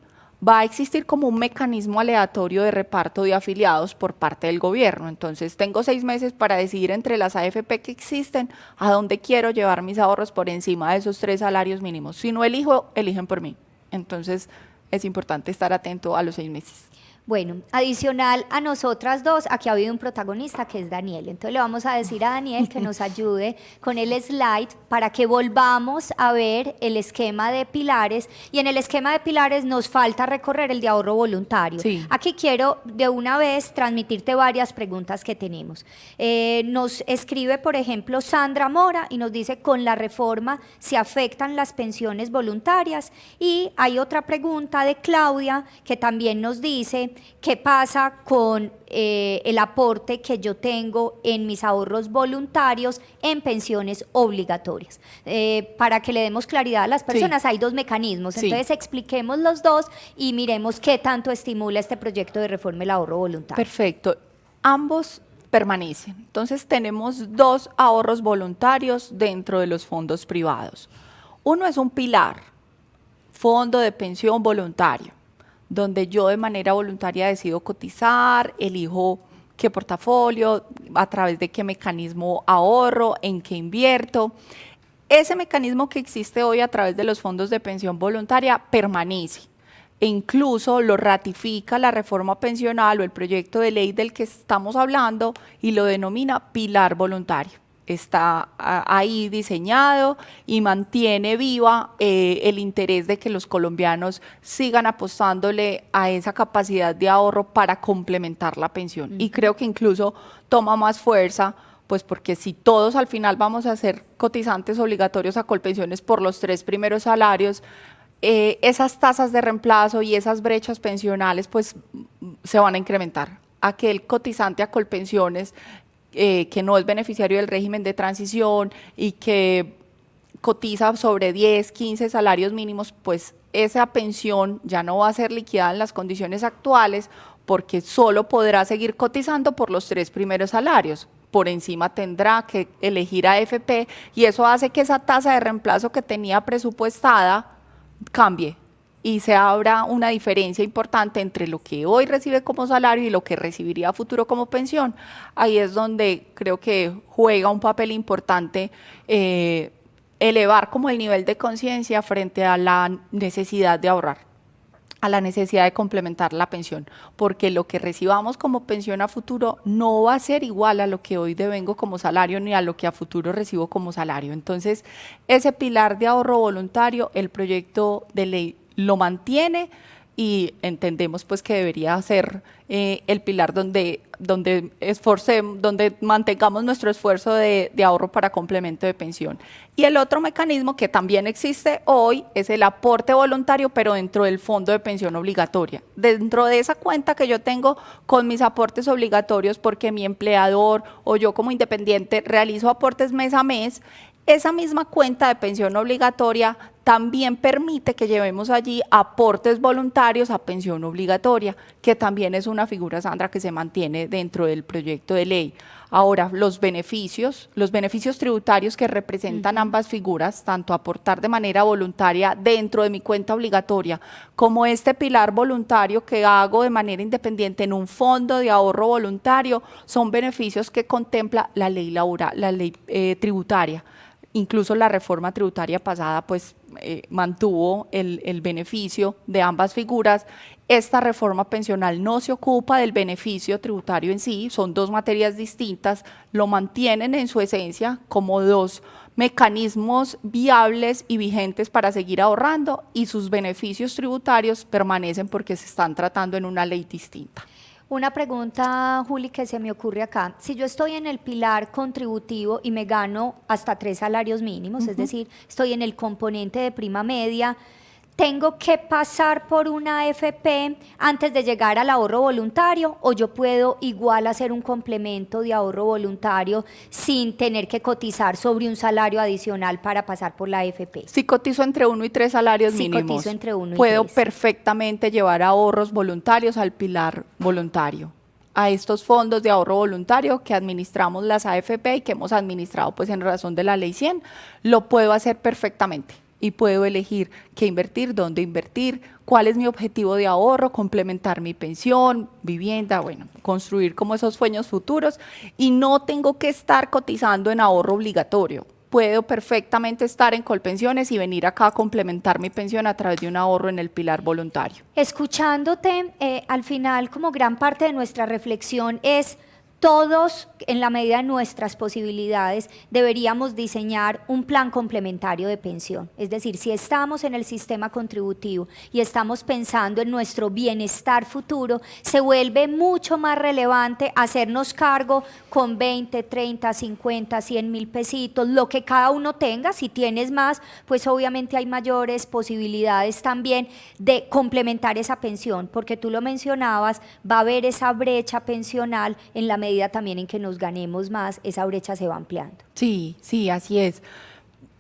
va a existir como un mecanismo aleatorio de reparto de afiliados por parte del gobierno. Entonces tengo 6 meses para decidir entre las AFP que existen a dónde quiero llevar mis ahorros por encima de esos 3 salarios mínimos. Si no elijo, eligen por mí. Entonces es importante estar atento a los 6 meses. Bueno, adicional a nosotras dos, aquí ha habido un protagonista que es Daniel. Entonces le vamos a decir a Daniel que nos ayude con el slide para que volvamos a ver el esquema de pilares. Y en el esquema de pilares nos falta recorrer el de ahorro voluntario. Sí. Aquí quiero de una vez transmitirte varias preguntas que tenemos. Nos escribe, por ejemplo, Sandra Mora y nos dice, con la reforma se afectan las pensiones voluntarias. Y hay otra pregunta de Claudia que también nos dice, ¿qué pasa con el aporte que yo tengo en mis ahorros voluntarios en pensiones obligatorias? Para que le demos claridad a las personas, hay 2 mecanismos. Entonces expliquemos los dos y miremos qué tanto estimula este proyecto de reforma el ahorro voluntario. Perfecto. Ambos permanecen. Entonces tenemos 2 ahorros voluntarios dentro de los fondos privados. Uno es un pilar, fondo de pensión voluntario, donde yo de manera voluntaria decido cotizar, elijo qué portafolio, a través de qué mecanismo ahorro, en qué invierto. Ese mecanismo que existe hoy a través de los fondos de pensión voluntaria permanece e incluso lo ratifica la reforma pensional o el proyecto de ley del que estamos hablando y lo denomina pilar voluntario. Está ahí diseñado y mantiene viva el interés de que los colombianos sigan apostándole a esa capacidad de ahorro para complementar la pensión. Y creo que incluso toma más fuerza, pues porque si todos al final vamos a ser cotizantes obligatorios a Colpensiones por los 3 primeros salarios, esas tasas de reemplazo y esas brechas pensionales pues se van a incrementar. Aquel cotizante a Colpensiones que no es beneficiario del régimen de transición y que cotiza sobre 10, 15 salarios mínimos, pues esa pensión ya no va a ser liquidada en las condiciones actuales porque solo podrá seguir cotizando por los 3 primeros salarios. Por encima tendrá que elegir AFP y eso hace que esa tasa de reemplazo que tenía presupuestada cambie y se abra una diferencia importante entre lo que hoy recibe como salario y lo que recibiría a futuro como pensión. Ahí es donde creo que juega un papel importante elevar como el nivel de conciencia frente a la necesidad de ahorrar, a la necesidad de complementar la pensión, porque lo que recibamos como pensión a futuro no va a ser igual a lo que hoy devengo como salario ni a lo que a futuro recibo como salario. Entonces, ese pilar de ahorro voluntario, el proyecto de ley lo mantiene y entendemos pues que debería ser el pilar donde mantengamos nuestro esfuerzo de ahorro para complemento de pensión. Y el otro mecanismo que también existe hoy es el aporte voluntario, pero dentro del fondo de pensión obligatoria. Dentro de esa cuenta que yo tengo con mis aportes obligatorios porque mi empleador o yo como independiente realizo aportes mes a mes, esa misma cuenta de pensión obligatoria también permite que llevemos allí aportes voluntarios a pensión obligatoria, que también es una figura, Sandra, que se mantiene dentro del proyecto de ley. Ahora, los beneficios tributarios que representan ambas figuras, tanto aportar de manera voluntaria dentro de mi cuenta obligatoria, como este pilar voluntario que hago de manera independiente en un fondo de ahorro voluntario, son beneficios que contempla la ley laboral, la ley tributaria. Incluso la reforma tributaria pasada pues mantuvo el beneficio de ambas figuras. Esta reforma pensional no se ocupa del beneficio tributario en sí, son 2 materias distintas, lo mantienen en su esencia como 2 mecanismos viables y vigentes para seguir ahorrando y sus beneficios tributarios permanecen porque se están tratando en una ley distinta. Una pregunta, Juli, que se me ocurre acá. Si yo estoy en el pilar contributivo y me gano hasta 3 salarios mínimos, es decir, estoy en el componente de prima media, ¿tengo que pasar por una AFP antes de llegar al ahorro voluntario o yo puedo igual hacer un complemento de ahorro voluntario sin tener que cotizar sobre un salario adicional para pasar por la AFP? Si cotizo entre 1 y 3 salarios Si mínimos, cotizo entre 1 y puedo 3. perfectamente llevar ahorros voluntarios al pilar voluntario, a estos fondos de ahorro voluntario que administramos las AFP y que hemos administrado pues en razón de la Ley 100, lo puedo hacer perfectamente. Y puedo elegir qué invertir, dónde invertir, cuál es mi objetivo de ahorro, complementar mi pensión, vivienda, bueno, construir como esos sueños futuros y no tengo que estar cotizando en ahorro obligatorio. Puedo perfectamente estar en Colpensiones y venir acá a complementar mi pensión a través de un ahorro en el pilar voluntario. Escuchándote, al final, como gran parte de nuestra reflexión es: todos, en la medida de nuestras posibilidades, deberíamos diseñar un plan complementario de pensión. Es decir, si estamos en el sistema contributivo y estamos pensando en nuestro bienestar futuro, se vuelve mucho más relevante hacernos cargo con 20, 30, 50, 100 mil pesitos, lo que cada uno tenga. Si tienes más, pues obviamente hay mayores posibilidades también de complementar esa pensión, porque tú lo mencionabas, va a haber esa brecha pensional en la medida también en que nos ganemos más, esa brecha se va ampliando. Sí, sí, así es.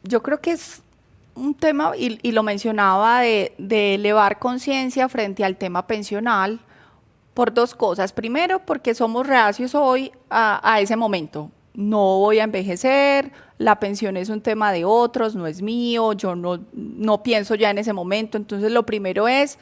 Yo creo que es un tema, y lo mencionaba, de elevar conciencia frente al tema pensional por dos cosas. Primero, porque somos reacios hoy a ese momento. No voy a envejecer, la pensión es un tema de otros, no es mío, yo no pienso ya en ese momento. Entonces, lo primero es: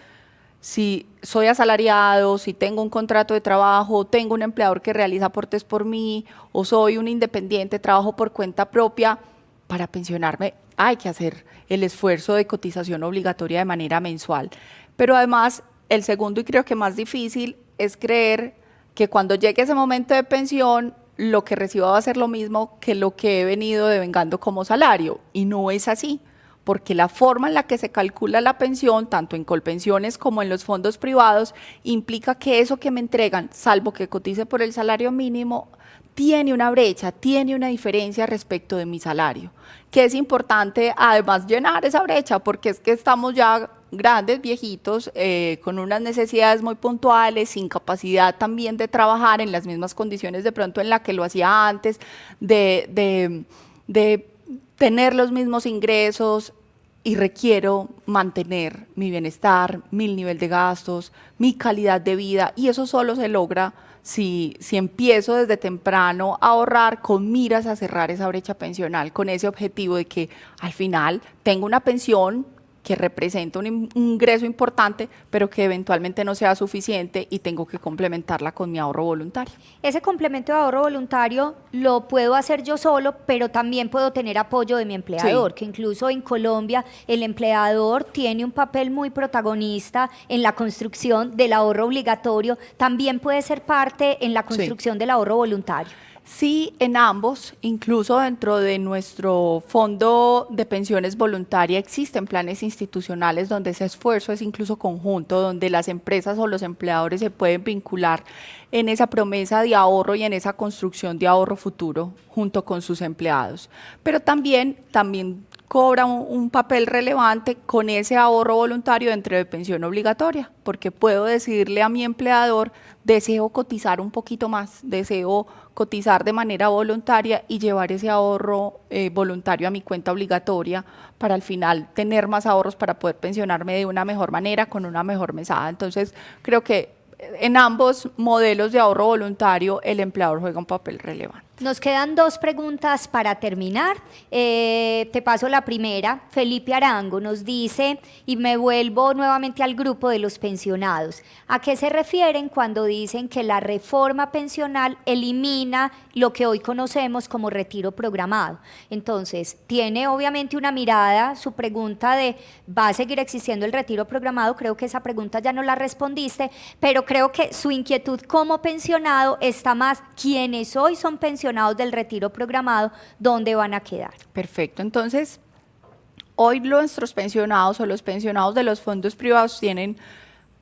si soy asalariado, si tengo un contrato de trabajo, tengo un empleador que realiza aportes por mí, o soy un independiente, trabajo por cuenta propia, para pensionarme hay que hacer el esfuerzo de cotización obligatoria de manera mensual. Pero además, el segundo y creo que más difícil es creer que cuando llegue ese momento de pensión, lo que reciba va a ser lo mismo que lo que he venido devengando como salario, y no es así. Porque la forma en la que se calcula la pensión, tanto en Colpensiones como en los fondos privados, implica que eso que me entregan, salvo que cotice por el salario mínimo, tiene una brecha, tiene una diferencia respecto de mi salario, que es importante además llenar esa brecha, porque es que estamos ya grandes, viejitos, con unas necesidades muy puntuales, sin capacidad también de trabajar en las mismas condiciones de pronto en la que lo hacía antes, de tener los mismos ingresos, y requiero mantener mi bienestar, mi nivel de gastos, mi calidad de vida, y eso solo se logra si empiezo desde temprano a ahorrar con miras a cerrar esa brecha pensional, con ese objetivo de que al final tengo una pensión que representa un ingreso importante, pero que eventualmente no sea suficiente y tengo que complementarla con mi ahorro voluntario. Ese complemento de ahorro voluntario lo puedo hacer yo solo, pero también puedo tener apoyo de mi empleador, sí, que incluso en Colombia el empleador tiene un papel muy protagonista en la construcción del ahorro obligatorio, también puede ser parte en la construcción, sí, del ahorro voluntario. Sí, en ambos, incluso dentro de nuestro fondo de pensiones voluntaria existen planes institucionales donde ese esfuerzo es incluso conjunto, donde las empresas o los empleadores se pueden vincular en esa promesa de ahorro y en esa construcción de ahorro futuro junto con sus empleados. Pero también cobra un papel relevante con ese ahorro voluntario dentro de pensión obligatoria, porque puedo decirle a mi empleador: deseo cotizar un poquito más, deseo cotizar de manera voluntaria y llevar ese ahorro voluntario a mi cuenta obligatoria para al final tener más ahorros para poder pensionarme de una mejor manera, con una mejor mesada. Entonces, creo que en ambos modelos de ahorro voluntario el empleador juega un papel relevante. Nos quedan dos preguntas para terminar. Te paso la primera. Felipe Arango nos dice, y me vuelvo nuevamente al grupo de los pensionados: ¿a qué se refieren cuando dicen que la reforma pensional elimina lo que hoy conocemos como retiro programado? Entonces, tiene obviamente una mirada, su pregunta de ¿va a seguir existiendo el retiro programado? Creo que esa pregunta ya no la respondiste, pero creo que su inquietud como pensionado está más: quienes hoy son pensionados del retiro programado, ¿dónde van a quedar? Perfecto, entonces hoy nuestros pensionados o los pensionados de los fondos privados tienen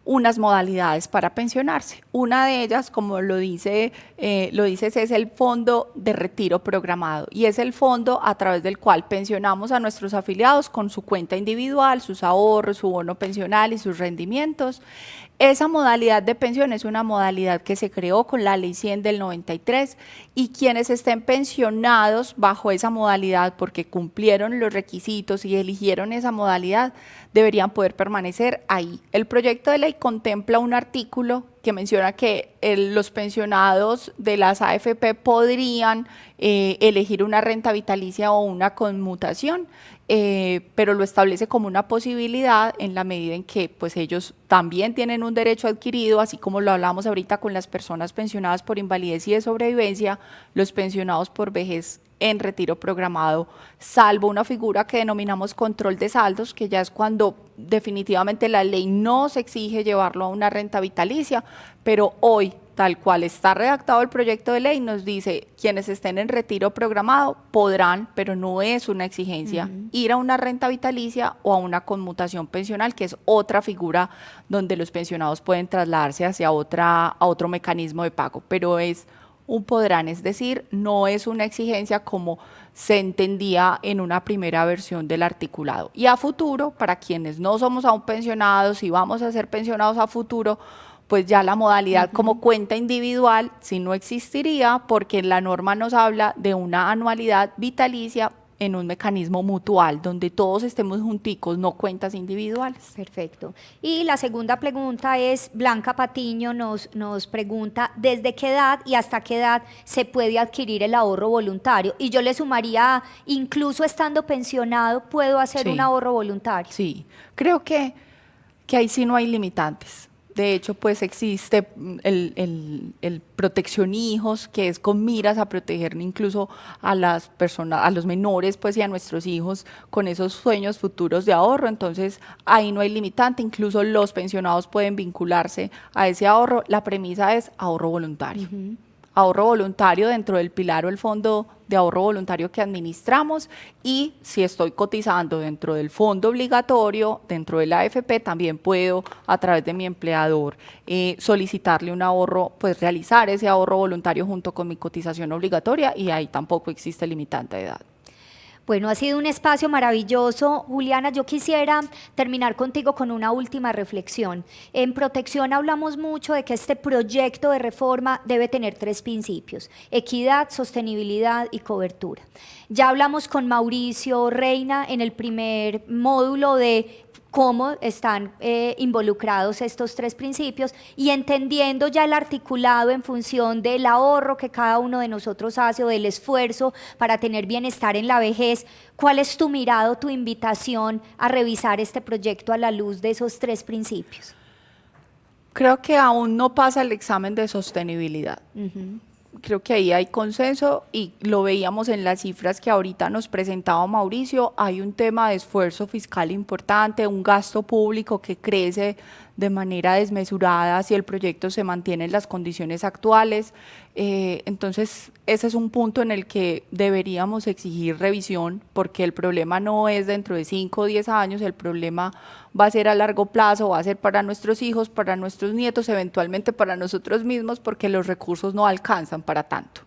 unas modalidades para pensionarse. Una de ellas, como lo dices, es el fondo de retiro programado, y es el fondo a través del cual pensionamos a nuestros afiliados con su cuenta individual, sus ahorros, su bono pensional y sus rendimientos. Esa modalidad de pensión es una modalidad que se creó con la Ley 100 del 93, y quienes estén pensionados bajo esa modalidad porque cumplieron los requisitos y eligieron esa modalidad, deberían poder permanecer ahí. El proyecto de ley contempla un artículo que menciona que los pensionados de las AFP podrían elegir una renta vitalicia o una conmutación, pero lo establece como una posibilidad en la medida en que pues ellos también tienen un derecho adquirido, así como lo hablamos ahorita con las personas pensionadas por invalidez y de sobrevivencia. Los pensionados por vejez en retiro programado, salvo una figura que denominamos control de saldos, que ya es cuando definitivamente la ley nos exige llevarlo a una renta vitalicia, pero hoy, tal cual está redactado el proyecto de ley, nos dice quienes estén en retiro programado podrán, pero no es una exigencia, ir a una renta vitalicia o a una conmutación pensional, que es otra figura donde los pensionados pueden trasladarse hacia a otro mecanismo de pago, pero es un podrán, es decir, no es una exigencia como se entendía en una primera versión del articulado. Y a futuro, para quienes no somos aún pensionados y vamos a ser pensionados a futuro, pues ya la modalidad como cuenta individual sí no existiría, porque la norma nos habla de una anualidad vitalicia en un mecanismo mutual, donde todos estemos junticos, no cuentas individuales. Perfecto. Y la segunda pregunta es, Blanca Patiño nos pregunta, ¿desde qué edad y hasta qué edad se puede adquirir el ahorro voluntario? Y yo le sumaría, incluso estando pensionado, ¿puedo hacer un ahorro voluntario? Sí, creo que ahí sí no hay limitantes. De hecho, pues existe el protección hijos, que es con miras a proteger incluso a las personas, a los menores, pues, y a nuestros hijos con esos sueños futuros de ahorro. Entonces, ahí no hay limitante, incluso los pensionados pueden vincularse a ese ahorro. La premisa es ahorro voluntario. Ahorro voluntario dentro del pilar o el fondo de ahorro voluntario que administramos, y si estoy cotizando dentro del fondo obligatorio, dentro de la AFP, también puedo a través de mi empleador solicitarle un ahorro, pues realizar ese ahorro voluntario junto con mi cotización obligatoria, y ahí tampoco existe limitante de edad. Bueno, ha sido un espacio maravilloso. Juliana, yo quisiera terminar contigo con una última reflexión. En protección hablamos mucho de que este proyecto de reforma debe tener 3 principios: equidad, sostenibilidad y cobertura. Ya hablamos con Mauricio Reina en el primer módulo de cómo están involucrados estos 3 principios, y entendiendo ya el articulado en función del ahorro que cada uno de nosotros hace o del esfuerzo para tener bienestar en la vejez. ¿Cuál es tu mirado, tu invitación a revisar este proyecto a la luz de esos 3 principios? Creo que aún no pasa el examen de sostenibilidad. Creo que ahí hay consenso, y lo veíamos en las cifras que ahorita nos presentaba Mauricio. Hay un tema de esfuerzo fiscal importante, un gasto público que crece de manera desmesurada si el proyecto se mantiene en las condiciones actuales. Entonces, ese es un punto en el que deberíamos exigir revisión, porque el problema no es dentro de 5 o 10 años, el problema va a ser a largo plazo, va a ser para nuestros hijos, para nuestros nietos, eventualmente para nosotros mismos, porque los recursos no alcanzan para tanto.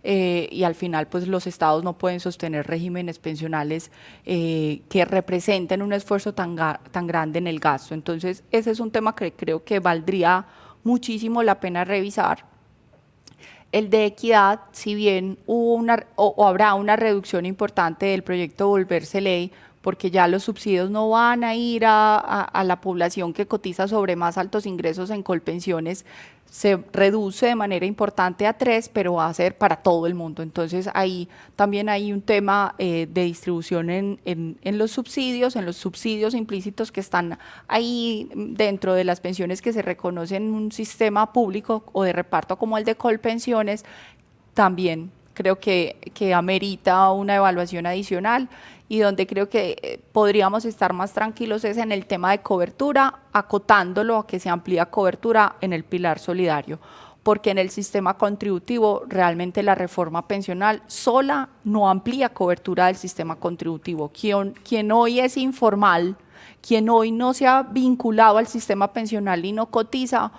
Y al final, pues los estados no pueden sostener regímenes pensionales que representen un esfuerzo tan grande en el gasto. Entonces, ese es un tema que creo que valdría muchísimo la pena revisar. El de equidad, si bien hubo o habrá una reducción importante del proyecto volverse ley, porque ya los subsidios no van a ir a la población que cotiza sobre más altos ingresos en Colpensiones, se reduce de manera importante a 3, pero va a ser para todo el mundo. Entonces ahí también hay un tema de distribución en los subsidios implícitos que están ahí dentro de las pensiones que se reconocen en un sistema público o de reparto como el de Colpensiones. También creo que amerita una evaluación adicional, y donde creo que podríamos estar más tranquilos es en el tema de cobertura, acotándolo a que se amplía cobertura en el pilar solidario, porque en el sistema contributivo realmente la reforma pensional sola no amplía cobertura del sistema contributivo. Quien hoy es informal Quien hoy no se ha vinculado al sistema pensional y no cotiza,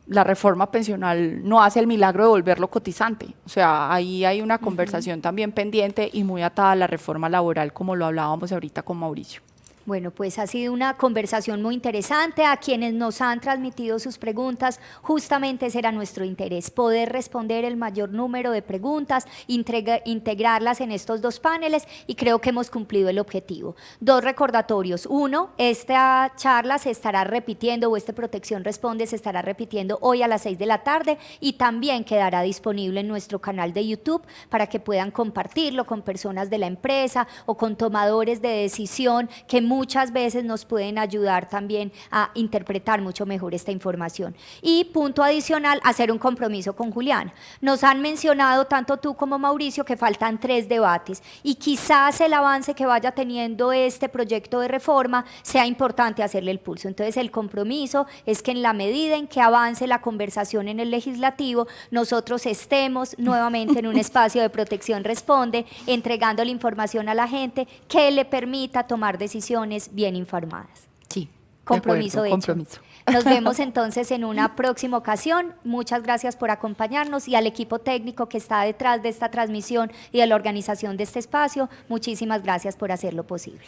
la reforma pensional no hace el milagro de volverlo cotizante. O sea, ahí hay una conversación también pendiente y muy atada a la reforma laboral, como lo hablábamos ahorita con Mauricio. Bueno, pues ha sido una conversación muy interesante. A quienes nos han transmitido sus preguntas, justamente ese era nuestro interés, poder responder el mayor número de preguntas, integrarlas en estos dos paneles, y creo que hemos cumplido el objetivo. Dos recordatorios. Uno, esta charla se estará repitiendo, o este Protección Responde se estará repitiendo hoy a las 6 de la tarde, y también quedará disponible en nuestro canal de YouTube para que puedan compartirlo con personas de la empresa o con tomadores de decisión que muchas veces nos pueden ayudar también a interpretar mucho mejor esta información. Y punto adicional, hacer un compromiso con Julián. Nos han mencionado tanto tú como Mauricio que faltan 3 debates, y quizás el avance que vaya teniendo este proyecto de reforma sea importante hacerle el pulso. Entonces el compromiso es que en la medida en que avance la conversación en el legislativo, nosotros estemos nuevamente en un espacio de Protección Responde, entregando la información a la gente que le permita tomar decisiones bien informadas. Sí, compromiso de hecho. Compromiso. Nos vemos entonces en una próxima ocasión. Muchas gracias por acompañarnos, y al equipo técnico que está detrás de esta transmisión y de la organización de este espacio, muchísimas gracias por hacerlo posible.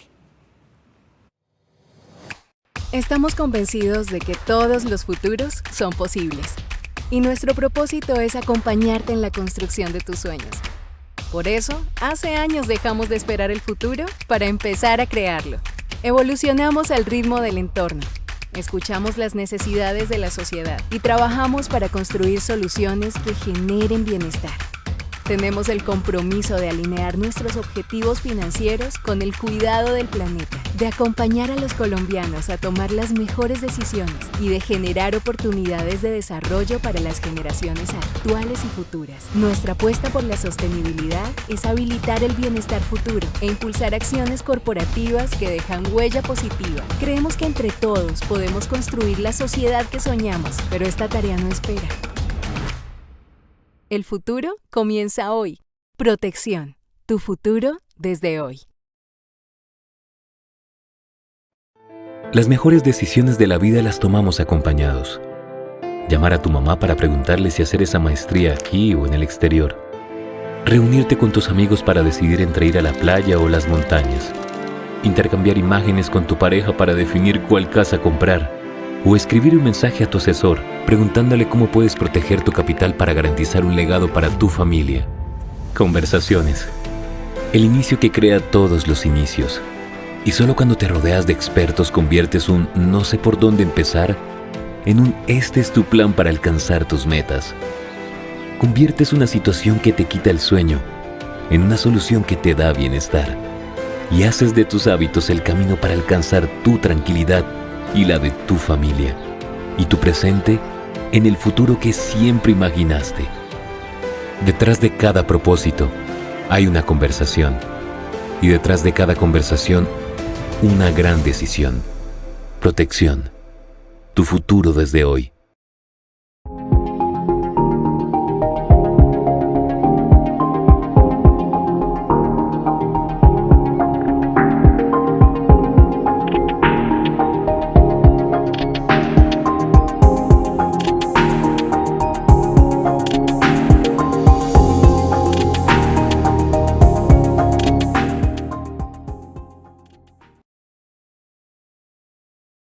Estamos convencidos de que todos los futuros son posibles. Y nuestro propósito es acompañarte en la construcción de tus sueños. Por eso, hace años dejamos de esperar el futuro para empezar a crearlo. Evolucionamos al ritmo del entorno, escuchamos las necesidades de la sociedad y trabajamos para construir soluciones que generen bienestar. Tenemos el compromiso de alinear nuestros objetivos financieros con el cuidado del planeta, de acompañar a los colombianos a tomar las mejores decisiones y de generar oportunidades de desarrollo para las generaciones actuales y futuras. Nuestra apuesta por la sostenibilidad es habilitar el bienestar futuro e impulsar acciones corporativas que dejan huella positiva. Creemos que entre todos podemos construir la sociedad que soñamos, pero esta tarea no espera. El futuro comienza hoy. Protección. Tu futuro desde hoy. Las mejores decisiones de la vida las tomamos acompañados. Llamar a tu mamá para preguntarle si hacer esa maestría aquí o en el exterior. Reunirte con tus amigos para decidir entre ir a la playa o las montañas. Intercambiar imágenes con tu pareja para definir cuál casa comprar. O escribir un mensaje a tu asesor preguntándole cómo puedes proteger tu capital para garantizar un legado para tu familia. Conversaciones. El inicio que crea todos los inicios. Y solo cuando te rodeas de expertos conviertes un no sé por dónde empezar en un este es tu plan para alcanzar tus metas. Conviertes una situación que te quita el sueño en una solución que te da bienestar. Y haces de tus hábitos el camino para alcanzar tu tranquilidad y la de tu familia, y tu presente en el futuro que siempre imaginaste. Detrás de cada propósito hay una conversación, y detrás de cada conversación, una gran decisión. Protección. Tu futuro desde hoy.